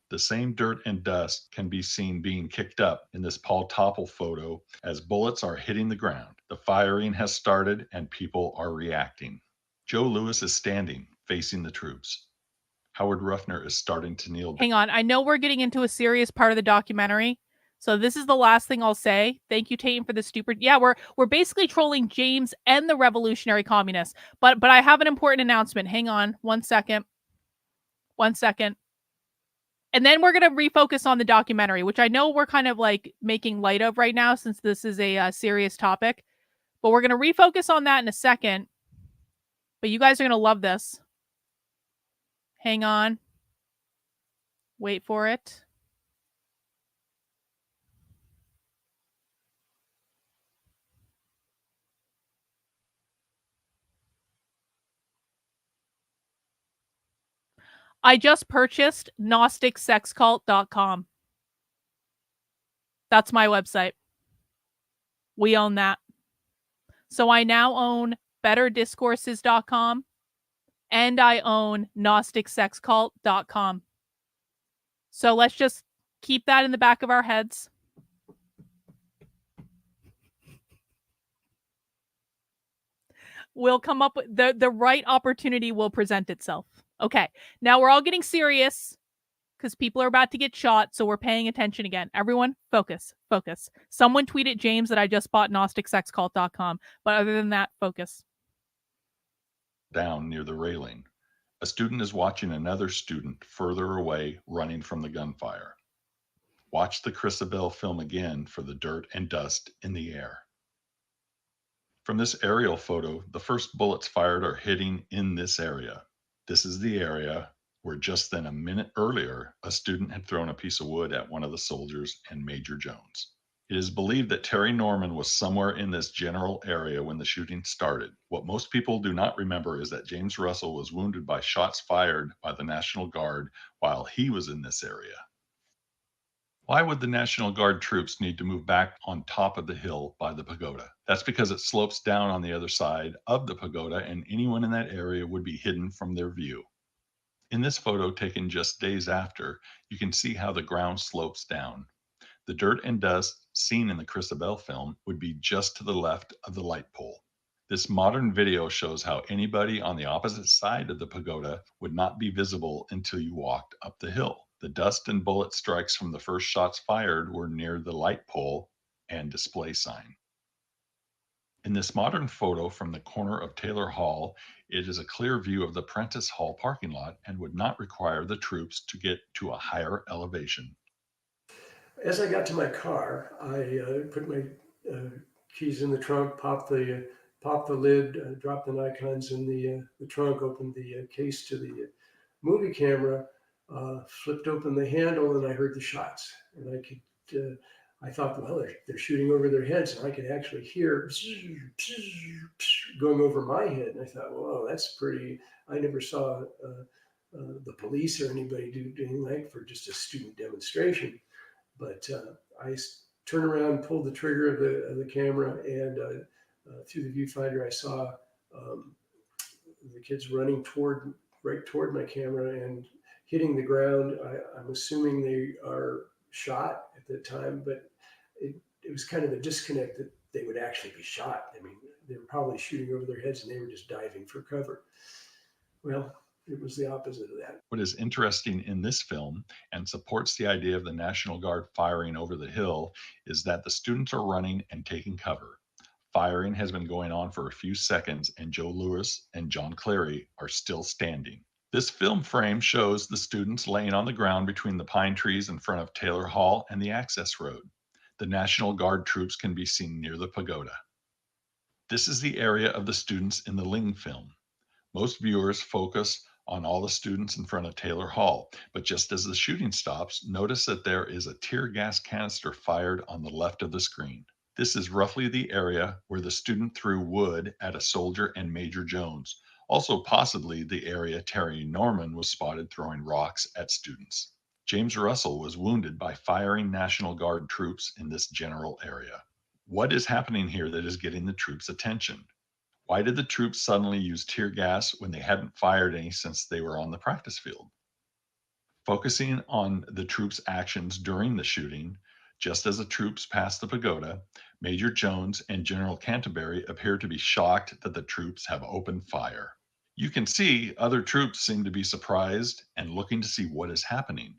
The same dirt and dust can be seen being kicked up in this Paul Topple photo as bullets are hitting the ground. The firing has started and people are reacting. Joe Louis is standing, facing the troops. Howard Ruffner is starting to kneel down. Hang on. I know we're getting into a serious part of the documentary, so this is the last thing I'll say. Thank you, Tatum, for the stupid. Yeah, we're basically trolling James and the revolutionary communists. But I have an important announcement. Hang on 1 second. 1 second. And then we're going to refocus on the documentary, which I know we're kind of like making light of right now since this is a serious topic. But we're going to refocus on that in a second. But you guys are going to love this. Hang on. Wait for it. I just purchased GnosticSexCult.com. That's my website. We own that. So I now own BetterDiscourses.com and I own GnosticSexCult.com. So let's just keep that in the back of our heads. We'll come up with the right opportunity will present itself. Okay, now we're all getting serious because people are about to get shot, so we're paying attention again. Everyone, focus, focus. Someone tweeted James that I just bought GnosticSexCult.com, but other than that, focus. Down near the railing. A student is watching another student further away running from the gunfire. Watch the Christabel film again for the dirt and dust in the air. From this aerial photo, the first bullets fired are hitting in this area. This is the area where just then a minute earlier, a student had thrown a piece of wood at one of the soldiers and Major Jones. It is believed that Terry Norman was somewhere in this general area when the shooting started. What most people do not remember is that James Russell was wounded by shots fired by the National Guard while he was in this area. Why would the National Guard troops need to move back on top of the hill by the pagoda? That's because it slopes down on the other side of the pagoda and anyone in that area would be hidden from their view. In this photo taken just days after, you can see how the ground slopes down. The dirt and dust seen in the Christabel film would be just to the left of the light pole. This modern video shows how anybody on the opposite side of the pagoda would not be visible until you walked up the hill. The dust and bullet strikes from the first shots fired were near the light pole and display sign. In this modern photo from the corner of Taylor Hall, it is a clear view of the Prentice Hall parking lot and would not require the troops to get to a higher elevation. As I got to my car, I put my keys in the trunk, popped the lid, dropped the Nikons in the trunk, opened the case to the movie camera, flipped open the handle, and I heard the shots. And I thought, well, they're shooting over their heads, and I could actually hear going over my head. And I thought, whoa, that's pretty. I never saw the police or anybody do anything like for just a student demonstration. But I turned around, pulled the trigger of the camera, and through the viewfinder, I saw the kids running right toward my camera and hitting the ground. I'm assuming they are shot at the time, but it was kind of a disconnect that they would actually be shot. I mean, they were probably shooting over their heads and they were just diving for cover. Well, it was the opposite of that. What is interesting in this film and supports the idea of the National Guard firing over the hill is that the students are running and taking cover. Firing has been going on for a few seconds and Joe Louis and John Clary are still standing. This film frame shows the students laying on the ground between the pine trees in front of Taylor Hall and the access road. The National Guard troops can be seen near the pagoda. This is the area of the students in the Ling film. Most viewers focus on all the students in front of Taylor Hall. But just as the shooting stops, notice that there is a tear gas canister fired on the left of the screen. This is roughly the area where the student threw wood at a soldier and Major Jones. Also possibly the area Terry Norman was spotted throwing rocks at students. James Russell was wounded by firing National Guard troops in this general area. What is happening here that is getting the troops' attention? Why did the troops suddenly use tear gas when they hadn't fired any since they were on the practice field? Focusing on the troops' actions during the shooting, just as the troops passed the pagoda, Major Jones and General Canterbury appear to be shocked that the troops have opened fire. You can see other troops seem to be surprised and looking to see what is happening.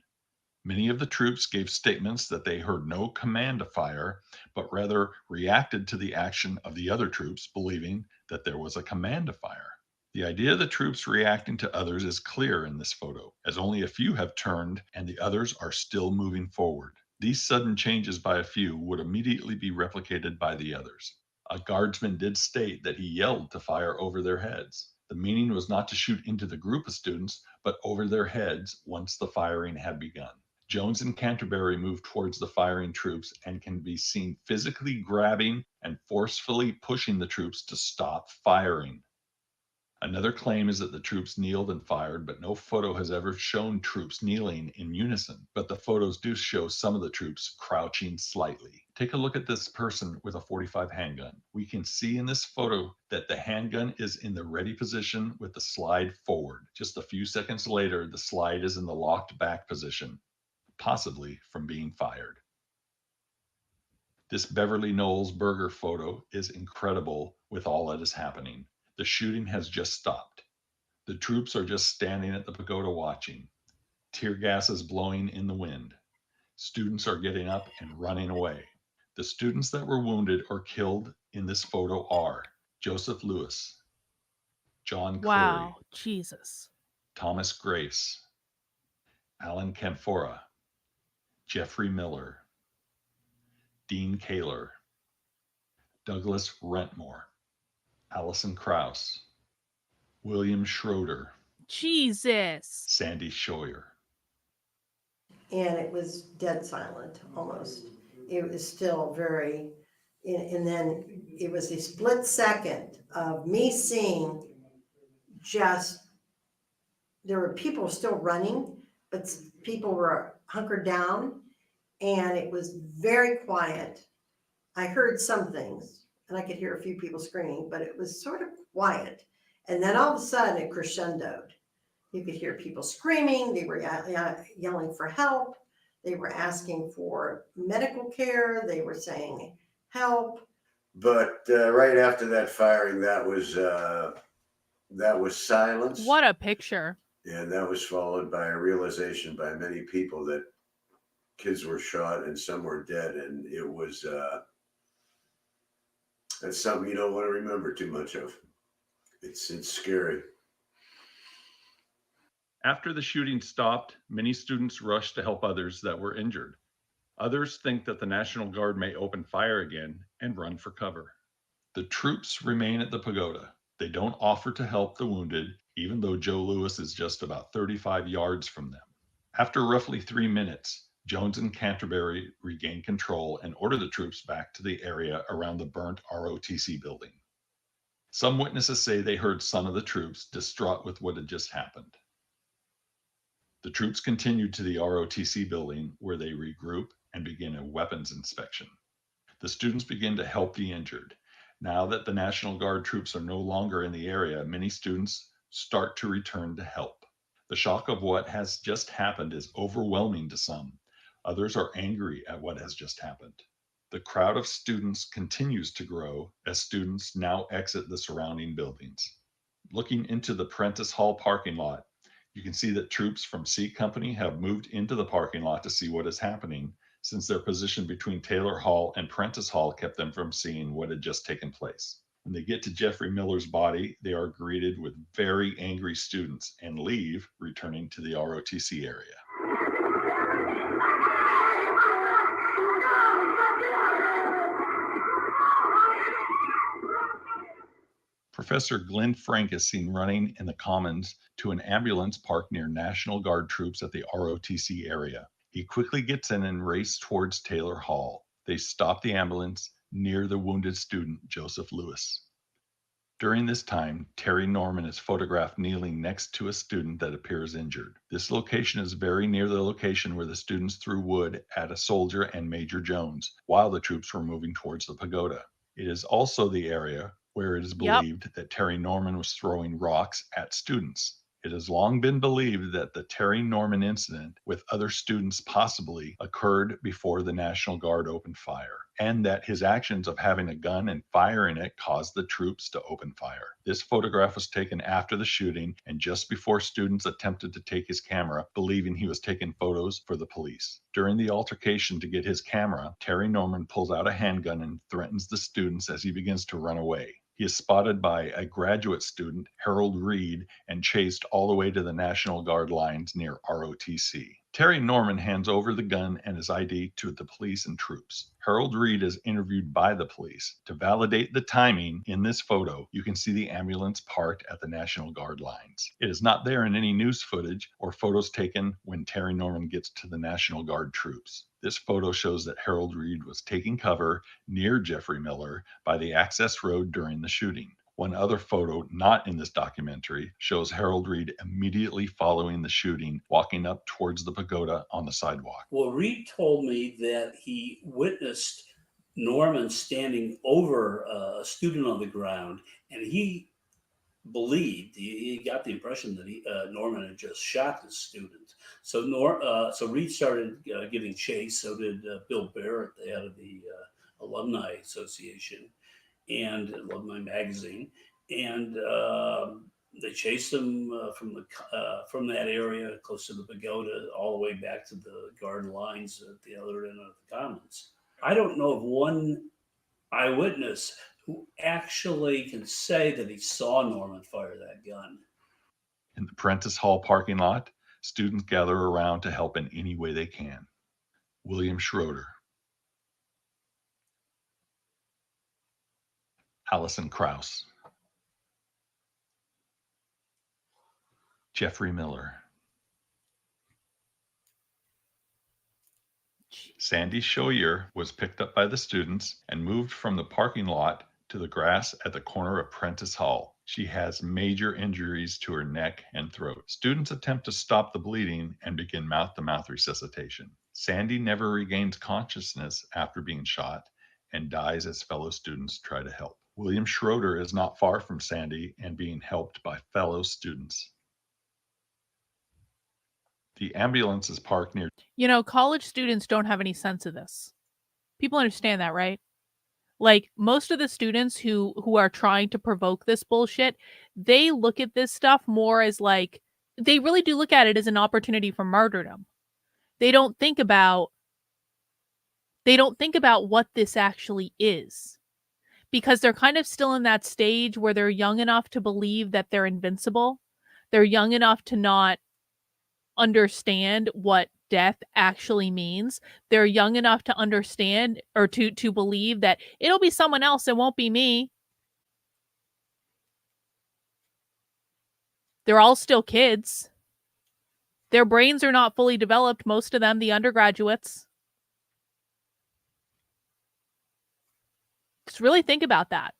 Many of the troops gave statements that they heard no command to fire, but rather reacted to the action of the other troops, believing that there was a command to fire. The idea of the troops reacting to others is clear in this photo, as only a few have turned and the others are still moving forward. These sudden changes by a few would immediately be replicated by the others. A guardsman did state that he yelled to fire over their heads. The meaning was not to shoot into the group of students, but over their heads once the firing had begun. Jones and Canterbury moved towards the firing troops and can be seen physically grabbing and forcefully pushing the troops to stop firing. Another claim is that the troops kneeled and fired, but no photo has ever shown troops kneeling in unison. But the photos do show some of the troops crouching slightly. Take a look at this person with a .45 handgun. We can see in this photo that the handgun is in the ready position with the slide forward. Just a few seconds later, the slide is in the locked back position, possibly from being fired. This Beverly Knowles burger photo is incredible with all that is happening. The shooting has just stopped. The troops are just standing at the pagoda watching. Tear gas is blowing in the wind. Students are getting up and running away. The students that were wounded or killed in this photo are Joseph Lewis, John Cleary, Wow, Jesus. Thomas Grace, Alan Camphora, Jeffrey Miller, Dean Kaler, Douglas Rentmore, Allison Krauss, William Schroeder, Jesus. Sandy Scheuer. And it was dead silent almost. It was still very, and then it was a split second of me seeing just, there were people still running, but people were hunkered down, and it was very quiet. I heard some things, and I could hear a few people screaming, but it was sort of quiet. And then all of a sudden it crescendoed. You could hear people screaming. They were yelling for help. They were asking for medical care. They were saying help. But right after that firing, that was silence. What a picture. And that was followed by a realization by many people that kids were shot and some were dead. And it was, that's something you don't want to remember too much of. It's scary. After the shooting stopped, many students rushed to help others that were injured. Others think that the National Guard may open fire again and run for cover. The troops remain at the pagoda. They don't offer to help the wounded, even though Joe Lewis is just about 35 yards from them. After roughly 3 minutes, Jones and Canterbury regain control and order the troops back to the area around the burnt ROTC building. Some witnesses say they heard some of the troops distraught with what had just happened. The troops continued to the ROTC building where they regroup and begin a weapons inspection. The students begin to help the injured. Now that the National Guard troops are no longer in the area, many students start to return to help. The shock of what has just happened is overwhelming to some. Others are angry at what has just happened. The crowd of students continues to grow as students now exit the surrounding buildings. Looking into the Prentice Hall parking lot, you can see that troops from C Company have moved into the parking lot to see what is happening, since their position between Taylor Hall and Prentice Hall kept them from seeing what had just taken place. When they get to Jeffrey Miller's body, they are greeted with very angry students and leave, returning to the ROTC area. Professor Glenn Frank is seen running in the Commons to an ambulance parked near National Guard troops at the ROTC area. He quickly gets in and races towards Taylor Hall. They stop the ambulance near the wounded student, Joseph Lewis. During this time, Terry Norman is photographed kneeling next to a student that appears injured. This location is very near the location where the students threw wood at a soldier and Major Jones while the troops were moving towards the pagoda. It is also the area where it is believed that Terry Norman was throwing rocks at students. It has long been believed that the Terry Norman incident with other students possibly occurred before the National Guard opened fire, and that his actions of having a gun and firing it caused the troops to open fire. This photograph was taken after the shooting and just before students attempted to take his camera, believing he was taking photos for the police. During the altercation to get his camera, Terry Norman pulls out a handgun and threatens the students as he begins to run away. He is spotted by a graduate student, Harold Reed, and chased all the way to the National Guard lines near ROTC. Terry Norman hands over the gun and his ID to the police and troops. Harold Reed is interviewed by the police. To validate the timing in this photo, you can see the ambulance parked at the National Guard lines. It is not there in any news footage or photos taken when Terry Norman gets to the National Guard troops. This photo shows that Harold Reed was taking cover near Jeffrey Miller by the access road during the shooting. One other photo not in this documentary shows Harold Reed immediately following the shooting, walking up towards the pagoda on the sidewalk. Well, Reed told me that he witnessed Norman standing over a student on the ground, and he believed, he got the impression that Norman had just shot this student. So Reed started getting chased. So did Bill Barrett, the head of the Alumni Association and Alumni Magazine, and they chased him from that area close to the pagoda all the way back to the Guard lines at the other end of the Commons. I don't know of one eyewitness who actually can say that he saw Norman fire that gun. In the Prentice Hall parking lot, students gather around to help in any way they can. William Schroeder, Allison Krauss, Jeffrey Miller, Sandy Shoyer was picked up by the students and moved from the parking lot to the grass at the corner of Prentice Hall. She has major injuries to her neck and throat. Students attempt to stop the bleeding and begin mouth-to-mouth resuscitation. Sandy never regains consciousness after being shot and dies as fellow students try to help. William Schroeder is not far from Sandy and being helped by fellow students. The ambulance is parked near. You know, college students don't have any sense of this. People understand that, right? Like, most of the students who are trying to provoke this bullshit, they look at this stuff more as like, they really do look at it as an opportunity for martyrdom. They don't think about what this actually is, because they're kind of still in that stage where they're young enough to believe that they're invincible. They're young enough to not understand what death actually means. They're young enough to understand or to believe that it'll be someone else, it won't be me. They're all still kids. Their brains are not fully developed, most of them, the undergraduates. Just really think about that.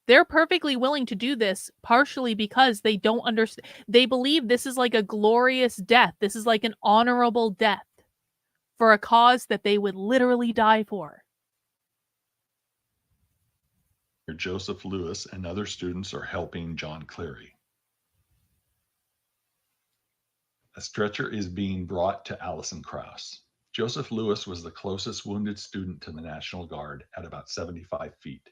They're perfectly willing to do this partially because they don't understand. They believe this is like a glorious death. This is like an honorable death for a cause that they would literally die for. Joseph Lewis and other students are helping John Cleary. A stretcher is being brought to Allison Krauss. Joseph Lewis was the closest wounded student to the National Guard at about 75 feet.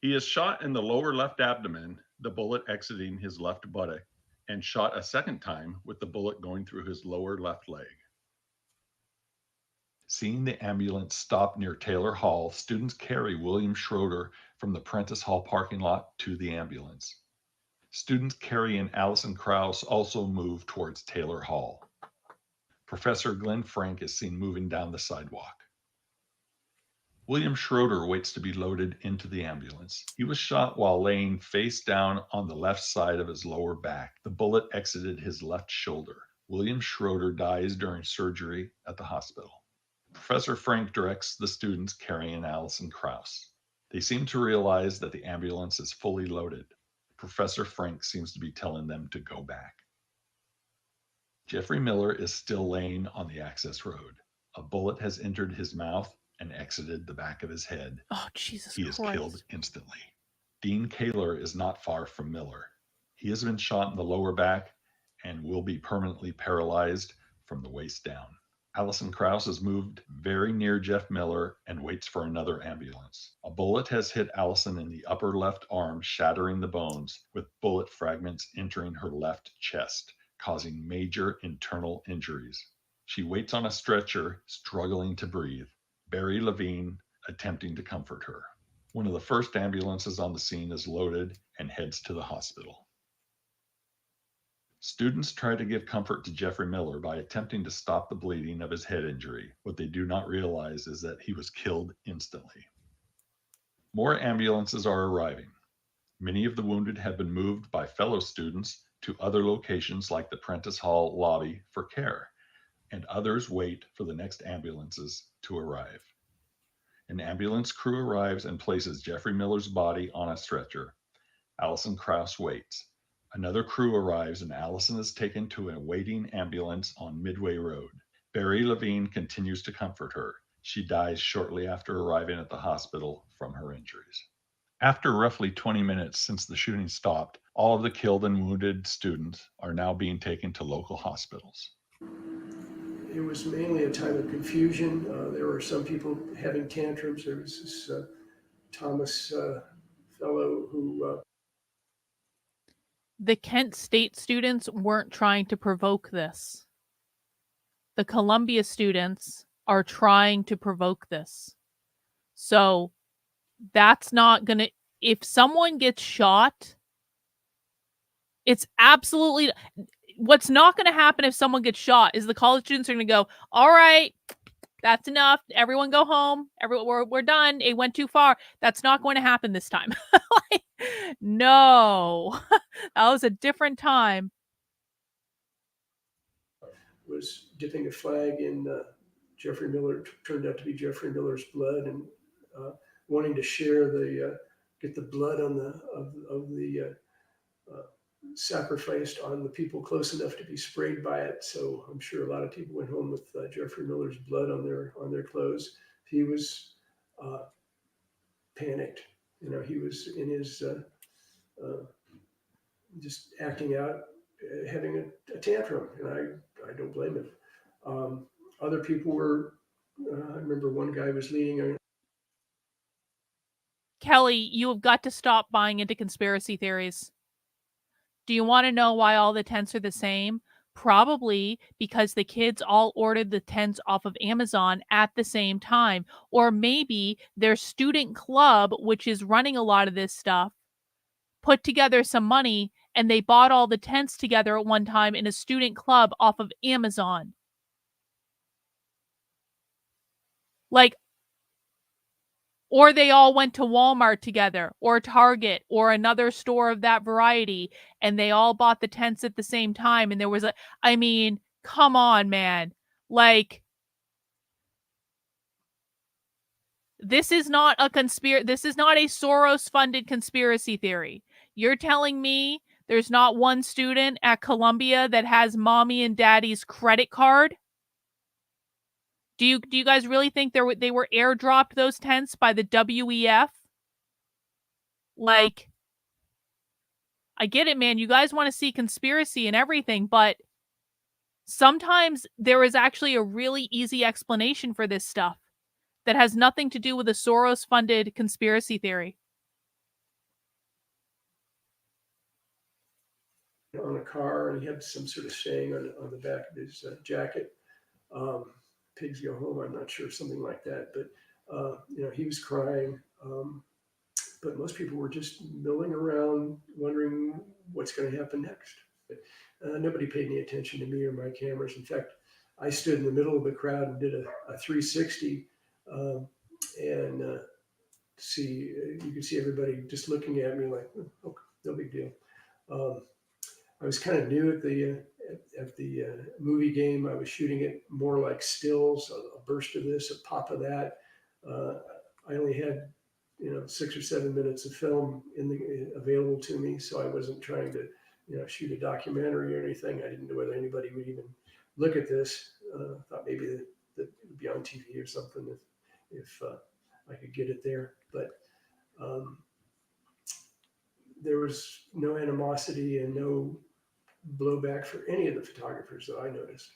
He is shot in the lower left abdomen, the bullet exiting his left buttock, and shot a second time with the bullet going through his lower left leg. Seeing the ambulance stop near Taylor Hall, students carry William Schroeder from the Prentice Hall parking lot to the ambulance. Students carrying Allison Krauss also move towards Taylor Hall. Professor Glenn Frank is seen moving down the sidewalk. William Schroeder waits to be loaded into the ambulance. He was shot while laying face down on the left side of his lower back. The bullet exited his left shoulder. William Schroeder dies during surgery at the hospital. Professor Frank directs the students carrying Allison Krauss. They seem to realize that the ambulance is fully loaded. Professor Frank seems to be telling them to go back. Jeffrey Miller is still laying on the access road. A bullet has entered his mouth and exited the back of his head. Oh, Jesus He is Christ. killed instantly. Dean Kaler is not far from Miller. He has been shot in the lower back and will be permanently paralyzed from the waist down. Allison Krauss is moved very near Jeff Miller and waits for another ambulance. A bullet has hit Allison in the upper left arm, shattering the bones, with bullet fragments entering her left chest, causing major internal injuries. She waits on a stretcher, struggling to breathe. Barry Levine attempting to comfort her. One of the first ambulances on the scene is loaded and heads to the hospital. Students try to give comfort to Jeffrey Miller by attempting to stop the bleeding of his head injury. What they do not realize is that he was killed instantly. More ambulances are arriving. Many of the wounded have been moved by fellow students to other locations like the Prentice Hall lobby for care, and others wait for the next ambulances to arrive. An ambulance crew arrives and places Jeffrey Miller's body on a stretcher. Allison Krauss waits. Another crew arrives and Allison is taken to a waiting ambulance on Midway Road. Barry Levine continues to comfort her. She dies shortly after arriving at the hospital from her injuries. After roughly 20 minutes since the shooting stopped, all of the killed and wounded students are now being taken to local hospitals. It was mainly a time of confusion. There were some people having tantrums. There was this Thomas fellow who... The Kent State students weren't trying to provoke this. The Columbia students are trying to provoke this. So that's not going to... If someone gets shot, it's absolutely... What's not going to happen if someone gets shot is the college students are going to go, all right, that's enough. Everyone go home. We're done. It went too far. That's not going to happen this time. Like, no, that was a different time. Was dipping a flag in Jeffrey Miller, turned out to be Jeffrey Miller's blood, and wanting to share get the blood on the sacrificed on the people close enough to be sprayed by it. So I'm sure a lot of people went home with Jeffrey Miller's blood on their clothes. He was panicked. You know, he was in his just acting out, having a tantrum, and I don't blame him. Other people were. I remember one guy was leaning. Kelly, you have got to stop buying into conspiracy theories. Do you want to know why all the tents are the same? Probably because the kids all ordered the tents off of Amazon at the same time. Or maybe their student club, which is running a lot of this stuff, put together some money and they bought all the tents together at one time in a student club off of Amazon. Like, or they all went to Walmart together, or Target, or another store of that variety, and they all bought the tents at the same time. And there was I mean, come on, man. Like, this is not a this is not a Soros-funded conspiracy theory. You're telling me there's not one student at Columbia that has mommy and daddy's credit card? Do you guys really think they were airdropped, those tents, by the WEF? Like, I get it, man. You guys want to see conspiracy and everything, but sometimes there is actually a really easy explanation for this stuff that has nothing to do with a Soros-funded conspiracy theory. On a car, and he had some sort of saying on the back of his jacket. Pigs go home, I'm not sure, something like that. But, you know, he was crying. But most people were just milling around, wondering what's going to happen next. But, nobody paid any attention to me or my cameras. In fact, I stood in the middle of the crowd and did a 360 and see, you could see everybody just looking at me like, oh, no big deal. I was kind of new at the movie game. I was shooting it more like stills, a burst of this, a pop of that. I only had 6 or 7 minutes of film available to me, so I wasn't trying to shoot a documentary or anything. I didn't know whether anybody would even look at this. Thought maybe that it would be on TV or something if I could get it there, but there was no animosity and no blowback for any of the photographers that I noticed.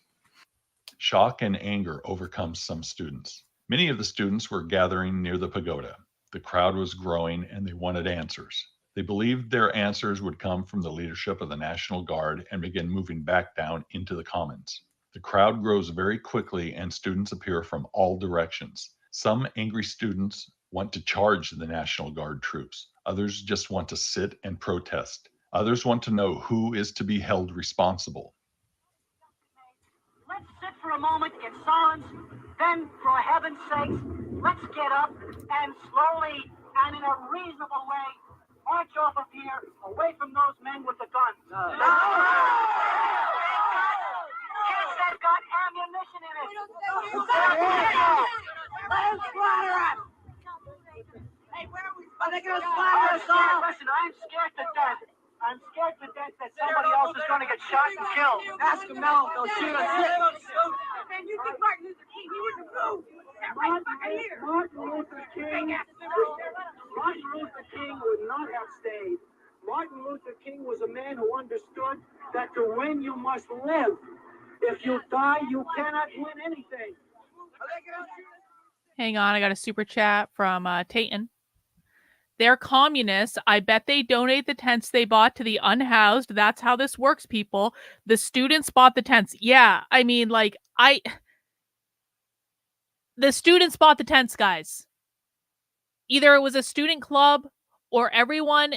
Shock and anger overcomes some students. Many of the students were gathering near the pagoda. The crowd was growing and they wanted answers. They believed their answers would come from the leadership of the National Guard and begin moving back down into the commons. The crowd grows very quickly and students appear from all directions. Some angry students want to charge the National Guard troops. Others just want to sit and protest. Others want to know who is to be held responsible. Let's sit for a moment in silence. Then, for heaven's sakes, let's get up and slowly and in a reasonable way march off of here, away from those men with the guns. Kids that got ammunition in it. Let them splatter us. Hey, where are we? Are they going to splatter us all? Listen, I'm scared to death. I'm scared to death that somebody else is going to get shot and killed. Ask them now if they'll shoot us. Man, you think Martin Luther King, he was a fool. Martin Luther King would not have stayed. Martin Luther King was a man who understood that to win you must live. If you die, you cannot win anything. Hang on, I got a super chat from Tayton. They're communists. I bet they donate the tents they bought to the unhoused. That's how this works, people. The students bought the tents. Yeah, I mean, like, the students bought the tents, guys. Either it was a student club or everyone,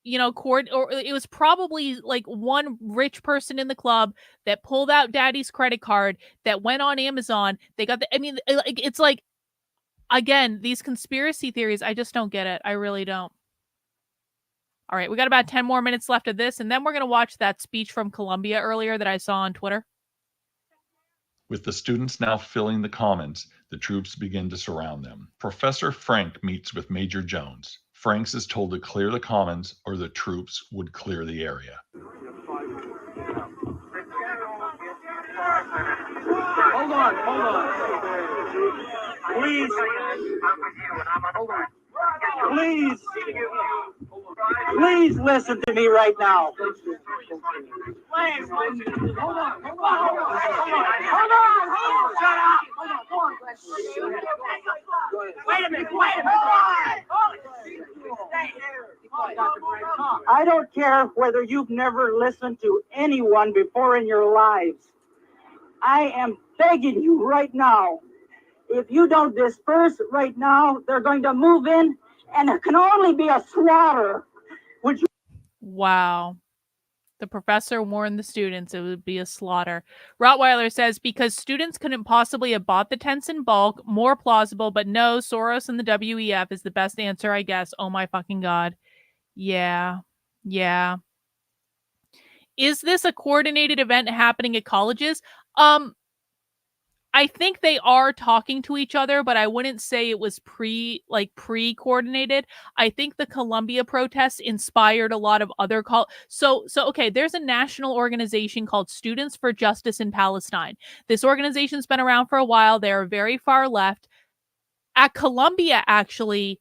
or it was probably like one rich person in the club that pulled out daddy's credit card that went on Amazon. They got it's like, again, these conspiracy theories, I just don't get it. I really don't. All right, we got about 10 more minutes left of this, and then we're going to watch that speech from Columbia earlier that I saw on Twitter. With the students now filling the commons, the troops begin to surround them. Professor Frank meets with Major Jones. Franks is told to clear the commons or the troops would clear the area. Hold on. Please. Hold on. Please listen to me right now. Please. Hold on. Shut up. Wait a minute. I don't care whether you've never listened to anyone before in your lives. I am begging you right now. If you don't disperse right now, they're going to move in, and it can only be a slaughter. Wow. The professor warned the students it would be a slaughter. Rottweiler says, because students couldn't possibly have bought the tents in bulk, more plausible, but no, Soros and the WEF is the best answer, I guess. Oh my fucking God. Yeah. Is this a coordinated event happening at colleges? I think they are talking to each other, but I wouldn't say it was pre-coordinated. I think the Columbia protests inspired a lot of other So okay, there's a national organization called Students for Justice in Palestine. This organization's been around for a while. They're very far left. At Columbia actually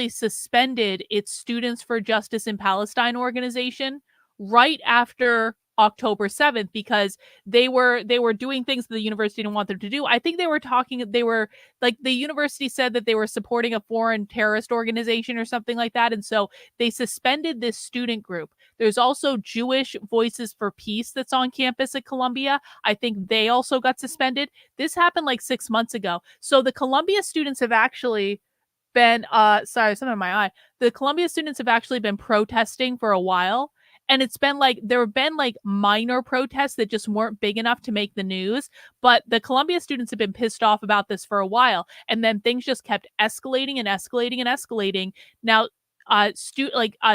suspended its Students for Justice in Palestine organization right after October 7th because they were doing things that the university didn't want them to do. I think the university said that they were supporting a foreign terrorist organization or something like that, and so they suspended this student group. There's also Jewish Voices for Peace that's on campus at Columbia. I think they also got suspended. This happened like 6 months ago. So the Columbia students have actually been the Columbia students have actually been protesting for a while. And it's been like, there have been like minor protests that just weren't big enough to make the news. But the Columbia students have been pissed off about this for a while. And then things just kept escalating and escalating and escalating. Now,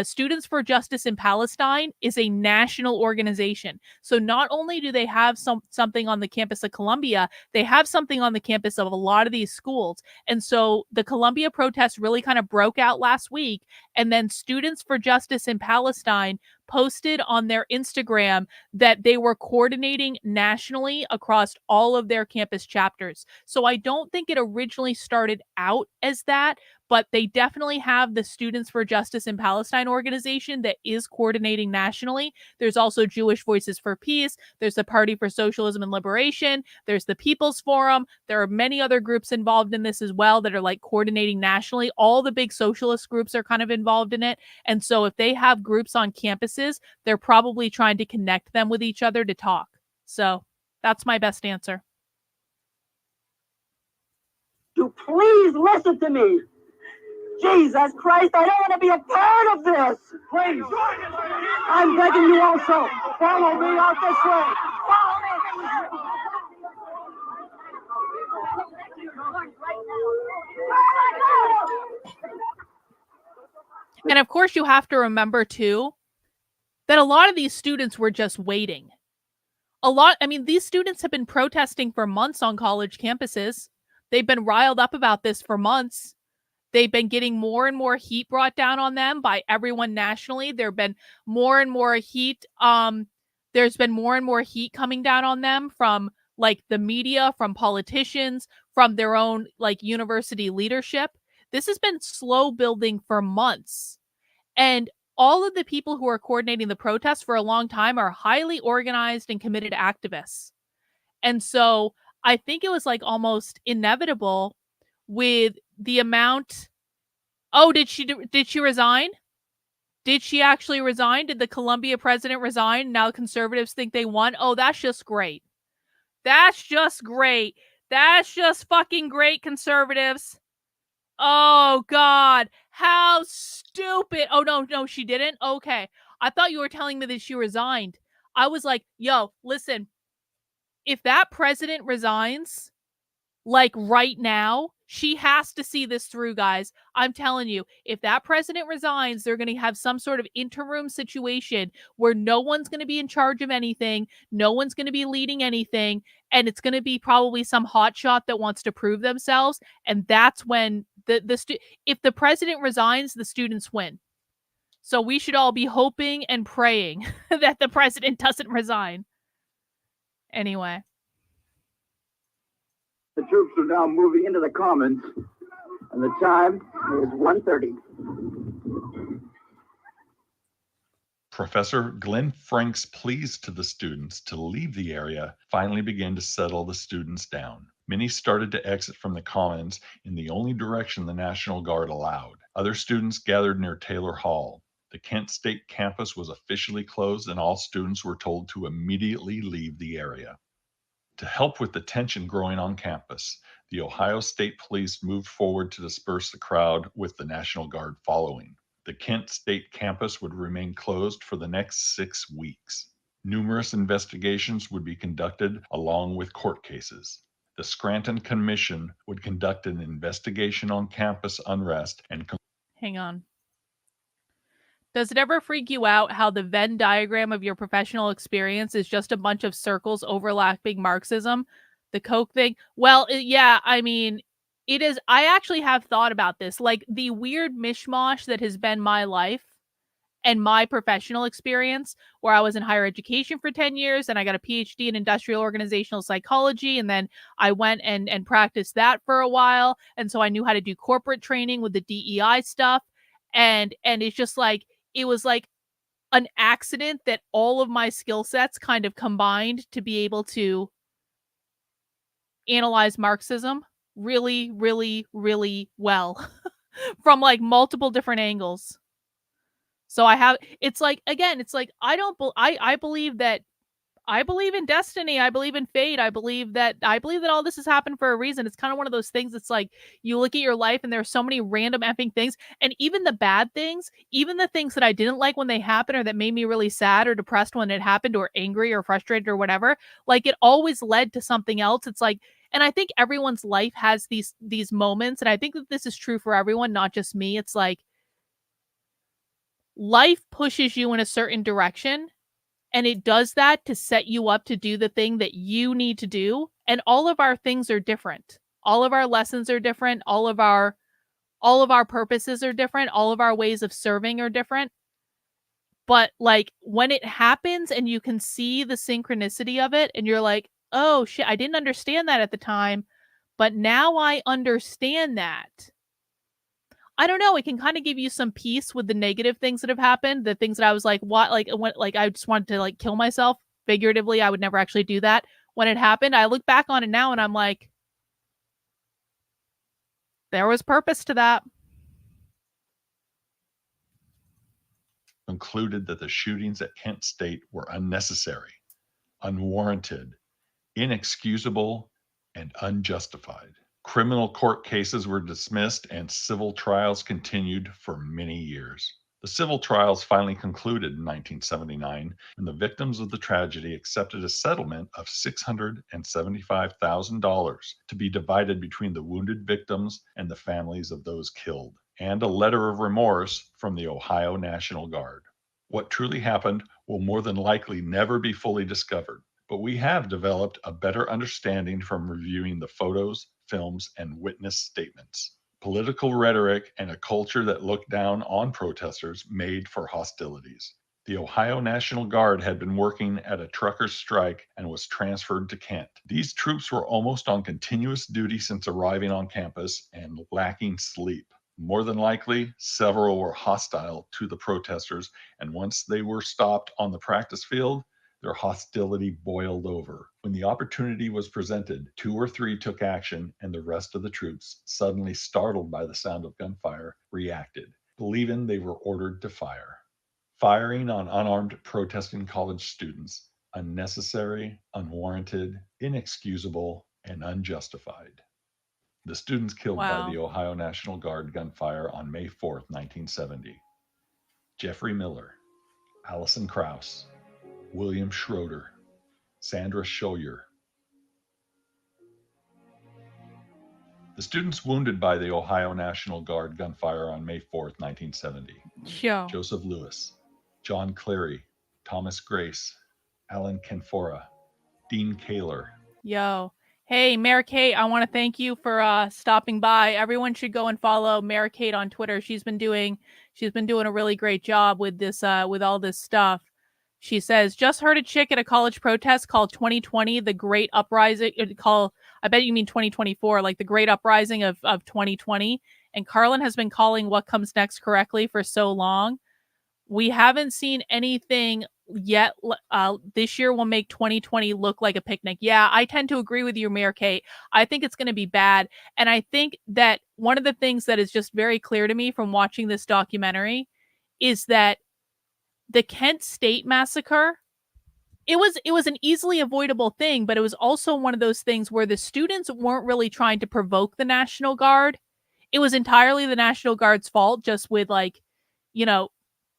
Students for Justice in Palestine is a national organization. So not only do they have something on the campus of Columbia, they have something on the campus of a lot of these schools. And so the Columbia protests really kind of broke out last week. And then Students for Justice in Palestine posted on their Instagram that they were coordinating nationally across all of their campus chapters. So I don't think it originally started out as that, but they definitely have the Students for Justice in Palestine organization that is coordinating nationally. There's also Jewish Voices for Peace. There's the Party for Socialism and Liberation. There's the People's Forum. There are many other groups involved in this as well that are like coordinating nationally. All the big socialist groups are kind of involved in it. And so if they have groups on campuses, they're probably trying to connect them with each other to talk. So that's my best answer. You please listen to me. Jesus Christ, I don't want to be a part of this. Please. I'm begging you also. Follow me out this way. And of course, you have to remember too that a lot of these students were just waiting. These students have been protesting for months on college campuses. They've been riled up about this for months. They've been getting more and more heat brought down on them by everyone nationally. There've been more and more heat. There's been more and more heat coming down on them from like the media, from politicians, from their own like university leadership. This has been slow building for months. And all of the people who are coordinating the protests for a long time are highly organized and committed activists. And so I think it was like almost inevitable with the amount. Oh, did she resign? Did she actually resign? Did the Columbia president resign? Now conservatives think they won. Oh, that's just great. That's just great. That's just fucking great, conservatives. Oh God, how stupid. Oh no, she didn't. Okay. I thought you were telling me that she resigned. I was like, yo, listen, if that president resigns, like right now, she has to see this through, guys. I'm telling you, if that president resigns, they're going to have some sort of interim situation where no one's going to be in charge of anything. No one's going to be leading anything. And it's going to be probably some hotshot that wants to prove themselves. And that's when if the president resigns, the students win. So we should all be hoping and praying that the president doesn't resign. Anyway. The troops are now moving into the Commons, and the time is 1:30. Professor Glenn Frank's pleas to the students to leave the area finally began to settle the students down. Many started to exit from the Commons in the only direction the National Guard allowed. Other students gathered near Taylor Hall. The Kent State campus was officially closed, and all students were told to immediately leave the area. To help with the tension growing on campus, the Ohio State Police moved forward to disperse the crowd, with the National Guard following. The Kent State campus would remain closed for the next 6 weeks. Numerous investigations would be conducted along with court cases. The Scranton Commission would conduct an investigation on campus unrest and... Hang on. Does it ever freak you out how the Venn diagram of your professional experience is just a bunch of circles overlapping Marxism? The Koch thing? Well, yeah, I mean, it is. I actually have thought about this. Like, the weird mishmash that has been my life and my professional experience, where I was in higher education for 10 years and I got a PhD in industrial organizational psychology. And then I went and practiced that for a while. And so I knew how to do corporate training with the DEI stuff. And it's just like, it was like an accident that all of my skill sets kind of combined to be able to analyze Marxism really, really, really well from like multiple different angles. So I believe that I believe in destiny. I believe in fate. I believe that all this has happened for a reason. It's kind of one of those things. It's like you look at your life and there's so many random effing things, and even the bad things, even the things that I didn't like when they happened, or that made me really sad or depressed when it happened, or angry or frustrated or whatever. Like it always led to something else. It's like, and I think everyone's life has these moments, and I think that this is true for everyone, not just me. It's like life pushes you in a certain direction. And it does that to set you up to do the thing that you need to do. And all of our things are different. All of our lessons are different. All of our purposes are different. All of our ways of serving are different. But like when it happens and you can see the synchronicity of it and you're like, oh shit, I didn't understand that at the time, but now I understand that. I don't know. It can kind of give you some peace with the negative things that have happened. The things that I was like, what, like, when, like, I just wanted to like kill myself figuratively. I would never actually do that. When it happened, I look back on it now and I'm like, there was purpose to that. Concluded that the shootings at Kent State were unnecessary, unwarranted, inexcusable, and unjustified. Criminal court cases were dismissed and civil trials continued for many years. The civil trials finally concluded in 1979, and the victims of the tragedy accepted a settlement of $675,000 to be divided between the wounded victims and the families of those killed, and a letter of remorse from the Ohio National Guard. What truly happened will more than likely never be fully discovered, but we have developed a better understanding from reviewing the photos, films, and witness statements. Political rhetoric and a culture that looked down on protesters made for hostilities. The Ohio National Guard had been working at a truckers' strike and was transferred to Kent. These troops were almost on continuous duty since arriving on campus and lacking sleep. More than likely, several were hostile to the protesters, and once they were stopped on the practice field, their hostility boiled over. When the opportunity was presented, 2 or 3 took action, and the rest of the troops, suddenly startled by the sound of gunfire, reacted, believing they were ordered to fire. Firing on unarmed protesting college students, unnecessary, unwarranted, inexcusable, and unjustified. The students killed by the Ohio National Guard gunfire on May 4th, 1970. Jeffrey Miller, Allison Krauss, William Schroeder, Sandra Schroyer. The students wounded by the Ohio National Guard gunfire on May 4th, 1970. Joseph Lewis, John Cleary, Thomas Grace, Alan Canfora, Dean Kaler. Hey, Mary Kate, I want to thank you for stopping by. Everyone should go and follow Mary Kate on Twitter. She's been doing a really great job with this with all this stuff. She says, just heard a chick at a college protest called 2020, the Great Uprising. I bet you mean 2024, like the Great Uprising of 2020. And Carlin has been calling What Comes Next correctly for so long. We haven't seen anything yet. This year will make 2020 look like a picnic. Yeah, I tend to agree with you, Mayor Kate. I think it's going to be bad. And I think that one of the things that is just very clear to me from watching this documentary is that the Kent State massacre, it was an easily avoidable thing, but it was also one of those things where the students weren't really trying to provoke the National Guard. It was entirely the National Guard's fault, just with like,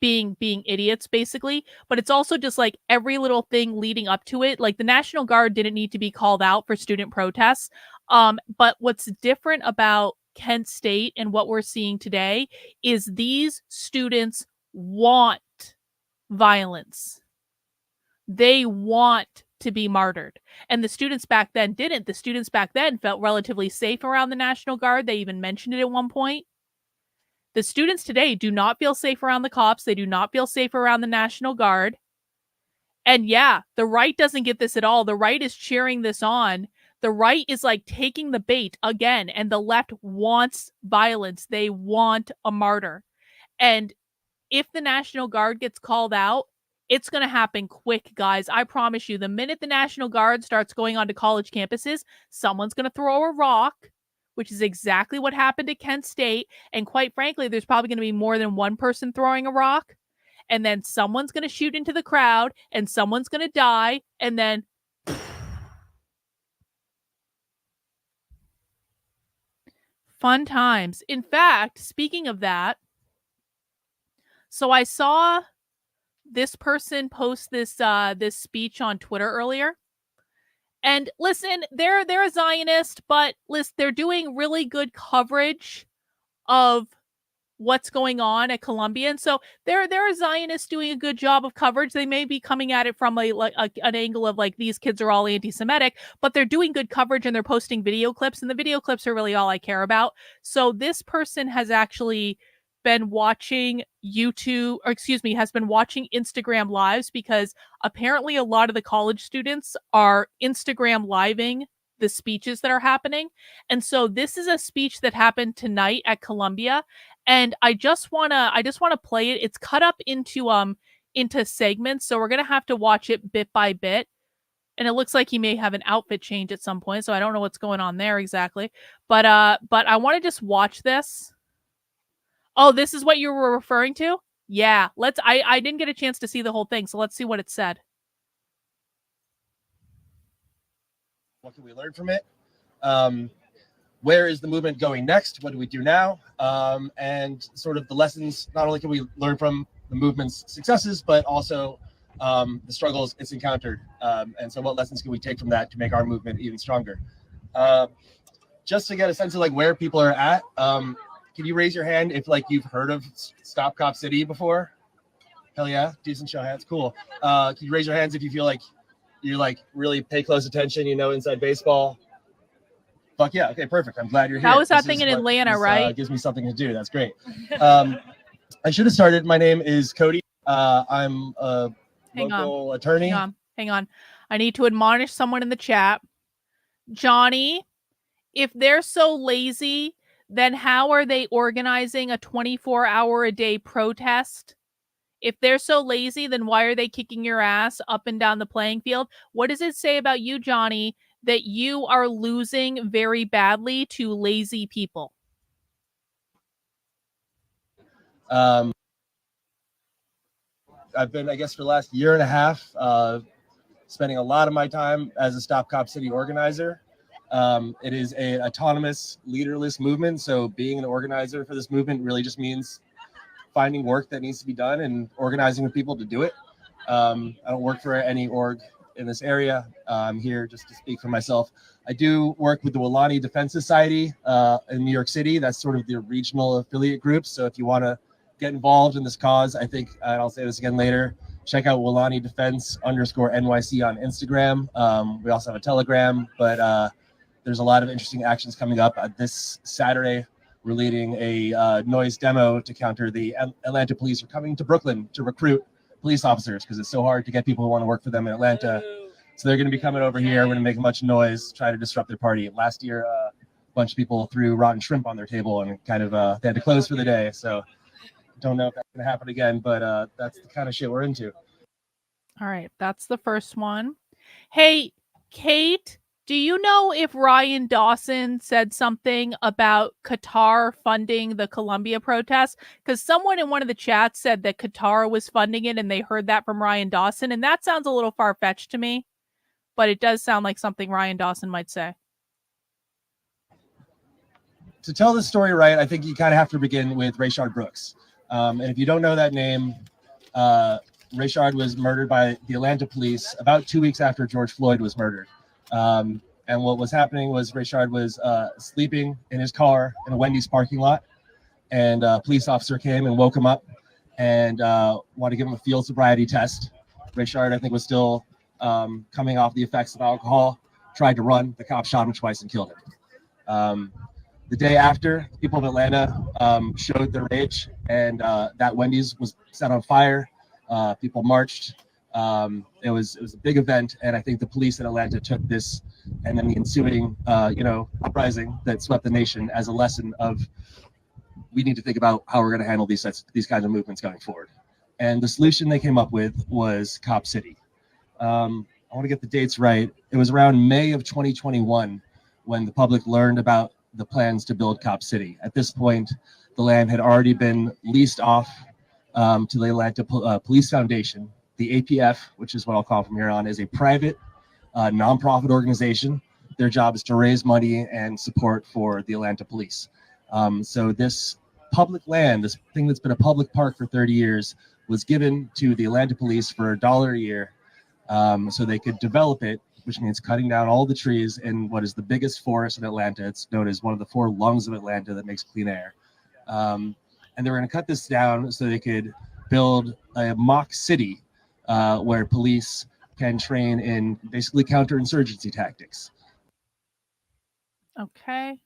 being idiots basically. But it's also just like every little thing leading up to it. Like the National Guard didn't need to be called out for student protests. But what's different about Kent State and what we're seeing today is these students want violence. They want to be martyred. And the students back then didn't. The students back then felt relatively safe around the National Guard. They even mentioned it at one point. The students today do not feel safe around the cops. They do not feel safe around the National Guard. And yeah, the right doesn't get this at all. The right is cheering this on. The right is like taking the bait again. And the left wants violence. They want a martyr. And if the National Guard gets called out, it's going to happen quick, guys. I promise you, the minute the National Guard starts going onto college campuses, someone's going to throw a rock, which is exactly what happened at Kent State. And quite frankly, there's probably going to be more than one person throwing a rock. and then someone's going to shoot into the crowd, and someone's going to die, and then fun times. In fact, speaking of that, so I saw this person post this this speech on Twitter earlier. And listen, they're a Zionist, but listen, they're doing really good coverage of what's going on at Columbia. And so they're a Zionist doing a good job of coverage. They may be coming at it from an angle of like, these kids are all anti-Semitic, but they're doing good coverage and they're posting video clips, and the video clips are really all I care about. So this person has actually been watching has been watching Instagram lives, because apparently a lot of the college students are Instagram living the speeches that are happening. And so this is a speech that happened tonight at Columbia, and I just want to play it. It's cut up into segments, so we're going to have to watch it bit by bit. And it looks like he may have an outfit change at some point, so I don't know what's going on there exactly. But I want to just watch this. Oh, this is what you were referring to? Yeah, I didn't get a chance to see the whole thing, so let's see what it said. What can we learn from it? Where is the movement going next? What do we do now? And sort of the lessons, not only can we learn from the movement's successes, but also the struggles it's encountered. And so what lessons can we take from that to make our movement even stronger? Just to get a sense of like where people are at, can you raise your hand if like you've heard of Stop Cop City before? Hell yeah, decent show of hands, cool. Can you raise your hands if you feel like you like really pay close attention, you know, inside baseball? Fuck yeah, okay, perfect. I'm glad you're here. That was that thing in Atlanta, right? Gives me something to do. That's great. I should have started. My name is Cody. I'm a local attorney. Hang on. I need to admonish someone in the chat. Johnny, if they're so lazy, then how are they organizing a 24-hour-a-day protest? If they're so lazy, then why are they kicking your ass up and down the playing field? What does it say about you, Johnny, that you are losing very badly to lazy people? I've been, I guess, for the last year and a half, spending a lot of my time as a Stop Cop City organizer. It is an autonomous, leaderless movement. So being an organizer for this movement really just means finding work that needs to be done and organizing with people to do it. I don't work for any org in this area. I'm here just to speak for myself. I do work with the Weelaunee Defense Society in New York City. That's sort of the regional affiliate group. So if you want to get involved in this cause, I think, and I'll say this again later, check out Weelaunee Defense _NYC on Instagram. We also have a Telegram, but there's a lot of interesting actions coming up. This Saturday, we're leading a noise demo to counter the Atlanta police are coming to Brooklyn to recruit police officers because it's so hard to get people who want to work for them in Atlanta. So they're going to be coming over here. We're going to make a bunch of noise, try to disrupt their party. Last year, a bunch of people threw rotten shrimp on their table and kind of they had to close for the day. So don't know if that's going to happen again, but that's the kind of shit we're into. All right, that's the first one. Hey, Kate, do you know if Ryan Dawson said something about Qatar funding the Columbia protests? Because someone in one of the chats said that Qatar was funding it and they heard that from Ryan Dawson. And that sounds a little far-fetched to me, but it does sound like something Ryan Dawson might say. To tell this story right, I think you kind of have to begin with Rayshard Brooks. And if you don't know that name, Rayshard was murdered by the Atlanta police about 2 weeks after George Floyd was murdered. And what was happening was Rayshard was sleeping in his car in a Wendy's parking lot, and a police officer came and woke him up and wanted to give him a field sobriety test. Rayshard, I think, was still coming off the effects of alcohol, tried to run. The cop shot him twice and killed him. The day after, people of Atlanta showed their rage, and that Wendy's was set on fire. People marched. It was a big event, and I think the police in Atlanta took this and then the ensuing uprising that swept the nation as a lesson of we need to think about how we're going to handle these kinds of movements going forward. And the solution they came up with was Cop City. I want to get the dates right. It was around May of 2021 when the public learned about the plans to build Cop City. At this point, the land had already been leased off to the Atlanta Police Foundation. The APF, which is what I'll call from here on, is a private nonprofit organization. Their job is to raise money and support for the Atlanta police. So this public land, this thing that's been a public park for 30 years, was given to the Atlanta police for $1 a year so they could develop it, which means cutting down all the trees in what is the biggest forest in Atlanta. It's known as one of the 4 lungs of Atlanta that makes clean air. And they were going to cut this down so they could build a mock city where police can train in basically counterinsurgency tactics. Okay.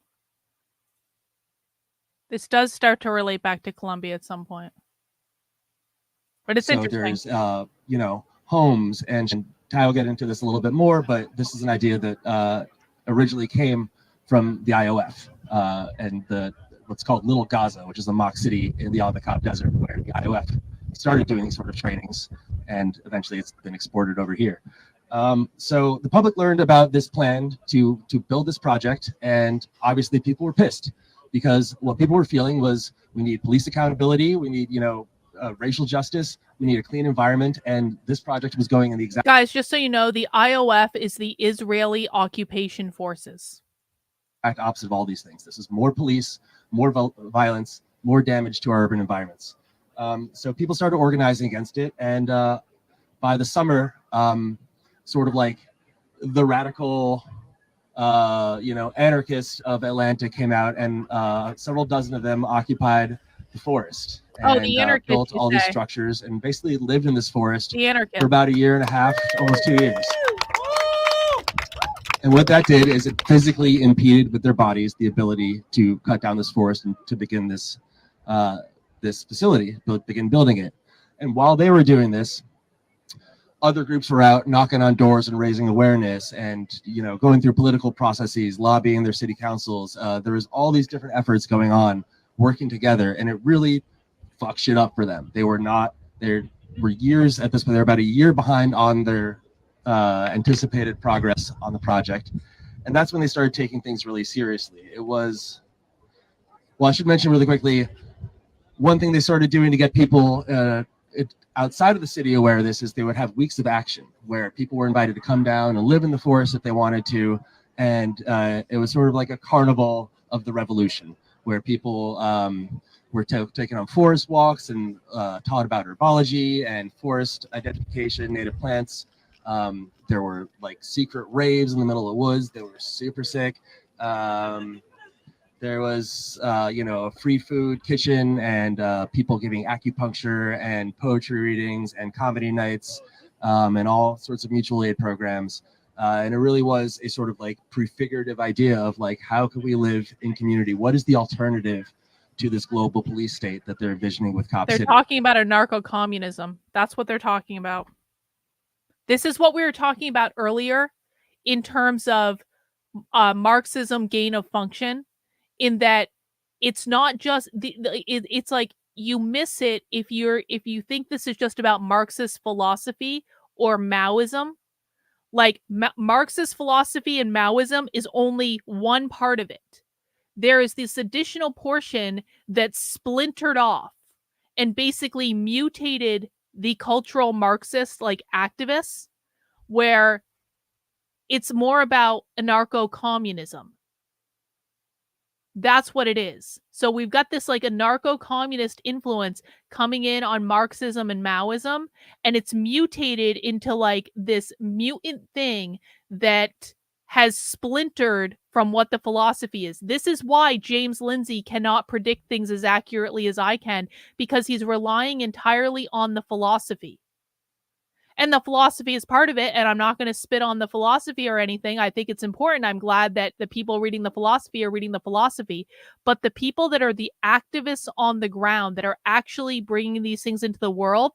This does start to relate back to Colombia at some point. But it's interesting. So there's, homes, and Ty will get into this a little bit more, but this is an idea that originally came from the IOF and what's called Little Gaza, which is a mock city in the Atacama Desert, where the IOF started doing these sort of trainings, and eventually it's been exported over here. So the public learned about this plan to build this project, and obviously people were pissed because what people were feeling was, we need police accountability, we need, racial justice, we need a clean environment, and this project was going in the exact— Guys, just so you know, the IOF is the Israeli Occupation Forces. opposite of all these things. This is more police, more violence, more damage to our urban environments. So people started organizing against it, and by the summer, sort of like the radical, anarchists of Atlanta came out, and several dozen of them occupied the forest and built all these structures and basically lived in this forest for about 1.5 years, almost 2 years. And what that did is it physically impeded with their bodies the ability to cut down this forest and to begin this this facility, begin building it. And while they were doing this, other groups were out knocking on doors and raising awareness and, going through political processes, lobbying their city councils. There was all these different efforts going on, working together, and it really fucked shit up for them. They were years at this point, they're about 1 year behind on their anticipated progress on the project. And that's when they started taking things really seriously. It was, well, I should mention really quickly, one thing they started doing to get people outside of the city aware of this is they would have weeks of action where people were invited to come down and live in the forest if they wanted to. And it was sort of like a carnival of the revolution, where people were taken on forest walks and taught about herbology and forest identification, native plants. There were like secret raves in the middle of the woods. They were super sick. There was, a free food kitchen and people giving acupuncture and poetry readings and comedy nights and all sorts of mutual aid programs. And it really was a sort of like prefigurative idea of like, how can we live in community? What is the alternative to this global police state that they're envisioning with Cop City? They're talking about anarcho-communism. That's what they're talking about. This is what we were talking about earlier in terms of Marxism gain of function, in that it's not just it's like you miss it if you think this is just about Marxist philosophy or Maoism. Like Marxist philosophy and Maoism is only one part of it. There is this additional portion that splintered off and basically mutated the cultural Marxist like activists, where it's more about anarcho-communism. That's what it is. So we've got this like anarcho-communist influence coming in on Marxism and Maoism, and it's mutated into like this mutant thing that has splintered from what the philosophy is. This is why James Lindsay cannot predict things as accurately as I can, because he's relying entirely on the philosophy. And the philosophy is part of it, and I'm not going to spit on the philosophy or anything. I think it's important. I'm glad that the people reading the philosophy are reading the philosophy. But the people that are the activists on the ground that are actually bringing these things into the world,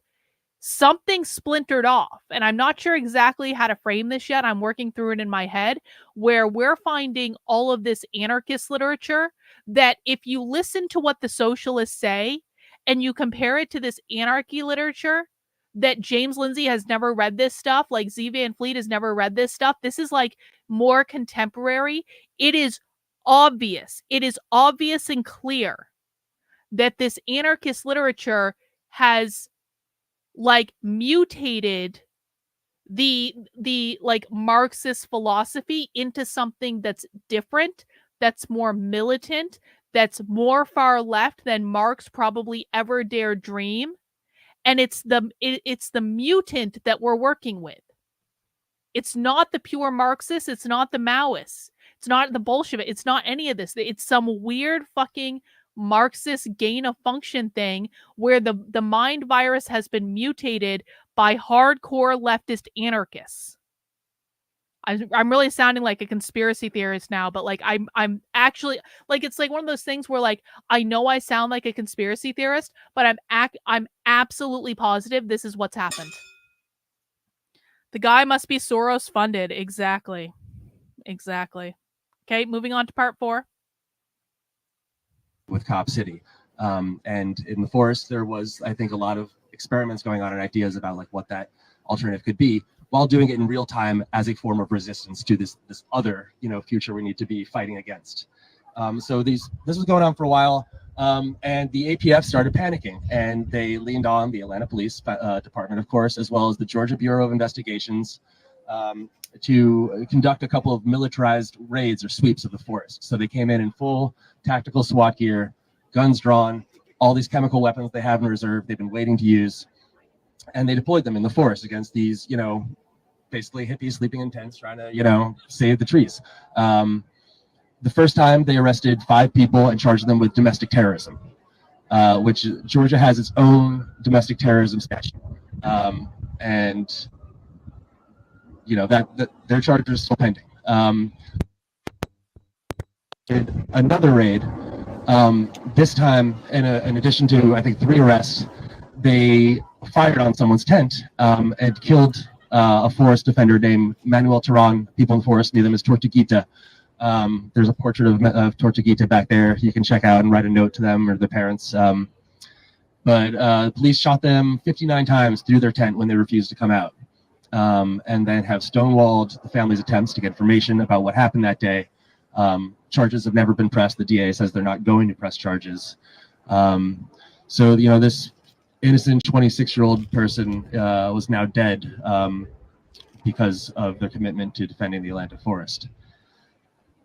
something splintered off. And I'm not sure exactly how to frame this yet. I'm working through it in my head, where we're finding all of this anarchist literature that if you listen to what the socialists say and you compare it to this anarchy literature, that James Lindsay has never read this stuff, like Z Van Fleet has never read this stuff. This is like more contemporary. It is obvious. It is obvious and clear that this anarchist literature has like mutated the like Marxist philosophy into something that's different, that's more militant, that's more far left than Marx probably ever dared dream. And it's the mutant that we're working with. It's not the pure Marxists, it's not the Maoists, it's not the Bolshevik, it's not any of this. It's some weird fucking Marxist gain of function thing where the mind virus has been mutated by hardcore leftist anarchists. I'm really sounding like a conspiracy theorist now, but like I'm actually like, it's like one of those things where like I know I sound like a conspiracy theorist, but I'm absolutely positive this is what's happened. The guy must be Soros funded. Exactly. Okay, moving on to part 4. With Cop City. And in the forest, there was, I think, a lot of experiments going on and ideas about like what that alternative could be, while doing it in real time as a form of resistance to this other, future we need to be fighting against. So this was going on for a while, and the APF started panicking, and they leaned on the Atlanta Police Department, of course, as well as the Georgia Bureau of Investigations, to conduct a couple of militarized raids or sweeps of the forest. So they came in full tactical SWAT gear, guns drawn, all these chemical weapons they have in reserve they've been waiting to use, and they deployed them in the forest against these, basically hippies sleeping in tents trying to, save the trees. The first time they arrested 5 people and charged them with domestic terrorism, which Georgia has its own domestic terrorism statute. And that their charges are still pending. Another raid, this time in addition to, I think, 3 arrests, they fired on someone's tent and killed a forest defender named Manuel Terran. People in the forest knew them as Tortuguita. There's a portrait of Tortuguita back there you can check out and write a note to them or their parents. But police shot them 59 times through their tent when they refused to come out, and then have stonewalled the family's attempts to get information about what happened that day. Charges have never been pressed. The DA says they're not going to press charges. So, this innocent 26-year-old person was now dead because of their commitment to defending the Atlanta forest.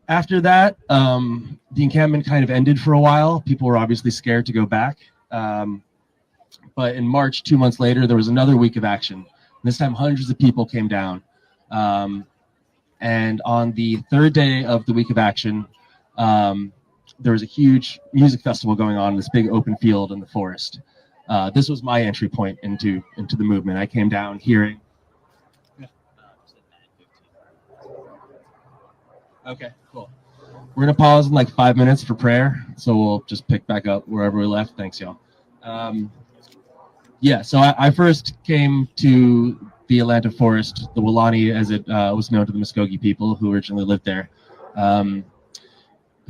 After that, the encampment kind of ended for a while. People were obviously scared to go back. But in March, 2 months later, there was another week of action. This time, hundreds of people came down. And on the 3rd day of the week of action, there was a huge music festival going on in this big open field in the forest. This was my entry point into the movement. I came down hearing. Okay, cool. We're gonna pause in like 5 minutes for prayer, so we'll just pick back up wherever we left. Thanks, y'all. Yeah, so I first came to the Atlanta forest, the Wilani, as it was known to the Muskogee people who originally lived there.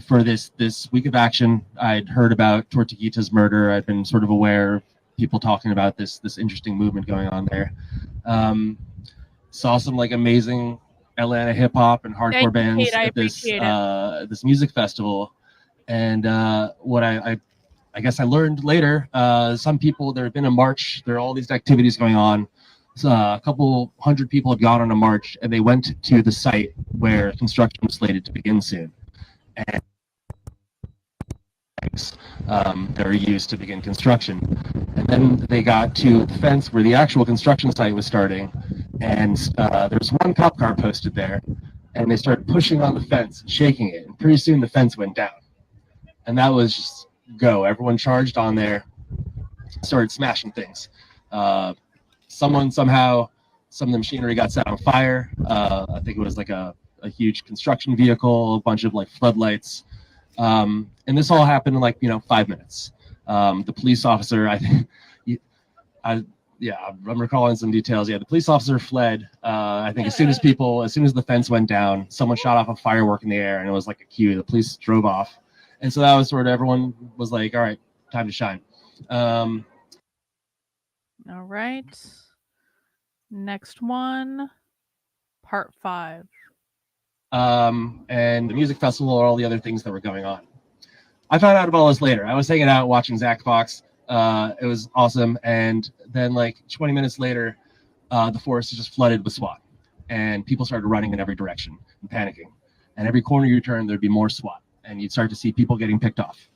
For this week of action, I'd heard about Tortuguita's murder. I'd been sort of aware of people talking about this interesting movement going on there. Saw some like amazing Atlanta hip hop and hardcore bands at this music festival, and what I guess I learned later, some people, there had been a march, there are all these activities going on. So a couple hundred people had gone on a march, and they went to the site where construction was slated to begin soon. And that are used to begin construction. And then they got to the fence where the actual construction site was starting, and there's one cop car posted there, and they started pushing on the fence and shaking it, and pretty soon the fence went down. And that was just go. Everyone charged on there, started smashing things. Someone somehow, some of the machinery got set on fire. I think it was like a huge construction vehicle, a bunch of like floodlights. And this all happened in like, 5 minutes. The police officer, I'm recalling some details. Yeah, the police officer fled. I think as soon as the fence went down, someone shot off a firework in the air, and it was like a cue. The police drove off. And so that was sort of, everyone was like, all right, time to shine. All right. Next one, part 5. And the music festival, or all the other things that were going on. I found out about all this later. I was hanging out watching Zach Fox It was awesome. And then like 20 minutes later, the forest is just flooded with SWAT, and people started running in every direction and panicking. And every corner you turn, there'd be more SWAT, and you'd start to see people getting picked off.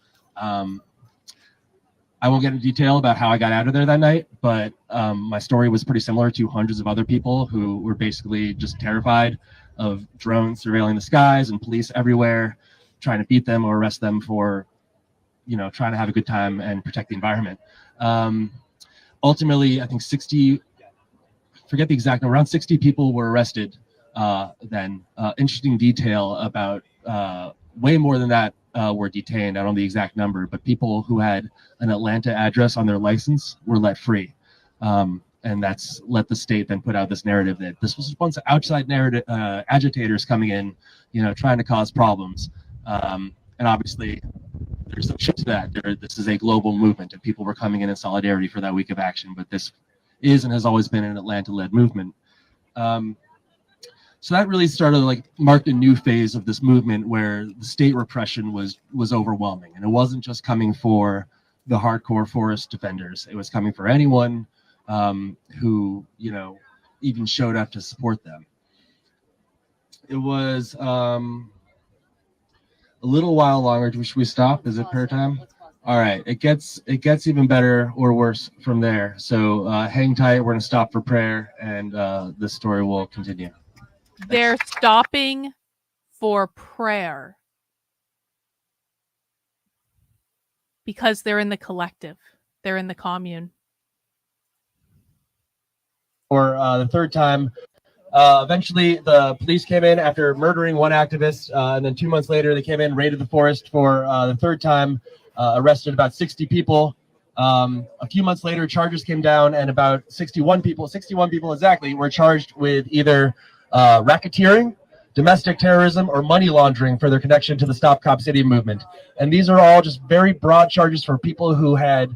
I won't get into detail about how I got out of there that night, but my story was pretty similar to hundreds of other people who were basically just terrified of drones surveilling the skies and police everywhere, trying to beat them or arrest them for, trying to have a good time and protect the environment. Ultimately, I think 60, forget the exact number, around 60 people were arrested then. Interesting detail about way more than that were detained. I don't know the exact number, but people who had an Atlanta address on their license were let free. And that's let the state then put out this narrative that this was a bunch of outside narrative agitators coming in, trying to cause problems. And obviously, there's some shit to that. This is a global movement, and people were coming in solidarity for that week of action. But this is and has always been an Atlanta-led movement. So that really marked a new phase of this movement where the state repression was overwhelming, and it wasn't just coming for the hardcore forest defenders. It was coming for anyone who even showed up to support them. It was a little while longer. Should we stop? Is it prayer time? All right. It gets even better or worse from there. So hang tight. We're gonna stop for prayer, and this story will continue. They're stopping for prayer because they're in the collective. They're in the commune. For the third time, eventually the police came in after murdering one activist, and then 2 months later they came in, raided the forest for the third time, arrested about 60 people. A few months later, charges came down, and about 61 people exactly, were charged with either racketeering, domestic terrorism, or money laundering for their connection to the Stop Cop City movement. And these are all just very broad charges for people who had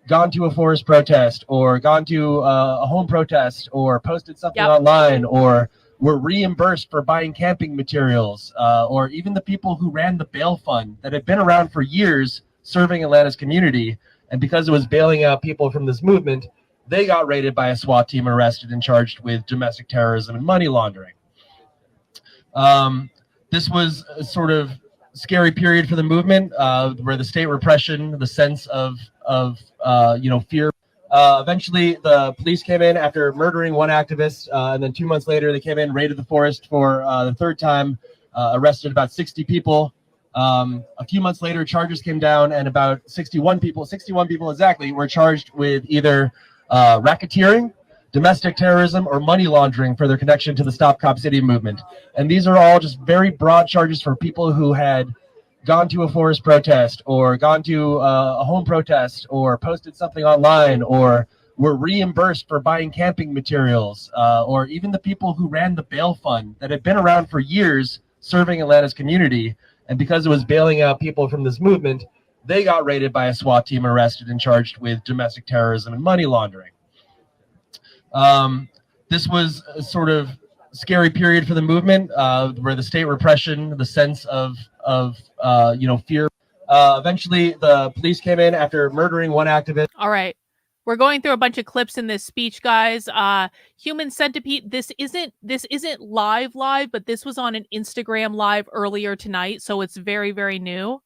gone to a forest protest or gone to a home protest or posted something online or were reimbursed for buying camping materials, or even the people who ran the bail fund that had been around for years serving Atlanta's community. And because it was bailing out people from this movement, they got raided by a SWAT team, arrested and charged with domestic terrorism and money laundering. This was a sort of scary period for the movement, where the state repression, the sense of fear. Eventually, the police came in after murdering one activist, and then 2 months later, they came in, raided the forest for the third time, arrested about 60 people. A few months later, charges came down, and about 61 people exactly, were charged with either racketeering, domestic terrorism, or money laundering for their connection to the Stop Cop City movement. And these are all just very broad charges for people who had gone to a forest protest or gone to a home protest or posted something online or were reimbursed for buying camping materials, or even the people who ran the bail fund that had been around for years serving Atlanta's community. And because it was bailing out people from this movement, they got raided by a SWAT team, arrested and charged with domestic terrorism and money laundering. This was a sort of scary period for the movement, where the state repression, the sense of fear. Eventually, the police came in after murdering one activist. All right. We're going through a bunch of clips in this speech, guys. Human Centipede, this isn't live, but this was on an Instagram live earlier tonight, so it's very, very new.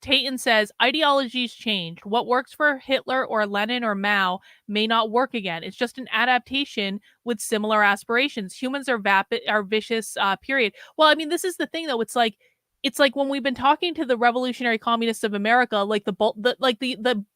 Tayton says, ideologies change. What works for Hitler or Lenin or Mao may not work again. It's just an adaptation with similar aspirations. Humans are vicious, period. Well, I mean, this is the thing, though. It's like when we've been talking to the revolutionary communists of America, like the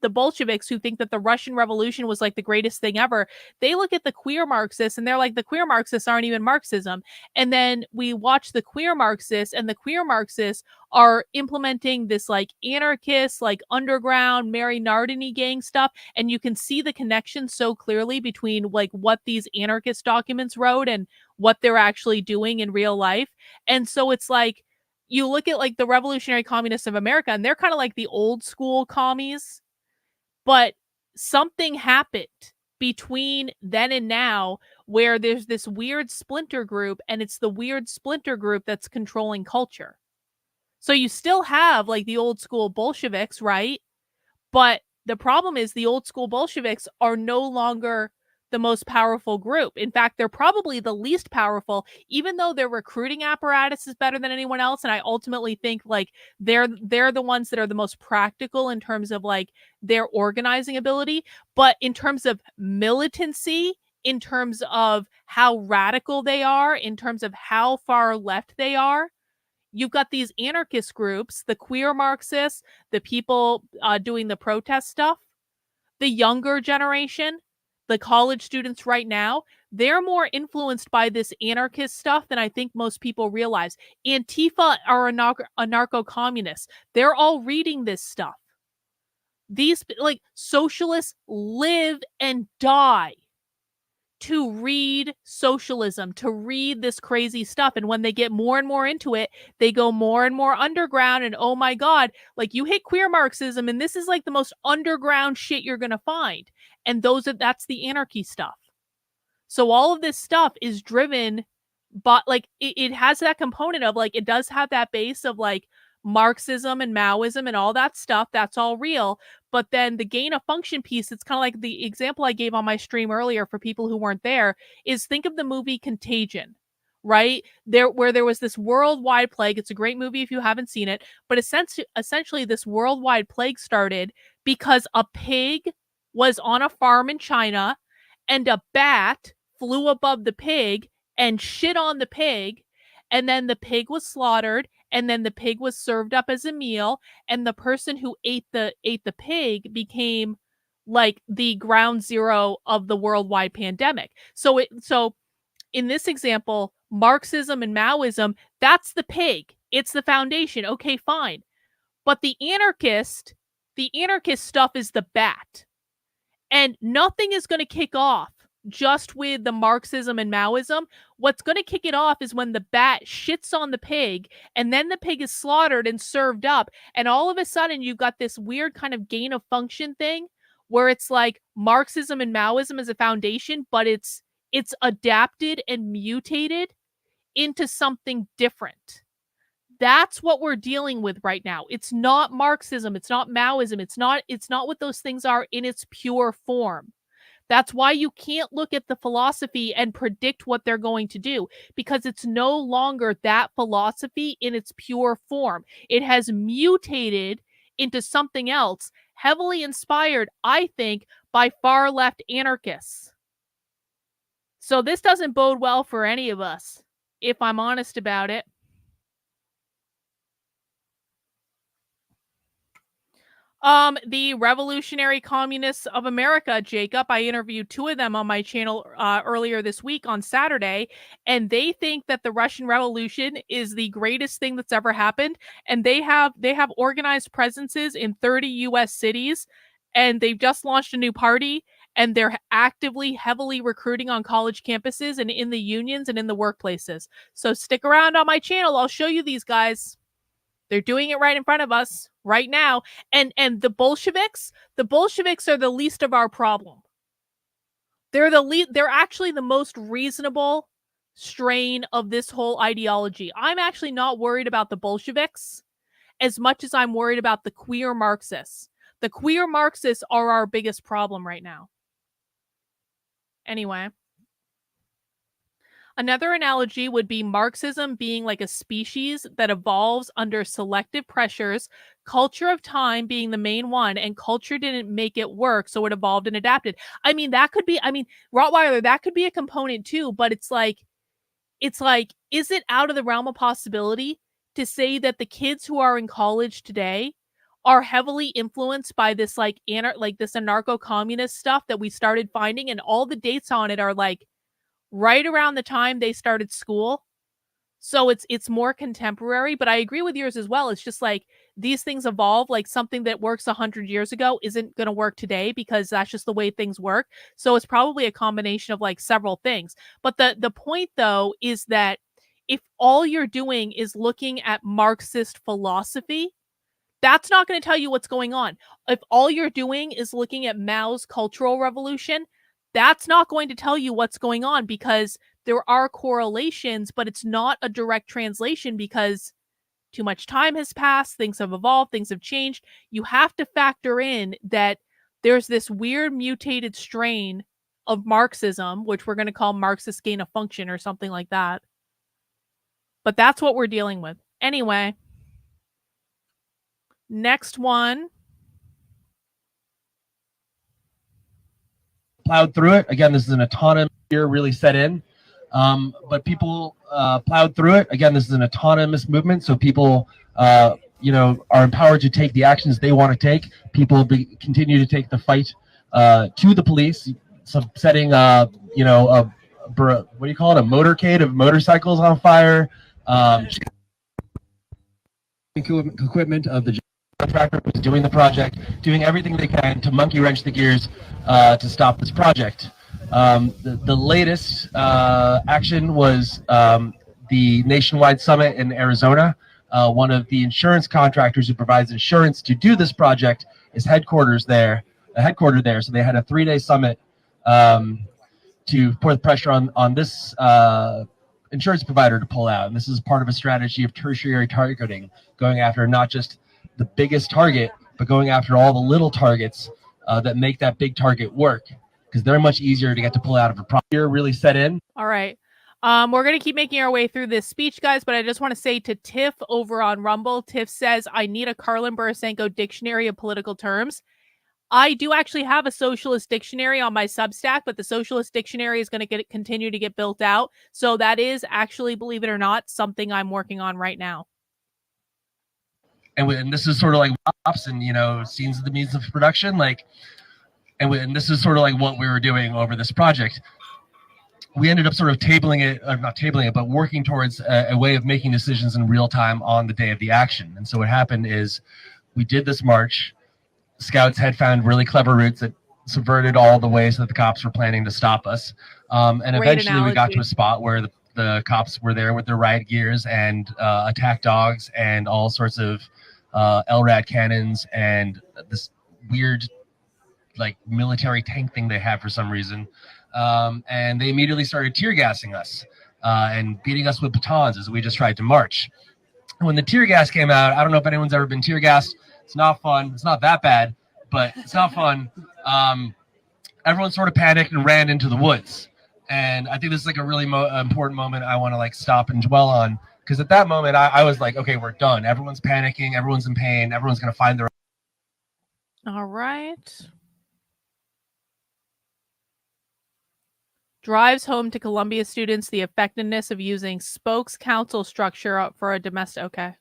Bolsheviks who think that the Russian Revolution was like the greatest thing ever. They look at the queer Marxists and they're like, the queer Marxists aren't even Marxism. And then we watch the queer Marxists, and the queer Marxists are implementing this like anarchist, like underground Mary Nardini gang stuff. And you can see the connection so clearly between like what these anarchist documents wrote and what they're actually doing in real life. And so it's like, you look at like the revolutionary communists of America, and they're kind of like the old school commies, but something happened between then and now where there's this weird splinter group, and it's the weird splinter group that's controlling culture. So you still have like the old school Bolsheviks, right? But the problem is the old school Bolsheviks are no longer the most powerful group. In fact, they're probably the least powerful, even though their recruiting apparatus is better than anyone else. And I ultimately think like they're the ones that are the most practical in terms of like their organizing ability. But in terms of militancy, in terms of how radical they are, in terms of how far left they are, you've got these anarchist groups, the queer Marxists, the people doing the protest stuff, the younger generation, the college students right now, they're more influenced by this anarchist stuff than I think most people realize. Antifa are anarcho-communists. They're all reading this stuff. These like socialists live and die to read socialism, to read this crazy stuff. And when they get more and more into it, they go more and more underground. And oh my God, like you hit queer Marxism, and this is like the most underground shit you're going to find. And that's the anarchy stuff. So all of this stuff is driven, but like it has that component of like, it does have that base of like Marxism and Maoism and all that stuff. That's all real. But then the gain of function piece, it's kind of like the example I gave on my stream earlier for people who weren't there, is think of the movie Contagion, right? Where there was this worldwide plague. It's a great movie if you haven't seen it. But essentially this worldwide plague started because a pig was on a farm in China and a bat flew above the pig and shit on the pig. And then the pig was slaughtered. And then the pig was served up as a meal, and the person who ate the pig became like the ground zero of the worldwide pandemic. So in this example, Marxism and Maoism, that's the pig. It's the foundation. Okay, fine. But the anarchist stuff is the bat. And nothing is going to kick off just with the Marxism and Maoism. What's going to kick it off is when the bat shits on the pig, and then the pig is slaughtered and served up. And all of a sudden, you've got this weird kind of gain of function thing where it's like Marxism and Maoism as a foundation, but it's adapted and mutated into something different. That's what we're dealing with right now. It's not Marxism. It's not Maoism. It's not what those things are in its pure form. That's why you can't look at the philosophy and predict what they're going to do, because it's no longer that philosophy in its pure form. It has mutated into something else, heavily inspired, I think, by far left anarchists. So this doesn't bode well for any of us, if I'm honest about it. The Revolutionary Communists of America, Jacob, I interviewed two of them on my channel earlier this week on Saturday, and they think that the Russian Revolution is the greatest thing that's ever happened, and they have organized presences in 30 US cities, and they've just launched a new party, and they're actively, heavily recruiting on college campuses and in the unions and in the workplaces. So stick around on my channel. I'll show you these guys. They're doing it right in front of us right now. And the Bolsheviks are the least of our problem. They're actually the most reasonable strain of this whole ideology. I'm actually not worried about the Bolsheviks as much as I'm worried about the queer Marxists. The queer Marxists are our biggest problem right now. Anyway. Another analogy would be Marxism being like a species that evolves under selective pressures, culture of time being the main one, and culture didn't make it work, so it evolved and adapted. Rottweiler, that could be a component too, but it's like, is it out of the realm of possibility to say that the kids who are in college today are heavily influenced by this this anarcho-communist stuff that we started finding, and all the dates on it are like right around the time they started school. So it's more contemporary, but I agree with yours as well. It's just like these things evolve. Like something that works 100 years ago isn't going to work today because that's just the way things work. So it's probably a combination of like several things. But the point though is that if all you're doing is looking at Marxist philosophy, that's not going to tell you what's going on. If all you're doing is looking at Mao's Cultural Revolution, that's not going to tell you what's going on, because there are correlations, but it's not a direct translation because too much time has passed, things have evolved, things have changed. You have to factor in that there's this weird mutated strain of Marxism, which we're going to call Marxist gain of function or something like that. But that's what we're dealing with. Anyway, next one. Plowed through it. Again, this is an autonomous fear really set in. But people plowed through it. Again, this is an autonomous movement. So people, are empowered to take the actions they want to take. People continue to take the fight to the police. So setting, what do you call it? A motorcade of motorcycles on fire. Equipment of the contractor who's doing the project, doing everything they can to monkey wrench the gears to stop this project. The latest action was the nationwide summit in Arizona. One of the insurance contractors who provides insurance to do this project is headquartered there. So they had a 3-day summit to put pressure on this insurance provider to pull out. And this is part of a strategy of tertiary targeting, going after not just the biggest target, but going after all the little targets that make that big target work, because they're much easier to get to pull out of a problem. You're really set in. All right. We're going to keep making our way through this speech, guys, but I just want to say to Tiff over on Rumble, Tiff says, I need a Carlin Borisenko dictionary of political terms. I do actually have a socialist dictionary on my Substack, but the socialist dictionary is going to continue to get built out. So that is actually, believe it or not, something I'm working on right now. And this is sort of like ops and, scenes of the means of production. And this is sort of like what we were doing over this project. We ended up sort of not tabling it, but working towards a way of making decisions in real time on the day of the action. And so what happened is we did this march. Scouts had found really clever routes that subverted all the ways that the cops were planning to stop us. And great eventually analogy. We got to a spot where the cops were there with their riot gears and attack dogs and all sorts of LRAD cannons and this weird military tank thing they have for some reason. And they immediately started tear gassing us and beating us with batons as we just tried to march. When the tear gas came out, I don't know if anyone's ever been tear gassed. It's not fun. It's not that bad, but it's not fun. Everyone sort of panicked and ran into the woods. And I think this is a really important moment I want to stop and dwell on. Because at that moment, I was like, okay, we're done. Everyone's panicking. Everyone's in pain. Everyone's going to find their... All right. Drives home to Columbia students the effectiveness of using spokes council structure for a domestic... Okay.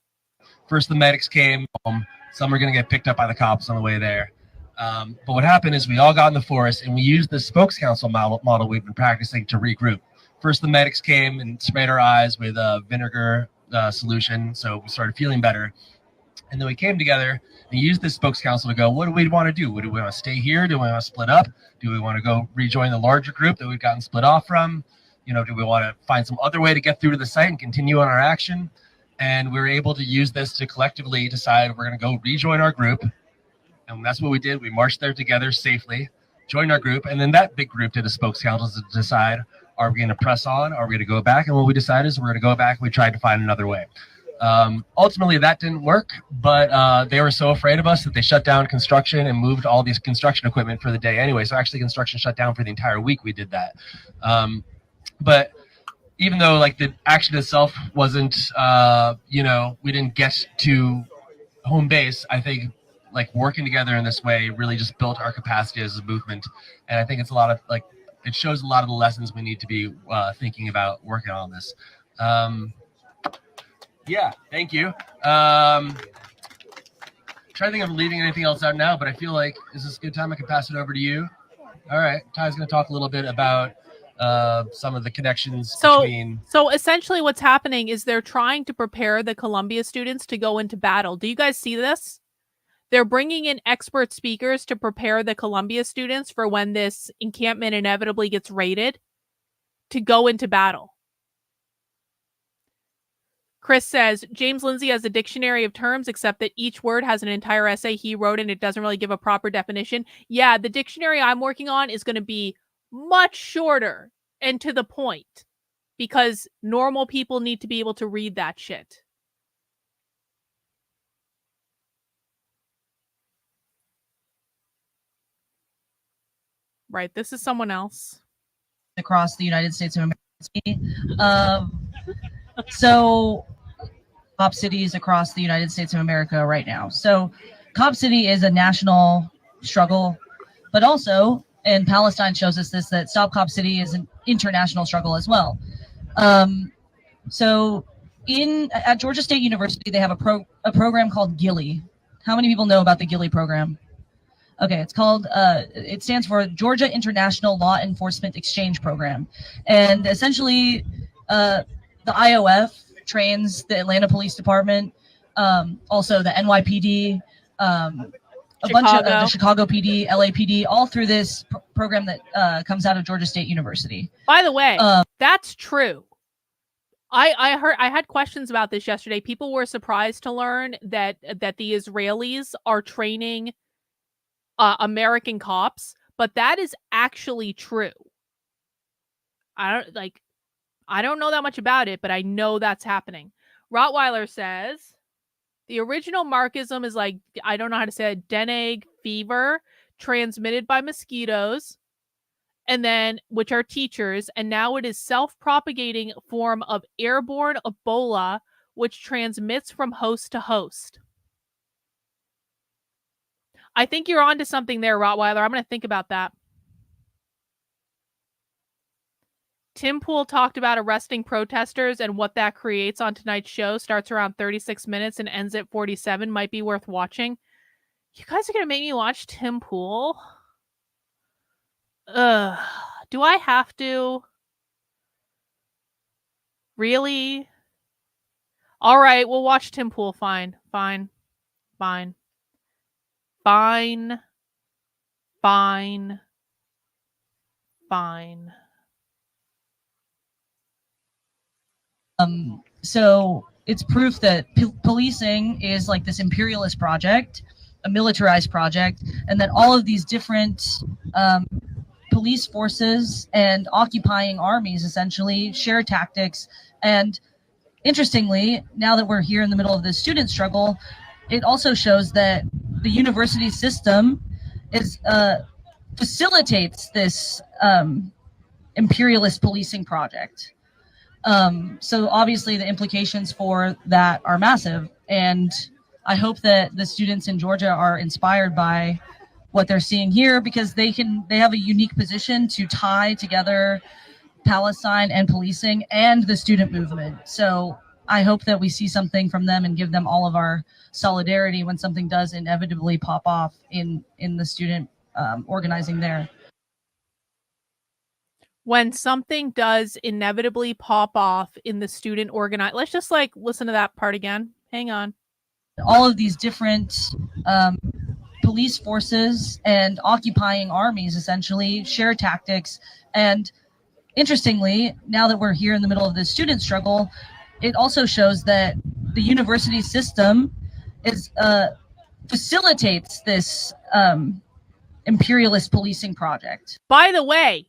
First, the medics came home. Some were going to get picked up by the cops on the way there. But what happened is we all got in the forest and we used the spokes council model we've been practicing to regroup. First, the medics came and sprayed our eyes with a vinegar solution, so we started feeling better. And then we came together and used this spokes council to go, what do we want to do? Do we want to stay here? Do we want to split up? Do we want to go rejoin the larger group that we've gotten split off from? Do we want to find some other way to get through to the site and continue on our action? And we were able to use this to collectively decide we're going to go rejoin our group. And that's what we did. We marched there together safely, joined our group, and then that big group did a spokes council to decide, are we going to press on? Are we going to go back? And what we decided is we're going to go back. We tried to find another way. Ultimately, that didn't work, but they were so afraid of us that they shut down construction and moved all these construction equipment for the day anyway. So actually, construction shut down for the entire week. We did that. But even though the action itself wasn't, we didn't get to home base, I think working together in this way really just built our capacity as a movement. And I think it's a lot of it shows a lot of the lessons we need to be thinking about working on this. Yeah, thank you. Trying to think of leaving anything else out now, but I feel like is this a good time? I can pass it over to you. All right, Ty's going to talk a little bit about some of the connections between... So essentially what's happening is they're trying to prepare the Columbia students to go into battle. Do you guys see this? They're bringing in expert speakers to prepare the Columbia students for when this encampment inevitably gets raided to go into battle. Chris says, James Lindsay has a dictionary of terms, except that each word has an entire essay he wrote and it doesn't really give a proper definition. Yeah, the dictionary I'm working on is going to be much shorter and to the point because normal people need to be able to read that shit. Right. This is someone else. Across the United States of America. So cop cities across the United States of America right now. So Cop City is a national struggle, but also, and Palestine shows us this, that Stop Cop City is an international struggle as well. So at Georgia State University, they have a program called GILLY. How many people know about the GILLY program? Okay, it's called, it stands for Georgia International Law Enforcement Exchange Program. And essentially, the IOF trains the Atlanta Police Department, also the NYPD, a bunch of the Chicago PD, LAPD, all through this program that comes out of Georgia State University. By the way, that's true. I had questions about this yesterday. People were surprised to learn that the Israelis are training American cops, but that is actually true. I don't know that much about it, but I know that's happening. Rottweiler says the original Marxism is like, I don't know how to say it, dengue fever transmitted by mosquitoes, and then which are teachers, and now it is self-propagating form of airborne Ebola, which transmits from host to host. I think you're onto something there, Rottweiler. I'm going to think about that. Tim Pool talked about arresting protesters and what that creates on tonight's show. Starts around 36 minutes and ends at 47. Might be worth watching. You guys are going to make me watch Tim Pool? Do I have to? Really? All right, we'll watch Tim Pool. Fine. So it's proof that policing is like this imperialist project, a militarized project, and that all of these different police forces and occupying armies essentially share tactics. And interestingly, now that we're here in the middle of this student struggle, it also shows that the university system is facilitates this imperialist policing project. So obviously the implications for that are massive, and I hope that the students in Georgia are inspired by what they're seeing here, because they have a unique position to tie together Palestine and policing and the student movement. So I hope that we see something from them and give them all of our solidarity when something does inevitably pop off in the student organizing there. When something does inevitably pop off in the student organize, let's just listen to that part again. Hang on. All of these different police forces and occupying armies essentially share tactics. And interestingly, now that we're here in the middle of this student struggle, it also shows that the university system is facilitates this imperialist policing project. By the way,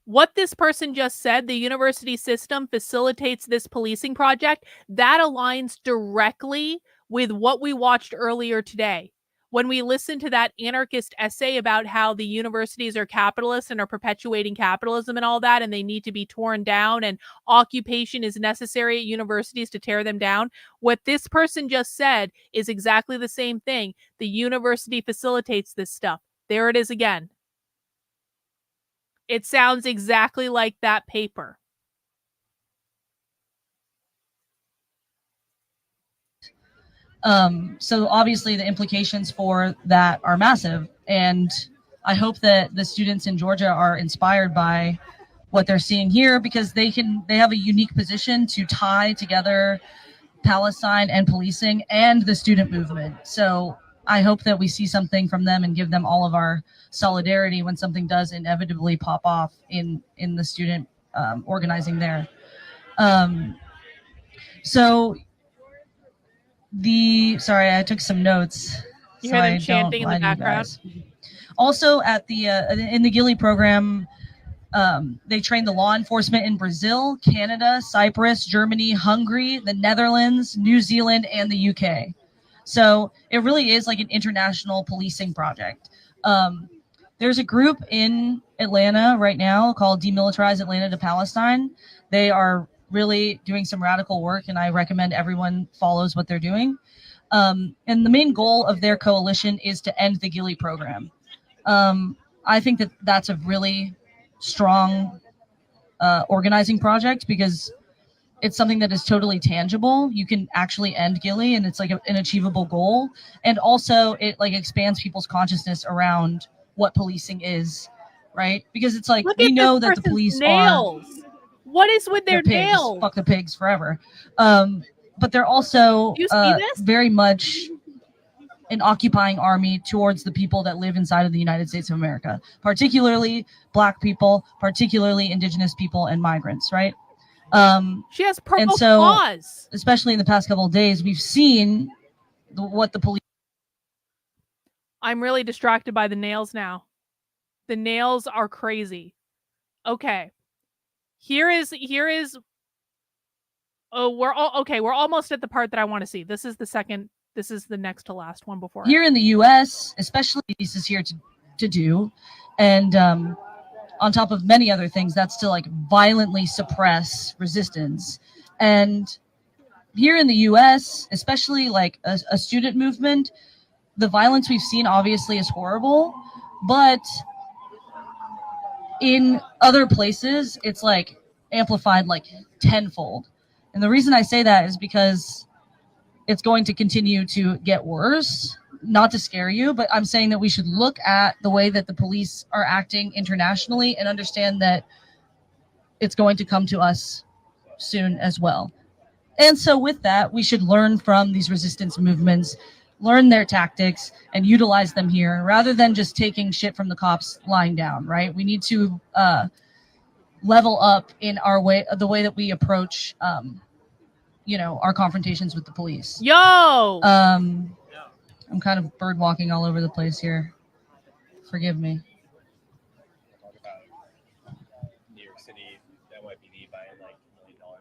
what this person just said, the university system facilitates this policing project, that aligns directly with what we watched earlier today. When we listened to that anarchist essay about how the universities are capitalist and are perpetuating capitalism and all that, and they need to be torn down, and occupation is necessary at universities to tear them down. What this person just said is exactly the same thing. The university facilitates this stuff. There it is again. It sounds exactly like that paper. So obviously the implications for that are massive, and I hope that the students in Georgia are inspired by what they're seeing here, because they have a unique position to tie together Palestine and policing and the student movement. So I hope that we see something from them and give them all of our solidarity when something does inevitably pop off in the student organizing there. Sorry, I took some notes. You hear them chanting in the background? Also at in the GILLY program, they train the law enforcement in Brazil, Canada, Cyprus, Germany, Hungary, the Netherlands, New Zealand, and the UK. So it really is like an international policing project. There's a group in Atlanta right now called Demilitarize Atlanta to Palestine. They are really doing some radical work, and I recommend everyone follows what they're doing. And the main goal of their coalition is to end the Gilley program. I think that that's a really strong organizing project because it's something that is totally tangible. You can actually end Gilley, and it's like an achievable goal. And also it like expands people's consciousness around what policing is, right? Because it's like, we know that the police nails. What is with their pigs, nails? fuck the pigs forever. But they're also very much an occupying army towards the people that live inside of the United States of America, particularly Black people, particularly Indigenous people and migrants, right? She has purple and so, claws. Especially in the past couple of days, we've seen what the police. I'm really distracted by the nails now. The nails are crazy. Okay. Here is oh, we're almost at the part that I want to see. This is the next to last one before. Here in the US, especially this is here to do. And on top of many other things, that's to like violently suppress resistance. And here in the US, especially like a student movement, the violence we've seen obviously is horrible, but in other places, it's like amplified like tenfold. And the reason I say that is because it's going to continue to get worse. Not to scare you, but I'm saying that we should look at the way that the police are acting internationally and understand that it's going to come to us soon as well. And so with that, we should learn from these resistance movements, learn their tactics, and utilize them here rather than just taking shit from the cops lying down, right? We need to level up in our way, the way that we approach, our confrontations with the police. Yo! I'm kind of bird walking all over the place here. Forgive me. New York City, NYPD buying like $1 million of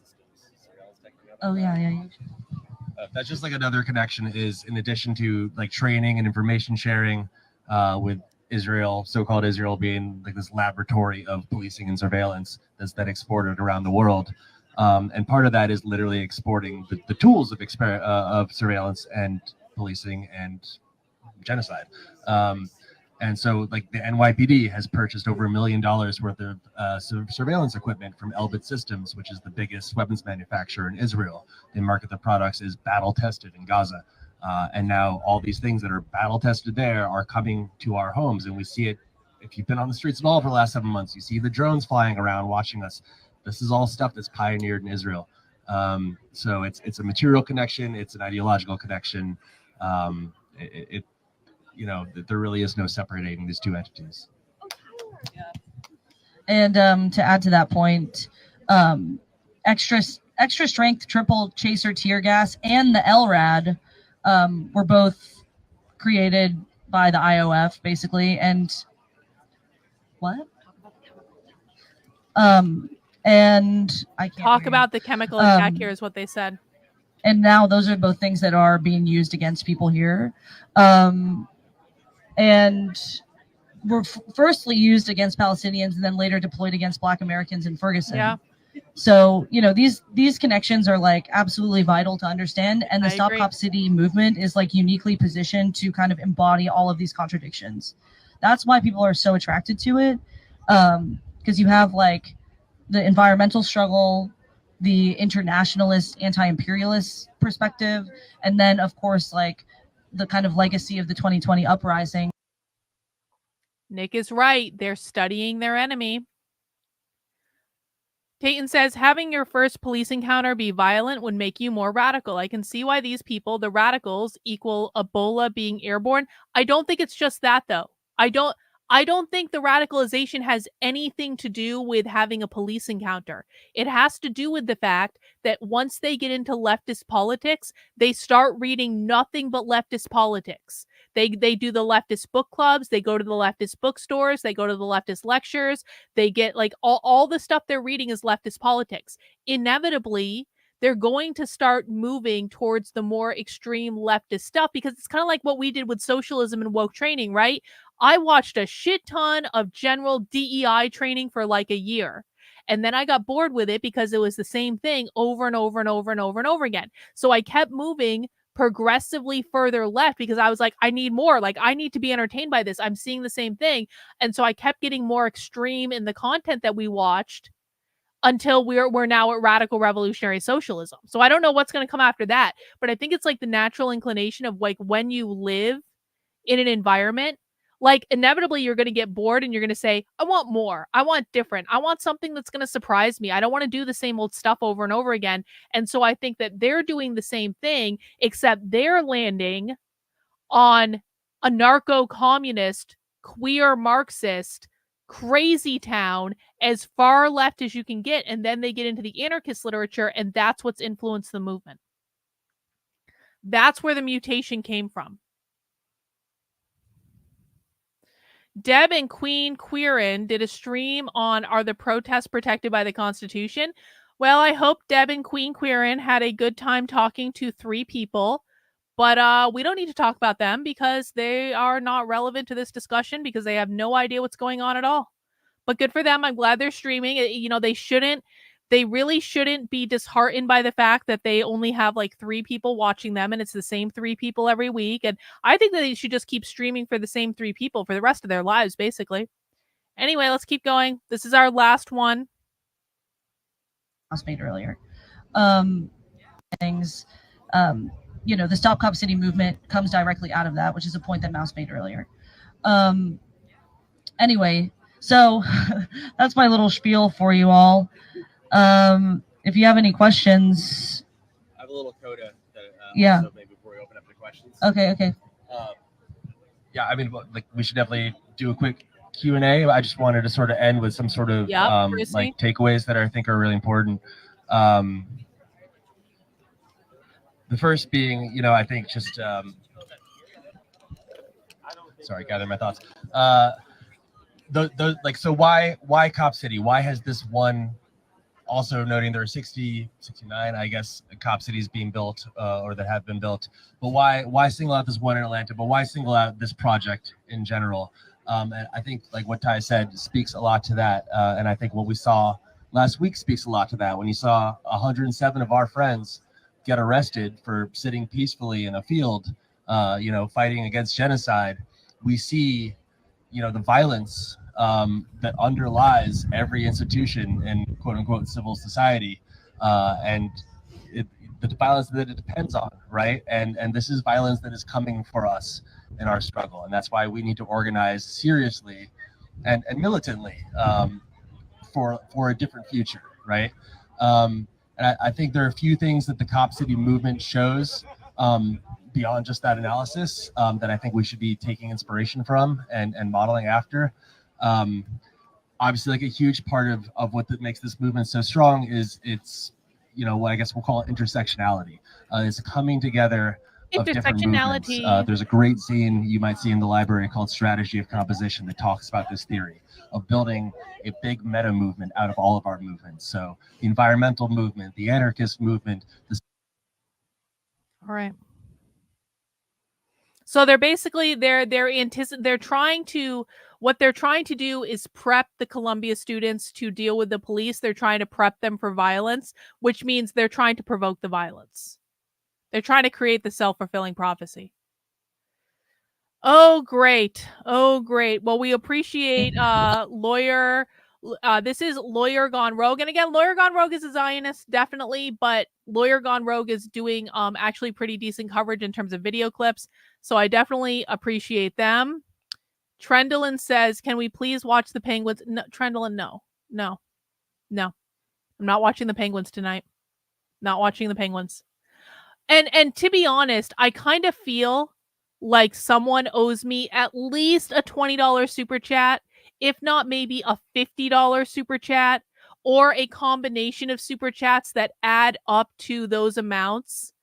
systems, surveillance technology. Oh yeah. That's just like another connection is in addition to like training and information sharing with Israel, so-called Israel being like this laboratory of policing and surveillance that's then exported around the world. And part of that is literally exporting the tools of surveillance and policing and genocide. And so like the NYPD has purchased over $1 million worth of surveillance equipment from Elbit Systems, which is the biggest weapons manufacturer in Israel. They market the products as battle tested in Gaza. And now all these things that are battle tested there are coming to our homes. And we see it, if you've been on the streets at all for the last 7 months, you see the drones flying around watching us. This is all stuff that's pioneered in Israel. So it's a material connection. It's an ideological connection. There really is no separating these two entities. And to add to that point, extra strength triple chaser tear gas and the LRAD were both created by the IOF, basically. And what? And I can't talk about the chemical attack here is what they said. And now those are both things that are being used against people here. And were firstly used against Palestinians and then later deployed against Black Americans in Ferguson. Yeah. So, these connections are like absolutely vital to understand. And the Stop Cop City movement is like uniquely positioned to kind of embody all of these contradictions. That's why people are so attracted to it. Because you have like the environmental struggle, the internationalist, anti-imperialist perspective, and then of course like the kind of legacy of the 2020 uprising. Nick is right. They're studying their enemy. Tayton says, having your first police encounter be violent would make you more radical. I can see why these people, the radicals, equal Ebola being airborne. I don't think it's just that, though. I don't think the radicalization has anything to do with having a police encounter. It has to do with the fact that once they get into leftist politics, they start reading nothing but leftist politics. They do the leftist book clubs, they go to the leftist bookstores, they go to the leftist lectures, they get like all the stuff they're reading is leftist politics. Inevitably, they're going to start moving towards the more extreme leftist stuff, because it's kind of like what we did with socialism and woke training, right? I watched a shit ton of general DEI training for like a year. And then I got bored with it because it was the same thing over and over and over and over and over again. So I kept moving progressively further left because I was like, I need more. Like, I need to be entertained by this. I'm seeing the same thing. And so I kept getting more extreme in the content that we watched until we're now at radical revolutionary socialism. So I don't know what's going to come after that, but I think it's like the natural inclination of like when you live in an environment, like inevitably you're going to get bored and you're going to say, I want more. I want different. I want something that's going to surprise me. I don't want to do the same old stuff over and over again. And so I think that they're doing the same thing, except they're landing on a narco-communist, queer Marxist, crazy town as far left as you can get. And then they get into the anarchist literature, and that's what's influenced the movement. That's where the mutation came from. Deb and Queen Queerin did a stream on Are the Protests Protected by the Constitution? Well, I hope Deb and Queen Queerin had a good time talking to 3 people, but we don't need to talk about them because they are not relevant to this discussion because they have no idea what's going on at all. But good for them. I'm glad they're streaming. You know, they really shouldn't be disheartened by the fact that they only have like 3 people watching them and it's the same 3 people every week. And I think that they should just keep streaming for the same 3 people for the rest of their lives, basically. Anyway, let's keep going. This is our last one. I was made earlier. Things, you know, the Stop Cop City movement comes directly out of that, which is a point that Mouse made earlier. Anyway, so that's my little spiel for you all. If you have any questions, I have a little coda that yeah. also maybe before we open up to questions. Okay. Yeah, I mean, like we should definitely do a quick Q&A. I just wanted to sort of end with some sort of like takeaways that I think are really important. The first being, you know, I think just sorry, gathering my thoughts. So why Cop City? Why has this one? Also noting there are 69, I guess, cop cities being built or that have been built. But why single out this one in Atlanta? But why single out this project in general? And I think like what Ty said speaks a lot to that. And I think what we saw last week speaks a lot to that. When you saw 107 of our friends get arrested for sitting peacefully in a field, you know, fighting against genocide, we see, you know, the violence that underlies every institution in quote unquote civil society, and the violence that it depends on, right? And this is violence that is coming for us in our struggle, and that's why we need to organize seriously and militantly for a different future, right? And I think there are a few things that the Cop City movement shows beyond just that analysis that I think we should be taking inspiration from and modeling after. Obviously, like a huge part of what makes this movement so strong is its, you know, what I guess we'll call it intersectionality. It's coming together of different movements. There's a great zine you might see in the library called Strategy of Composition that talks about this theory of building a big meta movement out of all of our movements. So the environmental movement, the anarchist movement. All right. So they're basically what they're trying to do is prep the Columbia students to deal with the police. They're trying to prep them for violence, which means they're trying to provoke the violence. They're trying to create the self-fulfilling prophecy. Oh, great. Well, we appreciate lawyer. This is Lawyer Gone Rogue. And again, Lawyer Gone Rogue is a Zionist, definitely, but Lawyer Gone Rogue is doing actually pretty decent coverage in terms of video clips. So I definitely appreciate them. Trendlin says, can we please watch the Penguins? No, Trendlin, no. I'm not watching the Penguins tonight. Not watching the Penguins. And to be honest, I kind of feel like someone owes me at least a $20 super chat, if not maybe a $50 super chat, or a combination of super chats that add up to those amounts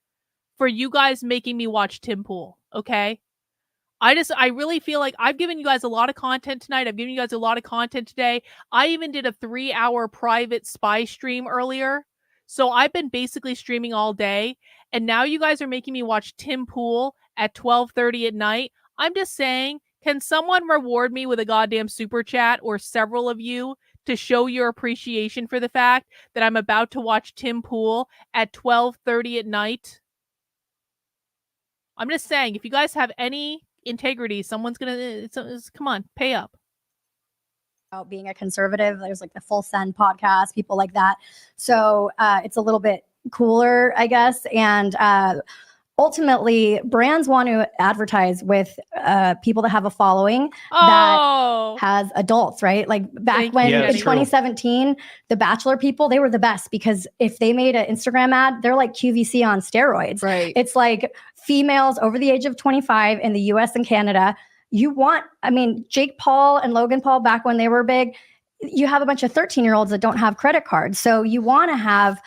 for you guys making me watch Tim Pool, okay? I really feel like I've given you guys a lot of content tonight. I've given you guys a lot of content today. I even did a 3-hour private spy stream earlier. So I've been basically streaming all day, and now you guys are making me watch Tim Pool at 12:30 at night. I'm just saying, can someone reward me with a goddamn super chat, or several of you, to show your appreciation for the fact that I'm about to watch Tim Pool at 12:30 at night? I'm just saying, if you guys have any integrity, someone's gonna come on, pay up. About being a conservative, there's like the Full Send podcast, people like that. So it's a little bit cooler, I guess. And ultimately, brands want to advertise with people that have a following that has adults, right? Like back when in 2017, the Bachelor people, they were the best, because if they made an Instagram ad, they're like QVC on steroids. Right. It's like females over the age of 25 in the US and Canada. Jake Paul and Logan Paul, back when they were big, you have a bunch of 13-year-olds that don't have credit cards. So you want to have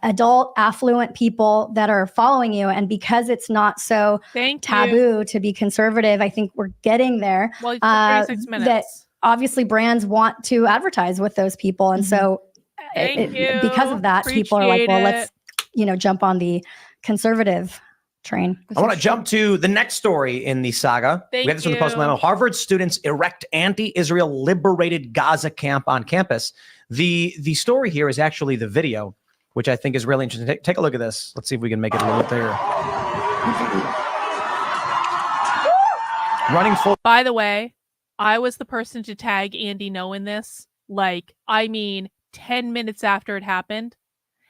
adult, affluent people that are following you. And because it's not so taboo to be conservative, I think we're getting there. Well, 36 minutes. That obviously brands want to advertise with those people. And so because of that, people are like, well, let's jump on the conservative train. I want to jump to the next story in the saga. We got this from the Post Millennial. Harvard students erect anti-Israel liberated Gaza camp on campus. The story here is actually the video, which I think is really interesting. Take a look at this. Let's see if we can make it a little clearer. Running full. By the way, I was the person to tag Andy No in this. 10 minutes after it happened,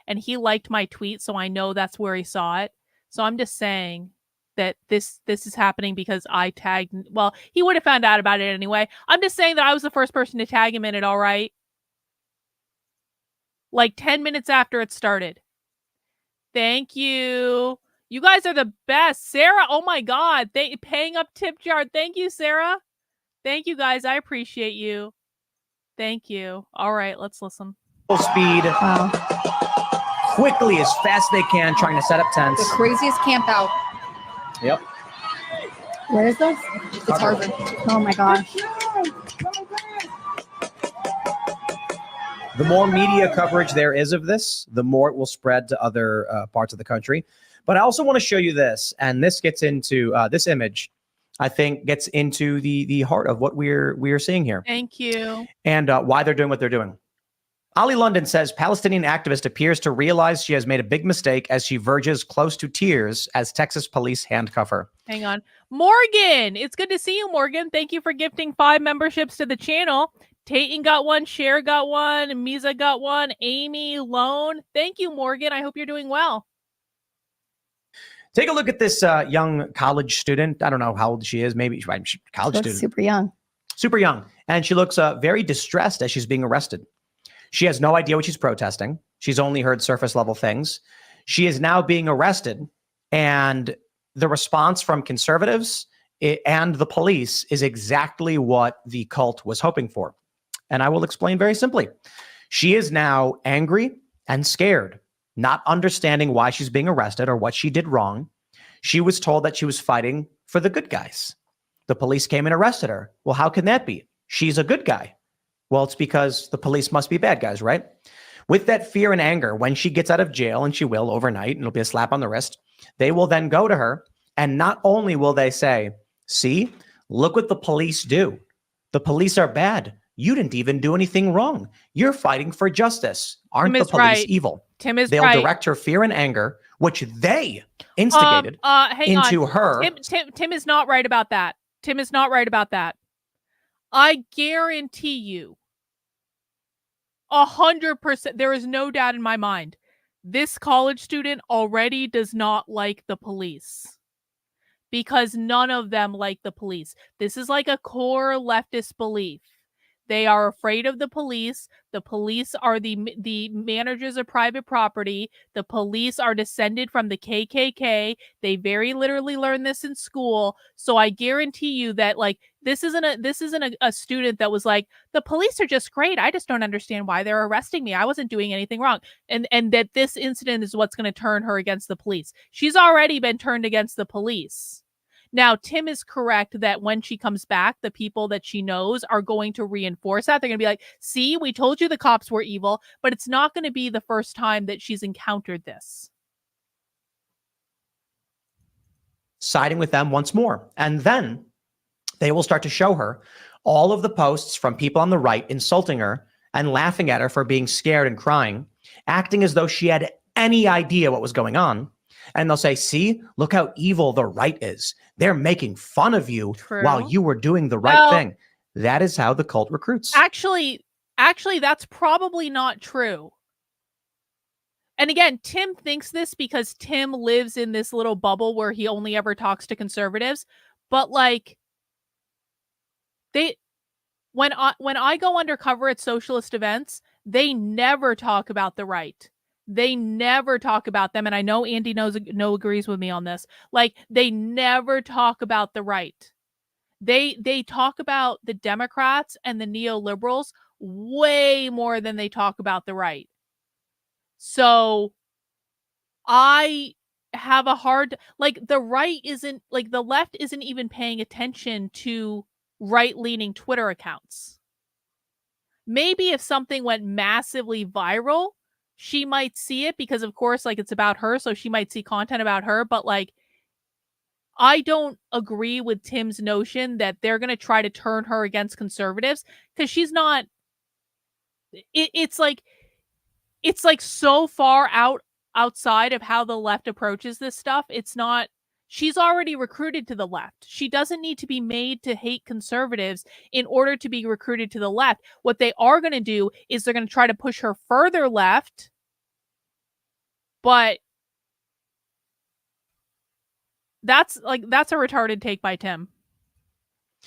and he liked my tweet, so I know that's where he saw it. So I'm just saying that this is happening because I tagged. Well, he would have found out about it anyway. I'm just saying that I was the first person to tag him in it. All right. 10 minutes after it started. Thank you. You guys are the best. Sarah, oh my God. Paying up tip jar. Thank you, Sarah. Thank you, guys. I appreciate you. Thank you. All right, let's listen. Full speed. Quickly, as fast as they can, trying to set up tents. The craziest camp out. Yep. Where is this? It's Harvard. Oh my gosh. The more media coverage there is of this, the more it will spread to other parts of the country. But I also want to show you this, and this gets into this image. I think gets into the heart of what we're seeing here. Thank you. And why they're doing what they're doing. Ali London says Palestinian activist appears to realize she has made a big mistake as she verges close to tears as Texas police handcuff her. Hang on. Morgan, it's good to see you, Morgan. Thank you for gifting 5 memberships to the channel. Tayton got one, Cher got one, Misa got one, Amy, Lone. Thank you, Morgan. I hope you're doing well. Take a look at this young college student. I don't know how old she is. Maybe she's a college student. Super young. Super young. And she looks very distressed as she's being arrested. She has no idea what she's protesting. She's only heard surface level things. She is now being arrested. And the response from conservatives and the police is exactly what the cult was hoping for. And I will explain very simply. She is now angry and scared, not understanding why she's being arrested or what she did wrong. She was told that she was fighting for the good guys. The police came and arrested her. Well, how can that be? She's a good guy. Well, it's because the police must be bad guys, right? With that fear and anger, when she gets out of jail, and she will overnight, and it'll be a slap on the wrist, they will then go to her, and not only will they say, see, look what the police do. The police are bad. You didn't even do anything wrong. You're fighting for justice. Aren't the police evil? Tim is They'll right. direct her fear and anger, which they instigated, into her. Tim is not right about that. Tim is not right about that. I guarantee you 100%, there is no doubt in my mind, this college student already does not like the police, because none of them like the police. This is like a core leftist belief. They are afraid of the police. The police are the managers of private property. The police are descended from the KKK. They very literally learned this in school. So I guarantee you that this isn't a student that was like, the police are just great. I just don't understand why they're arresting me. I wasn't doing anything wrong. And that this incident is what's going to turn her against the police. She's already been turned against the police. Now, Tim is correct that when she comes back, the people that she knows are going to reinforce that. They're going to be like, see, we told you the cops were evil, but it's not going to be the first time that she's encountered this. Siding with them once more. And then they will start to show her all of the posts from people on the right insulting her and laughing at her for being scared and crying, acting as though she had any idea what was going on. And they'll say, see, look how evil the right is. They're making fun of you while you were doing the right thing. That is how the cult recruits. Actually, that's probably not true. And again, Tim thinks this because Tim lives in this little bubble where he only ever talks to conservatives. But like, when I go undercover at socialist events, they never talk about the right. They never talk about them. And I know Andy agrees with me on this. Like, they never talk about the right. They talk about the Democrats and the neoliberals way more than they talk about the right. So I have a hard, like, the right isn't, like, the left isn't even paying attention to right-leaning Twitter accounts. Maybe if something went massively viral, she might see it because, of course, like, it's about her, so she might see content about her. But like, I don't agree with Tim's notion that they're going to try to turn her against conservatives, because she's not. It's like so far outside of how the left approaches this stuff. It's not. She's already recruited to the left. She doesn't need to be made to hate conservatives in order to be recruited to the left. What they are going to do is they're going to try to push her further left. But that's a retarded take by Tim.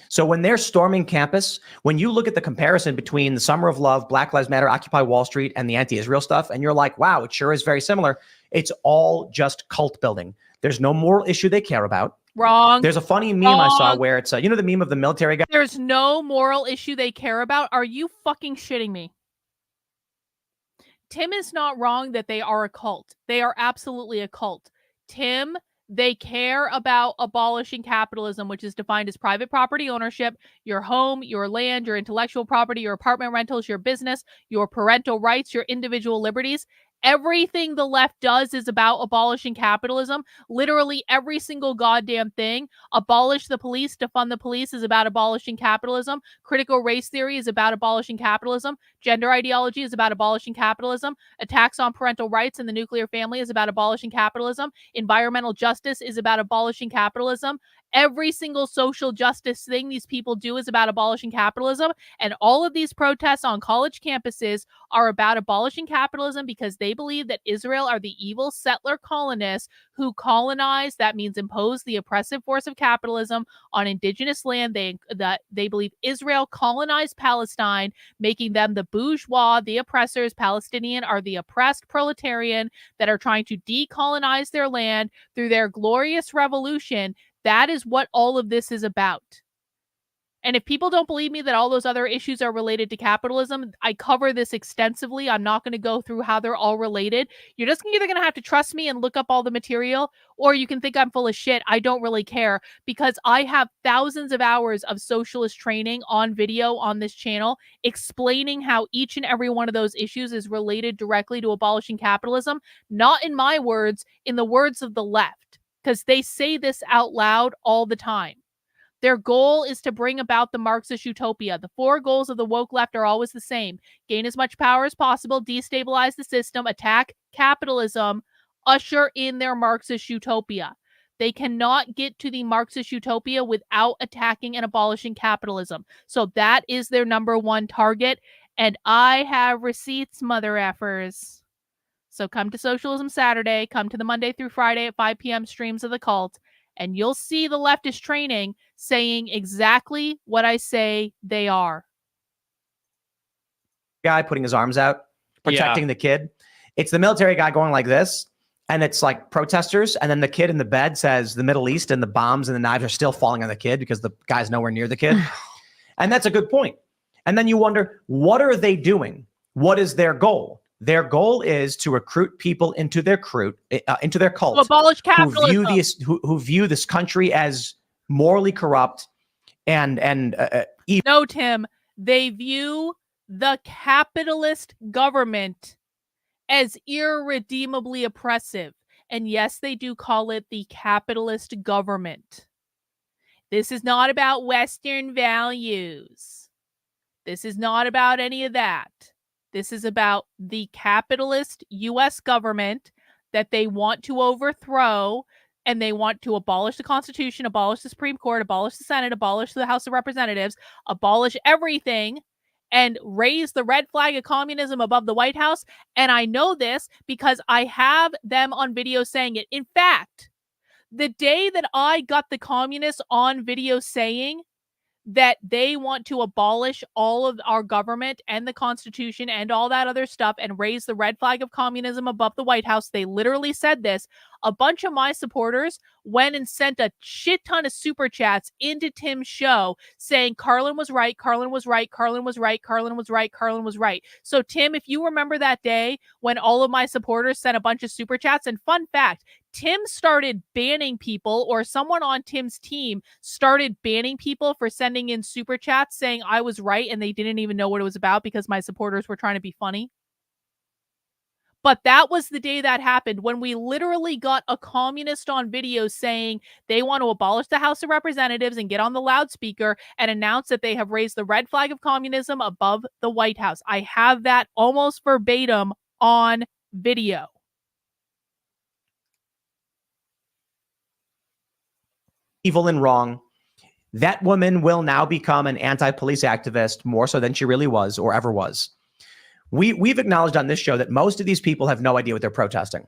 So when they're storming campus, when you look at the comparison between the Summer of Love, Black Lives Matter, Occupy Wall Street, and the anti-Israel stuff, and you're like, wow, it sure is very similar. It's all just cult building. There's no moral issue they care about. Wrong. There's a funny meme I saw where it's, you know, the meme of the military guy? There's no moral issue they care about. Are you fucking shitting me? Tim is not wrong that they are a cult. They are absolutely a cult. Tim, they care about abolishing capitalism, which is defined as private property ownership, your home, your land, your intellectual property, your apartment rentals, your business, your parental rights, your individual liberties. Everything the left does is about abolishing capitalism. Literally every single goddamn thing. Abolish the police, defund the police is about abolishing capitalism. Critical race theory is about abolishing capitalism. Gender ideology is about abolishing capitalism. Attacks on parental rights and the nuclear family is about abolishing capitalism. Environmental justice is about abolishing capitalism. Every single social justice thing these people do is about abolishing capitalism. And all of these protests on college campuses are about abolishing capitalism because they believe that Israel are the evil settler colonists who colonize, that means impose the oppressive force of capitalism on indigenous land. They believe Israel colonized Palestine, making them the bourgeois, the oppressors. Palestinian are the oppressed proletarian that are trying to decolonize their land through their glorious revolution. That is what all of this is about. And if people don't believe me that all those other issues are related to capitalism, I cover this extensively. I'm not going to go through how they're all related. You're just either going to have to trust me and look up all the material, or you can think I'm full of shit. I don't really care, because I have thousands of hours of socialist training on video on this channel explaining how each and every one of those issues is related directly to abolishing capitalism. Not in my words, in the words of the left, because they say this out loud all the time. Their goal is to bring about the Marxist utopia. The 4 goals of the woke left are always the same. Gain as much power as possible, destabilize the system, attack capitalism, usher in their Marxist utopia. They cannot get to the Marxist utopia without attacking and abolishing capitalism. So that is their number 1 target. And I have receipts, mother effers. So come to Socialism Saturday, come to the Monday through Friday at 5 p.m. streams of the cult, and you'll see the leftist training saying exactly what I say they are. Guy putting his arms out, protecting the kid. It's the military guy going like this, and it's like protesters, and then the kid in the bed says the Middle East, and the bombs and the knives are still falling on the kid because the guy's nowhere near the kid. And that's a good point. And then you wonder, what are they doing? What is their goal? Their goal is to recruit people into their cult, to abolish capitalism, who view this country as morally corrupt, and evil. No, Tim, they view the capitalist government as irredeemably oppressive. And yes, they do call it the capitalist government. This is not about Western values. This is not about any of that. This is about the capitalist U.S. government that they want to overthrow, and they want to abolish the Constitution, abolish the Supreme Court, abolish the Senate, abolish the House of Representatives, abolish everything, and raise the red flag of communism above the White House. And I know this because I have them on video saying it. In fact, the day that I got the communists on video saying that they want to abolish all of our government and the Constitution and all that other stuff and raise the red flag of communism above the White House, they literally said this. A bunch of my supporters went and sent a shit ton of super chats into Tim's show saying Carlin was right, Carlin was right, Carlin was right, Carlin was right, Carlin was right. So Tim, if you remember that day when all of my supporters sent a bunch of super chats, and fun fact, Tim started banning people, or someone on Tim's team started banning people for sending in super chats saying I was right and they didn't even know what it was about because my supporters were trying to be funny. But that was the day that happened, when we literally got a communist on video saying they want to abolish the House of Representatives and get on the loudspeaker and announce that they have raised the red flag of communism above the White House. I have that almost verbatim on video. Evil and wrong. That woman will now become an anti-police activist more so than she really was or ever was. We've acknowledged on this show that most of these people have no idea what they're protesting.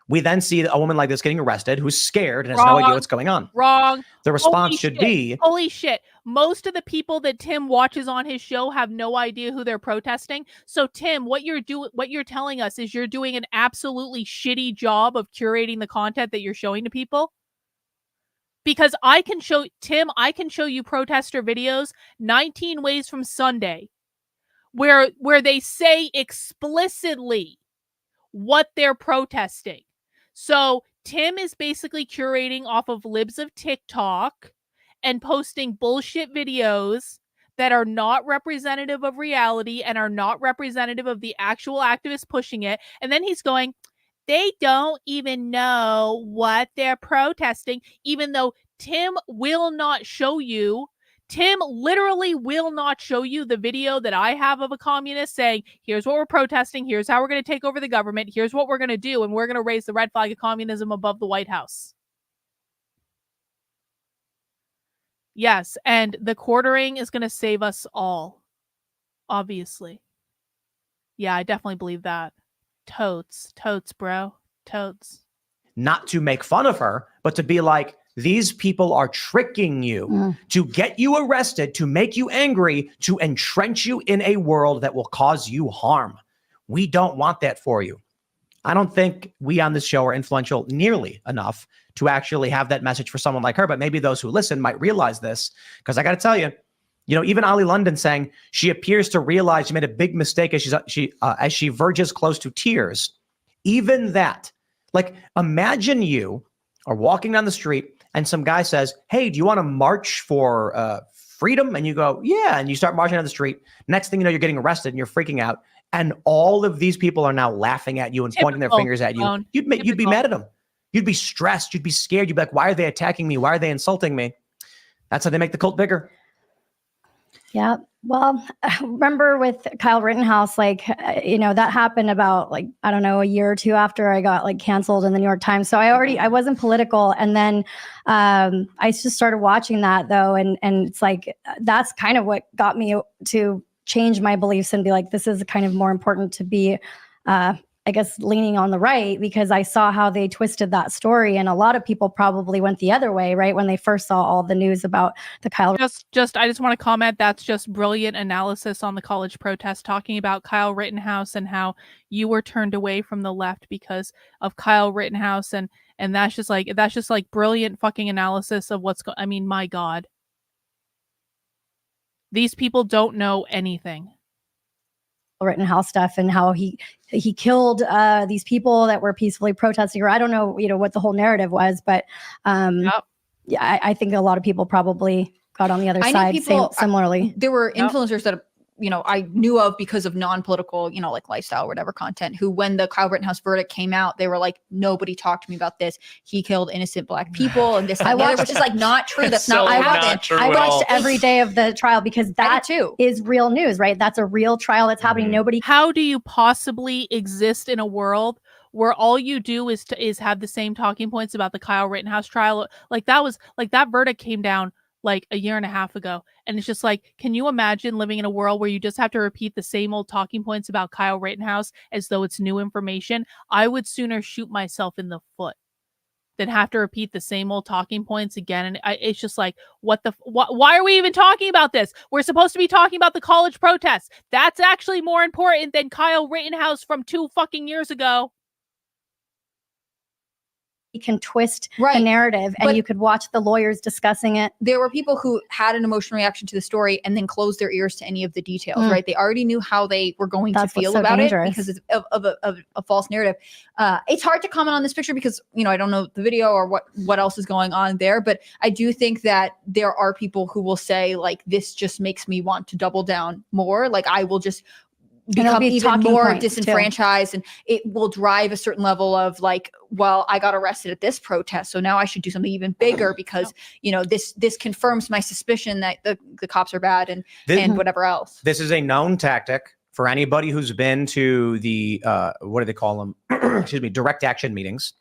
We then see a woman like this getting arrested who's scared and has no idea what's going on. Wrong. The response should be, holy shit. Most of the people that Tim watches on his show have no idea who they're protesting. So Tim, what you're telling us is you're doing an absolutely shitty job of curating the content that you're showing to people. Because I can show you protester videos 19 ways from Sunday where they say explicitly what they're protesting. So Tim is basically curating off of libs of TikTok and posting bullshit videos that are not representative of reality and are not representative of the actual activists pushing it. And then he's going, they don't even know what they're protesting, even though Tim will not show you. Tim literally will not show you the video that I have of a communist saying, here's what we're protesting, here's how we're going to take over the government, here's what we're going to do, and we're going to raise the red flag of communism above the White House. Yes, and the quartering is going to save us all. Obviously. Yeah, I definitely believe that. Totes, bro. Totes. not to make fun of her, but to be like, these people are tricking you to get you arrested, to make you angry, to entrench you in a world that will cause you harm. We don't want that for you. I don't think we on this show are influential nearly enough to actually have that message for someone like her, but maybe those who listen might realize this, because I got to tell you, even Ali London saying she appears to realize she made a big mistake as she verges close to tears. Even that, like, imagine you are walking down the street and some guy says, hey, do you want to march for freedom? And you go, yeah. And you start marching down the street. Next thing you know, you're getting arrested and you're freaking out. And all of these people are now laughing at you and pointing their fingers at you. You'd be mad at them. You'd be stressed. You'd be scared. You'd be like, why are they attacking me? Why are they insulting me? That's how they make the cult bigger. Yeah. Well, remember with Kyle Rittenhouse, that happened about a year or two after I got canceled in the New York Times. So I wasn't political. And then I just started watching that though. And it's that's kind of what got me to change my beliefs and be like, this is kind of more important to be, leaning on the right, because I saw how they twisted that story. And a lot of people probably went the other way, right? When they first saw all the news about the Kyle. I just want to comment. That's just brilliant analysis on the college protest, talking about Kyle Rittenhouse and how you were turned away from the left because of Kyle Rittenhouse. And that's just brilliant fucking analysis of what's I mean, my God. These people don't know anything. Rittenhouse stuff and how he killed these people that were peacefully protesting, or I don't know, what the whole narrative was, but yeah, I think a lot of people probably got on the other I side knew people similarly. There were influencers that, you know, I knew of because of non-political, you know, like lifestyle or whatever content, who, when the Kyle Rittenhouse verdict came out, they were like, nobody talked to me about this. He killed innocent Black people and this, that, and the other, which is like not true. That's not what happened. I watched every day of the trial because that too is real news, right? That's a real trial that's happening. Nobody. How do you possibly exist in a world where all you do is have the same talking points about the Kyle Rittenhouse trial? Like that verdict came down like a year and a half ago. And it's just like, can you imagine living in a world where you just have to repeat the same old talking points about Kyle Rittenhouse as though it's new information? I would sooner shoot myself in the foot than have to repeat the same old talking points again. And it's just like, why are we even talking about this? We're supposed to be talking about the college protests. That's actually more important than Kyle Rittenhouse from 2 fucking years ago. You can twist the narrative, and you could watch the lawyers discussing it. There were people who had an emotional reaction to the story and then closed their ears to any of the details, right? They already knew how they were going to feel about it because of a false narrative. It's hard to comment on this picture because, you know, I don't know the video or what else is going on there, but I do think that there are people who will say, like, this just makes me want to double down more. Like, I will just become even more disenfranchised, and it will drive a certain level of like, well, I got arrested at this protest, so now I should do something even bigger because, you know, this confirms my suspicion that the cops are bad and whatever else. This is a known tactic for anybody who's been to the what do they call them? Excuse me, direct action meetings.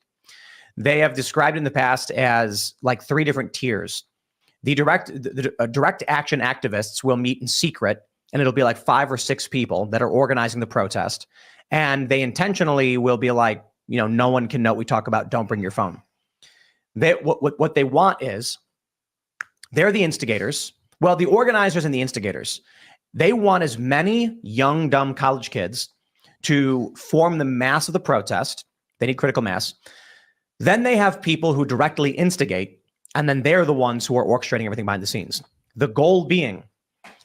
They have described in the past as like 3 different tiers. The direct action activists will meet in secret, and it'll be like 5 or 6 people that are organizing the protest. And they intentionally will be like, you know, no one can know what we talk about. Don't bring your phone. What they want is, they're the instigators. Well, the organizers and the instigators, they want as many young, dumb college kids to form the mass of the protest. They need critical mass. Then they have people who directly instigate, and then they're the ones who are orchestrating everything behind the scenes. The goal being,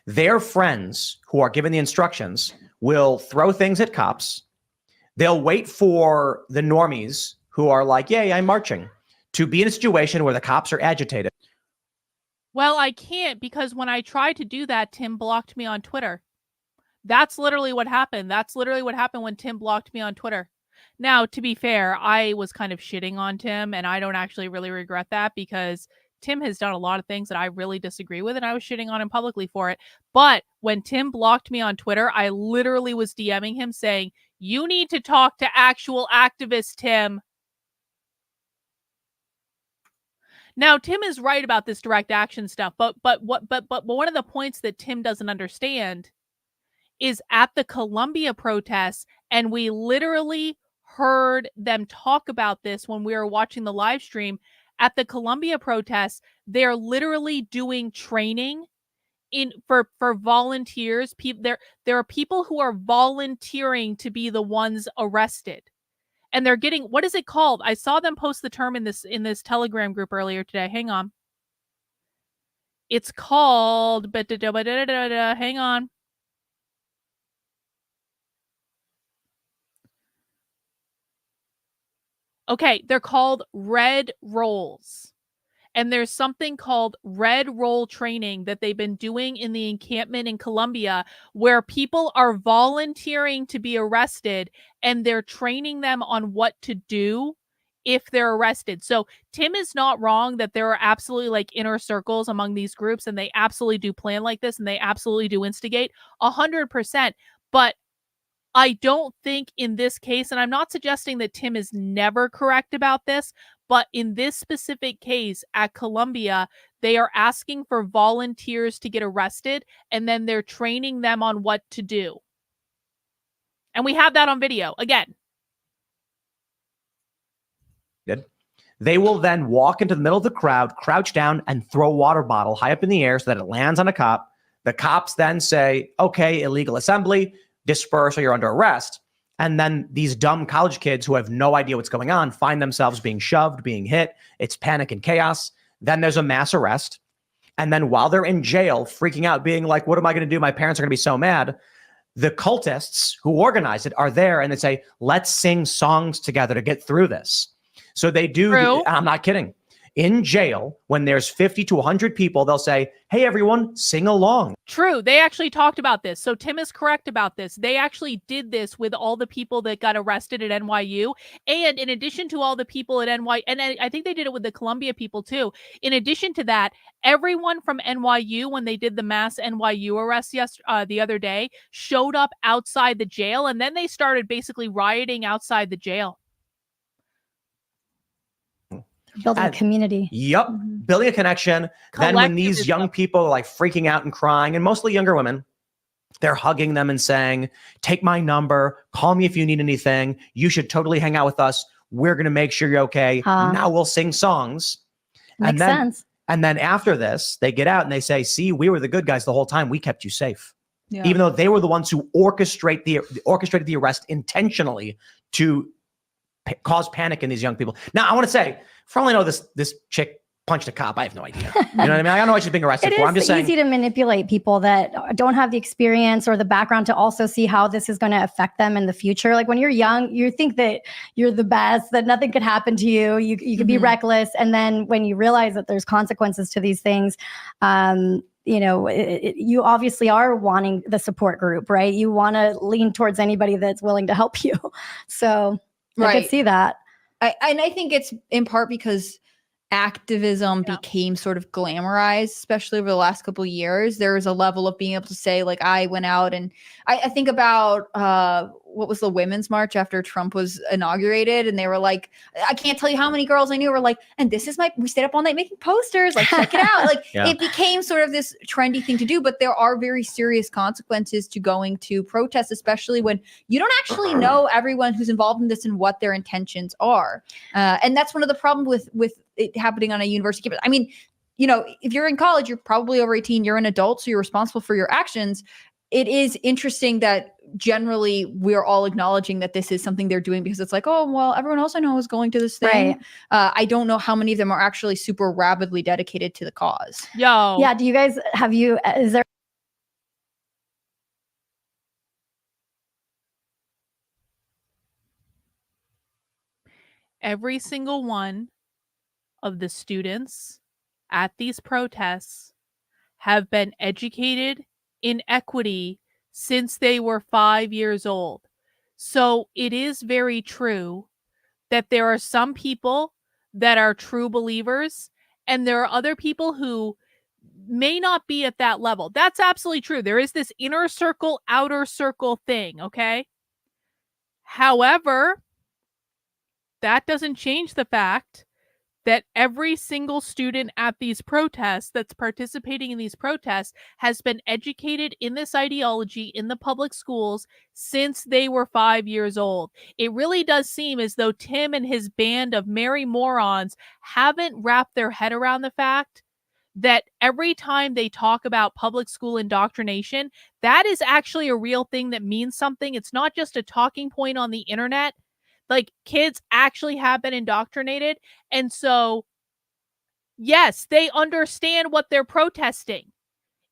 their friends who are given the instructions will throw things at cops. They'll wait for the normies who are like, yay, I'm marching, to be in a situation where the cops are agitated. Well, I can't, because when I tried to do that, Tim blocked me on Twitter. That's literally what happened. That's literally what happened when Tim blocked me on Twitter. Now, to be fair, I was kind of shitting on Tim, and I don't actually really regret that because Tim has done a lot of things that I really disagree with, and I was shitting on him publicly for it. But when Tim blocked me on Twitter, I literally was DMing him saying, you need to talk to actual activists, Tim. Now, Tim is right about this direct action stuff, but one of the points that Tim doesn't understand is at the Columbia protests, and we literally heard them talk about this when we were watching the live stream. At the Columbia protests, they're literally doing training for volunteers. There are people who are volunteering to be the ones arrested, and they're getting, what is it called? I saw them post the term in this Telegram group earlier today. Hang on, it's called. Hang on. Okay, they're called red rolls. And there's something called red roll training that they've been doing in the encampment in Columbia, where people are volunteering to be arrested, and they're training them on what to do if they're arrested. So Tim is not wrong that there are absolutely like inner circles among these groups, and they absolutely do plan like this, and they absolutely do instigate 100%. But I don't think in this case, and I'm not suggesting that Tim is never correct about this, but in this specific case at Columbia, they are asking for volunteers to get arrested, and then they're training them on what to do. And we have that on video again. They will then walk into the middle of the crowd, crouch down, and throw a water bottle high up in the air so that it lands on a cop. The cops then say, okay, illegal assembly, disperse or you're under arrest. And then these dumb college kids who have no idea what's going on find themselves being shoved, being hit. It's panic and chaos. Then there's a mass arrest. And then while they're in jail, freaking out, being like, what am I going to do? My parents are going to be so mad. The cultists who organize it are there, and they say, let's sing songs together to get through this. So they do. I'm not kidding. in jail, when there's 50 to 100 people, they'll say, hey, everyone, sing along. True. They actually talked about this. So Tim is correct about this. They actually did this with all the people that got arrested at NYU. And in addition to all the people at NYU, and I think they did it with the Columbia people too. In addition to that, everyone from NYU, when they did the mass NYU arrest the other day, showed up outside the jail. And then they started basically rioting outside the jail. Building a community. Yep. Building a connection. Then when these young people are like freaking out and crying, and mostly younger women, they're hugging them and saying, take my number, call me if you need anything. You should totally hang out with us. We're going to make sure you're okay. Now we'll sing songs. Makes sense. And then after this, they get out and they say, see, we were the good guys the whole time. We kept you safe. Yeah. Even though they were the ones who orchestrated the arrest intentionally to cause panic in these young people. Now, I want to say, for all I know, this chick punched a cop. I have no idea. You know what I mean? I don't know what she's being arrested for. I'm just saying. It's easy to manipulate people that don't have the experience or the background to also see how this is going to affect them in the future. Like when you're young, you think that you're the best, that nothing could happen to you. You could be reckless. And then when you realize that there's consequences to these things, you know, you obviously are wanting the support group, right? You want to lean towards anybody that's willing to help you. So I could see that. And I think it's in part because activism became sort of glamorized, especially over the last couple of years. There was a level of being able to say, like, I went out and I think about what was the Women's March after Trump was inaugurated, and they were like, I can't tell you how many girls I knew were like, and this is we stayed up all night making posters, like, check it out. Like, it became sort of this trendy thing to do, but there are very serious consequences to going to protests, especially when you don't actually know everyone who's involved in this and what their intentions are. And that's one of the problems with it happening on a university campus. I mean, you know, if you're in college, you're probably over 18, you're an adult, so you're responsible for your actions. It is interesting that generally we're all acknowledging that this is something they're doing because it's like, oh, well, everyone else I know is going to this thing. Right. I don't know how many of them are actually super rabidly dedicated to the cause. Yeah. Do you guys, is there every single one of the students at these protests have been educated in equity since they were 5 years old. So it is very true that there are some people that are true believers and there are other people who may not be at that level. That's absolutely true. There is this inner circle, outer circle thing, okay? However, that doesn't change the fact that every single student at these protests that's participating in these protests has been educated in this ideology in the public schools since they were 5 years old. It really does seem as though Tim and his band of merry morons haven't wrapped their head around the fact that every time they talk about public school indoctrination, that is actually a real thing that means something. It's not just a talking point on the internet. Like, kids actually have been indoctrinated. And so, yes, they understand what they're protesting.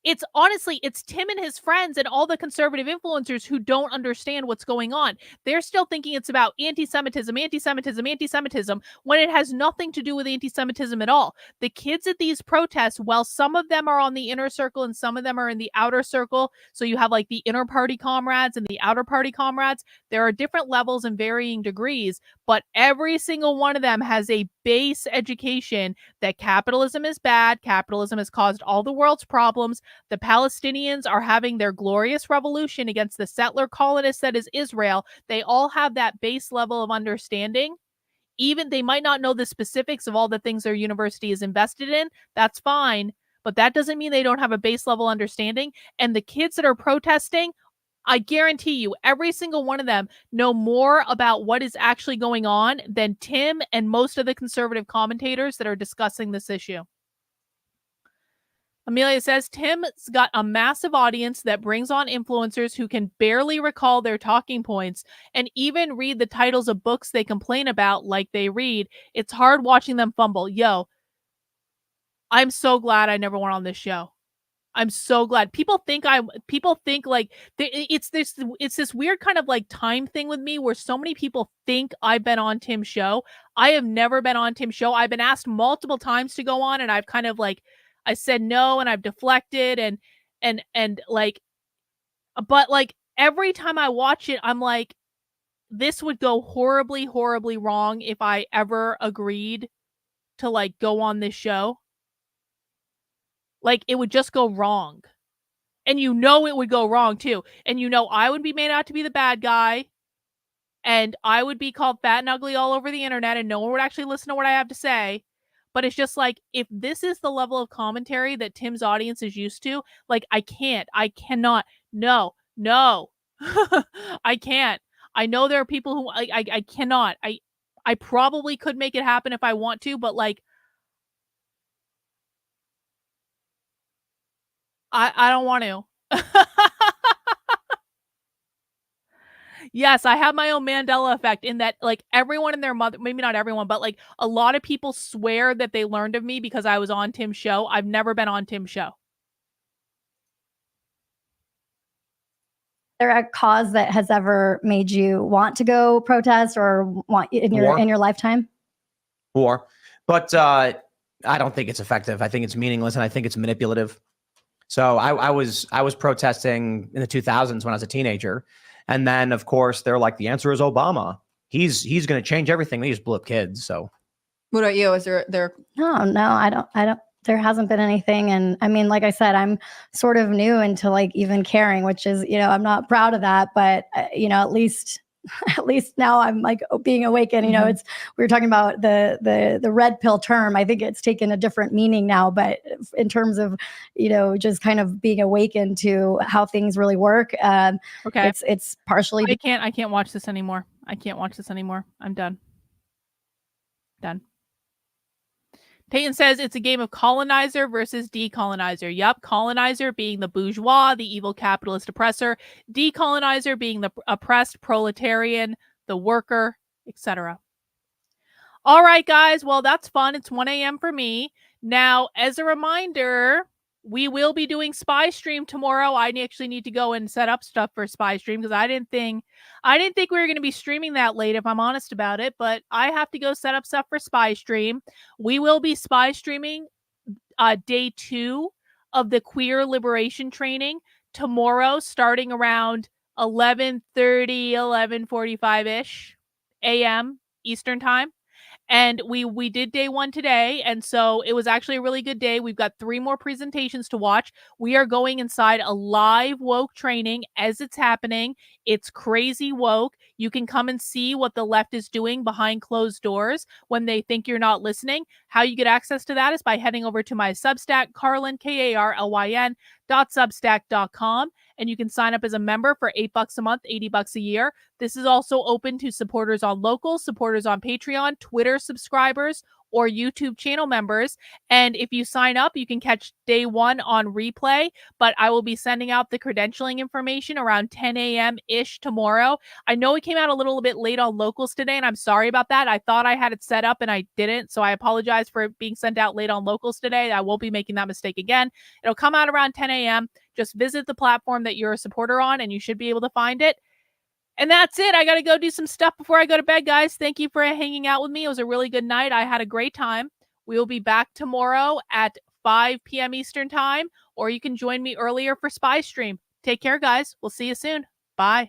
It's honestly, it's Tim and his friends and all the conservative influencers who don't understand what's going on. They're still thinking it's about anti-Semitism, anti-Semitism, anti-Semitism, when it has nothing to do with anti-Semitism at all. The kids at these protests, while some of them are on the inner circle and some of them are in the outer circle, so you have like the inner party comrades and the outer party comrades, there are different levels and varying degrees, but every single one of them has a base education that capitalism is bad, capitalism has caused all the world's problems, the Palestinians are having their glorious revolution against the settler colonists that is Israel. They all have that base level of understanding. Even they might not know the specifics of all the things their university is invested in. That's fine. But that doesn't mean they don't have a base level understanding. And the kids that are protesting, I guarantee you, every single one of them know more about what is actually going on than Tim and most of the conservative commentators that are discussing this issue. Amelia says, Tim's got a massive audience that brings on influencers who can barely recall their talking points and even read the titles of books they complain about like they read. It's hard watching them fumble. Yo, I'm so glad I never went on this show. I'm so glad. People think like it's this weird kind of like time thing with me where so many people think I've been on Tim's show. I have never been on Tim's show. I've been asked multiple times to go on, and I've kind of like, I said no, and I've deflected and like, but like every time I watch it, I'm like, this would go horribly, horribly wrong if I ever agreed to like go on this show. Like, it would just go wrong. And you know it would go wrong too. And you know I would be made out to be the bad guy. And I would be called fat and ugly all over the internet, and no one would actually listen to what I have to say. But it's just like, if this is the level of commentary that Tim's audience is used to, like, I cannot. No. I can't. I know there are people who I cannot. I probably could make it happen if I want to, but like, I don't want to. Yes, I have my own Mandela effect in that, like, everyone and their mother, maybe not everyone, but like a lot of people swear that they learned of me because I was on Tim's show. I've never been on Tim's show. There a cause that has ever made you want to go protest or want in your lifetime? War. But I don't think it's effective. I think it's meaningless, and I think it's manipulative. So I was protesting in the 2000s when I was a teenager. And then, of course, they're like, the answer is Obama. He's going to change everything. They just blew up kids. So what about you? Is there No, I don't. There hasn't been anything. And I mean, like I said, I'm sort of new into like even caring, which is, I'm not proud of that, but at least now I'm like being awakened. We were talking about the red pill term. I think it's taken a different meaning now, but in terms of, just kind of being awakened to how things really work. Okay. It's partially. I can't watch this anymore. I can't watch this anymore. I'm done. Peyton says it's a game of colonizer versus decolonizer. Yep, colonizer being the bourgeois, the evil capitalist oppressor, decolonizer being the oppressed proletarian, the worker, etc. All right, guys. Well, that's fun. It's 1 a.m. for me. Now, as a reminder, we will be doing Spy Stream tomorrow. I actually need to go and set up stuff for Spy Stream because I didn't think we were going to be streaming that late, if I'm honest about it. But I have to go set up stuff for Spy Stream. We will be Spy Streaming day 2 of the queer liberation training tomorrow, starting around 11:30, 11:45-ish a.m. Eastern time. And we did day 1 today, and so it was actually a really good day. We've got 3 more presentations to watch. We are going inside a live woke training as it's happening. It's crazy woke. You can come and see what the left is doing behind closed doors when they think you're not listening. How you get access to that is by heading over to my Substack, Carlin, KARLYN.substack.com, and you can sign up as a member for $8 a month, $80 a year. This is also open to supporters on Local, supporters on Patreon, Twitter subscribers, or YouTube channel members. And if you sign up, you can catch day 1 on replay, but I will be sending out the credentialing information around 10 a.m.-ish tomorrow. I know it came out a little bit late on Locals today, and I'm sorry about that. I thought I had it set up and I didn't, so I apologize for it being sent out late on Locals today. I won't be making that mistake again. It'll come out around 10 a.m. Just visit the platform that you're a supporter on, and you should be able to find it. And that's it. I got to go do some stuff before I go to bed, guys. Thank you for hanging out with me. It was a really good night. I had a great time. We will be back tomorrow at 5 p.m. Eastern time, or you can join me earlier for Spy Stream. Take care, guys. We'll see you soon. Bye.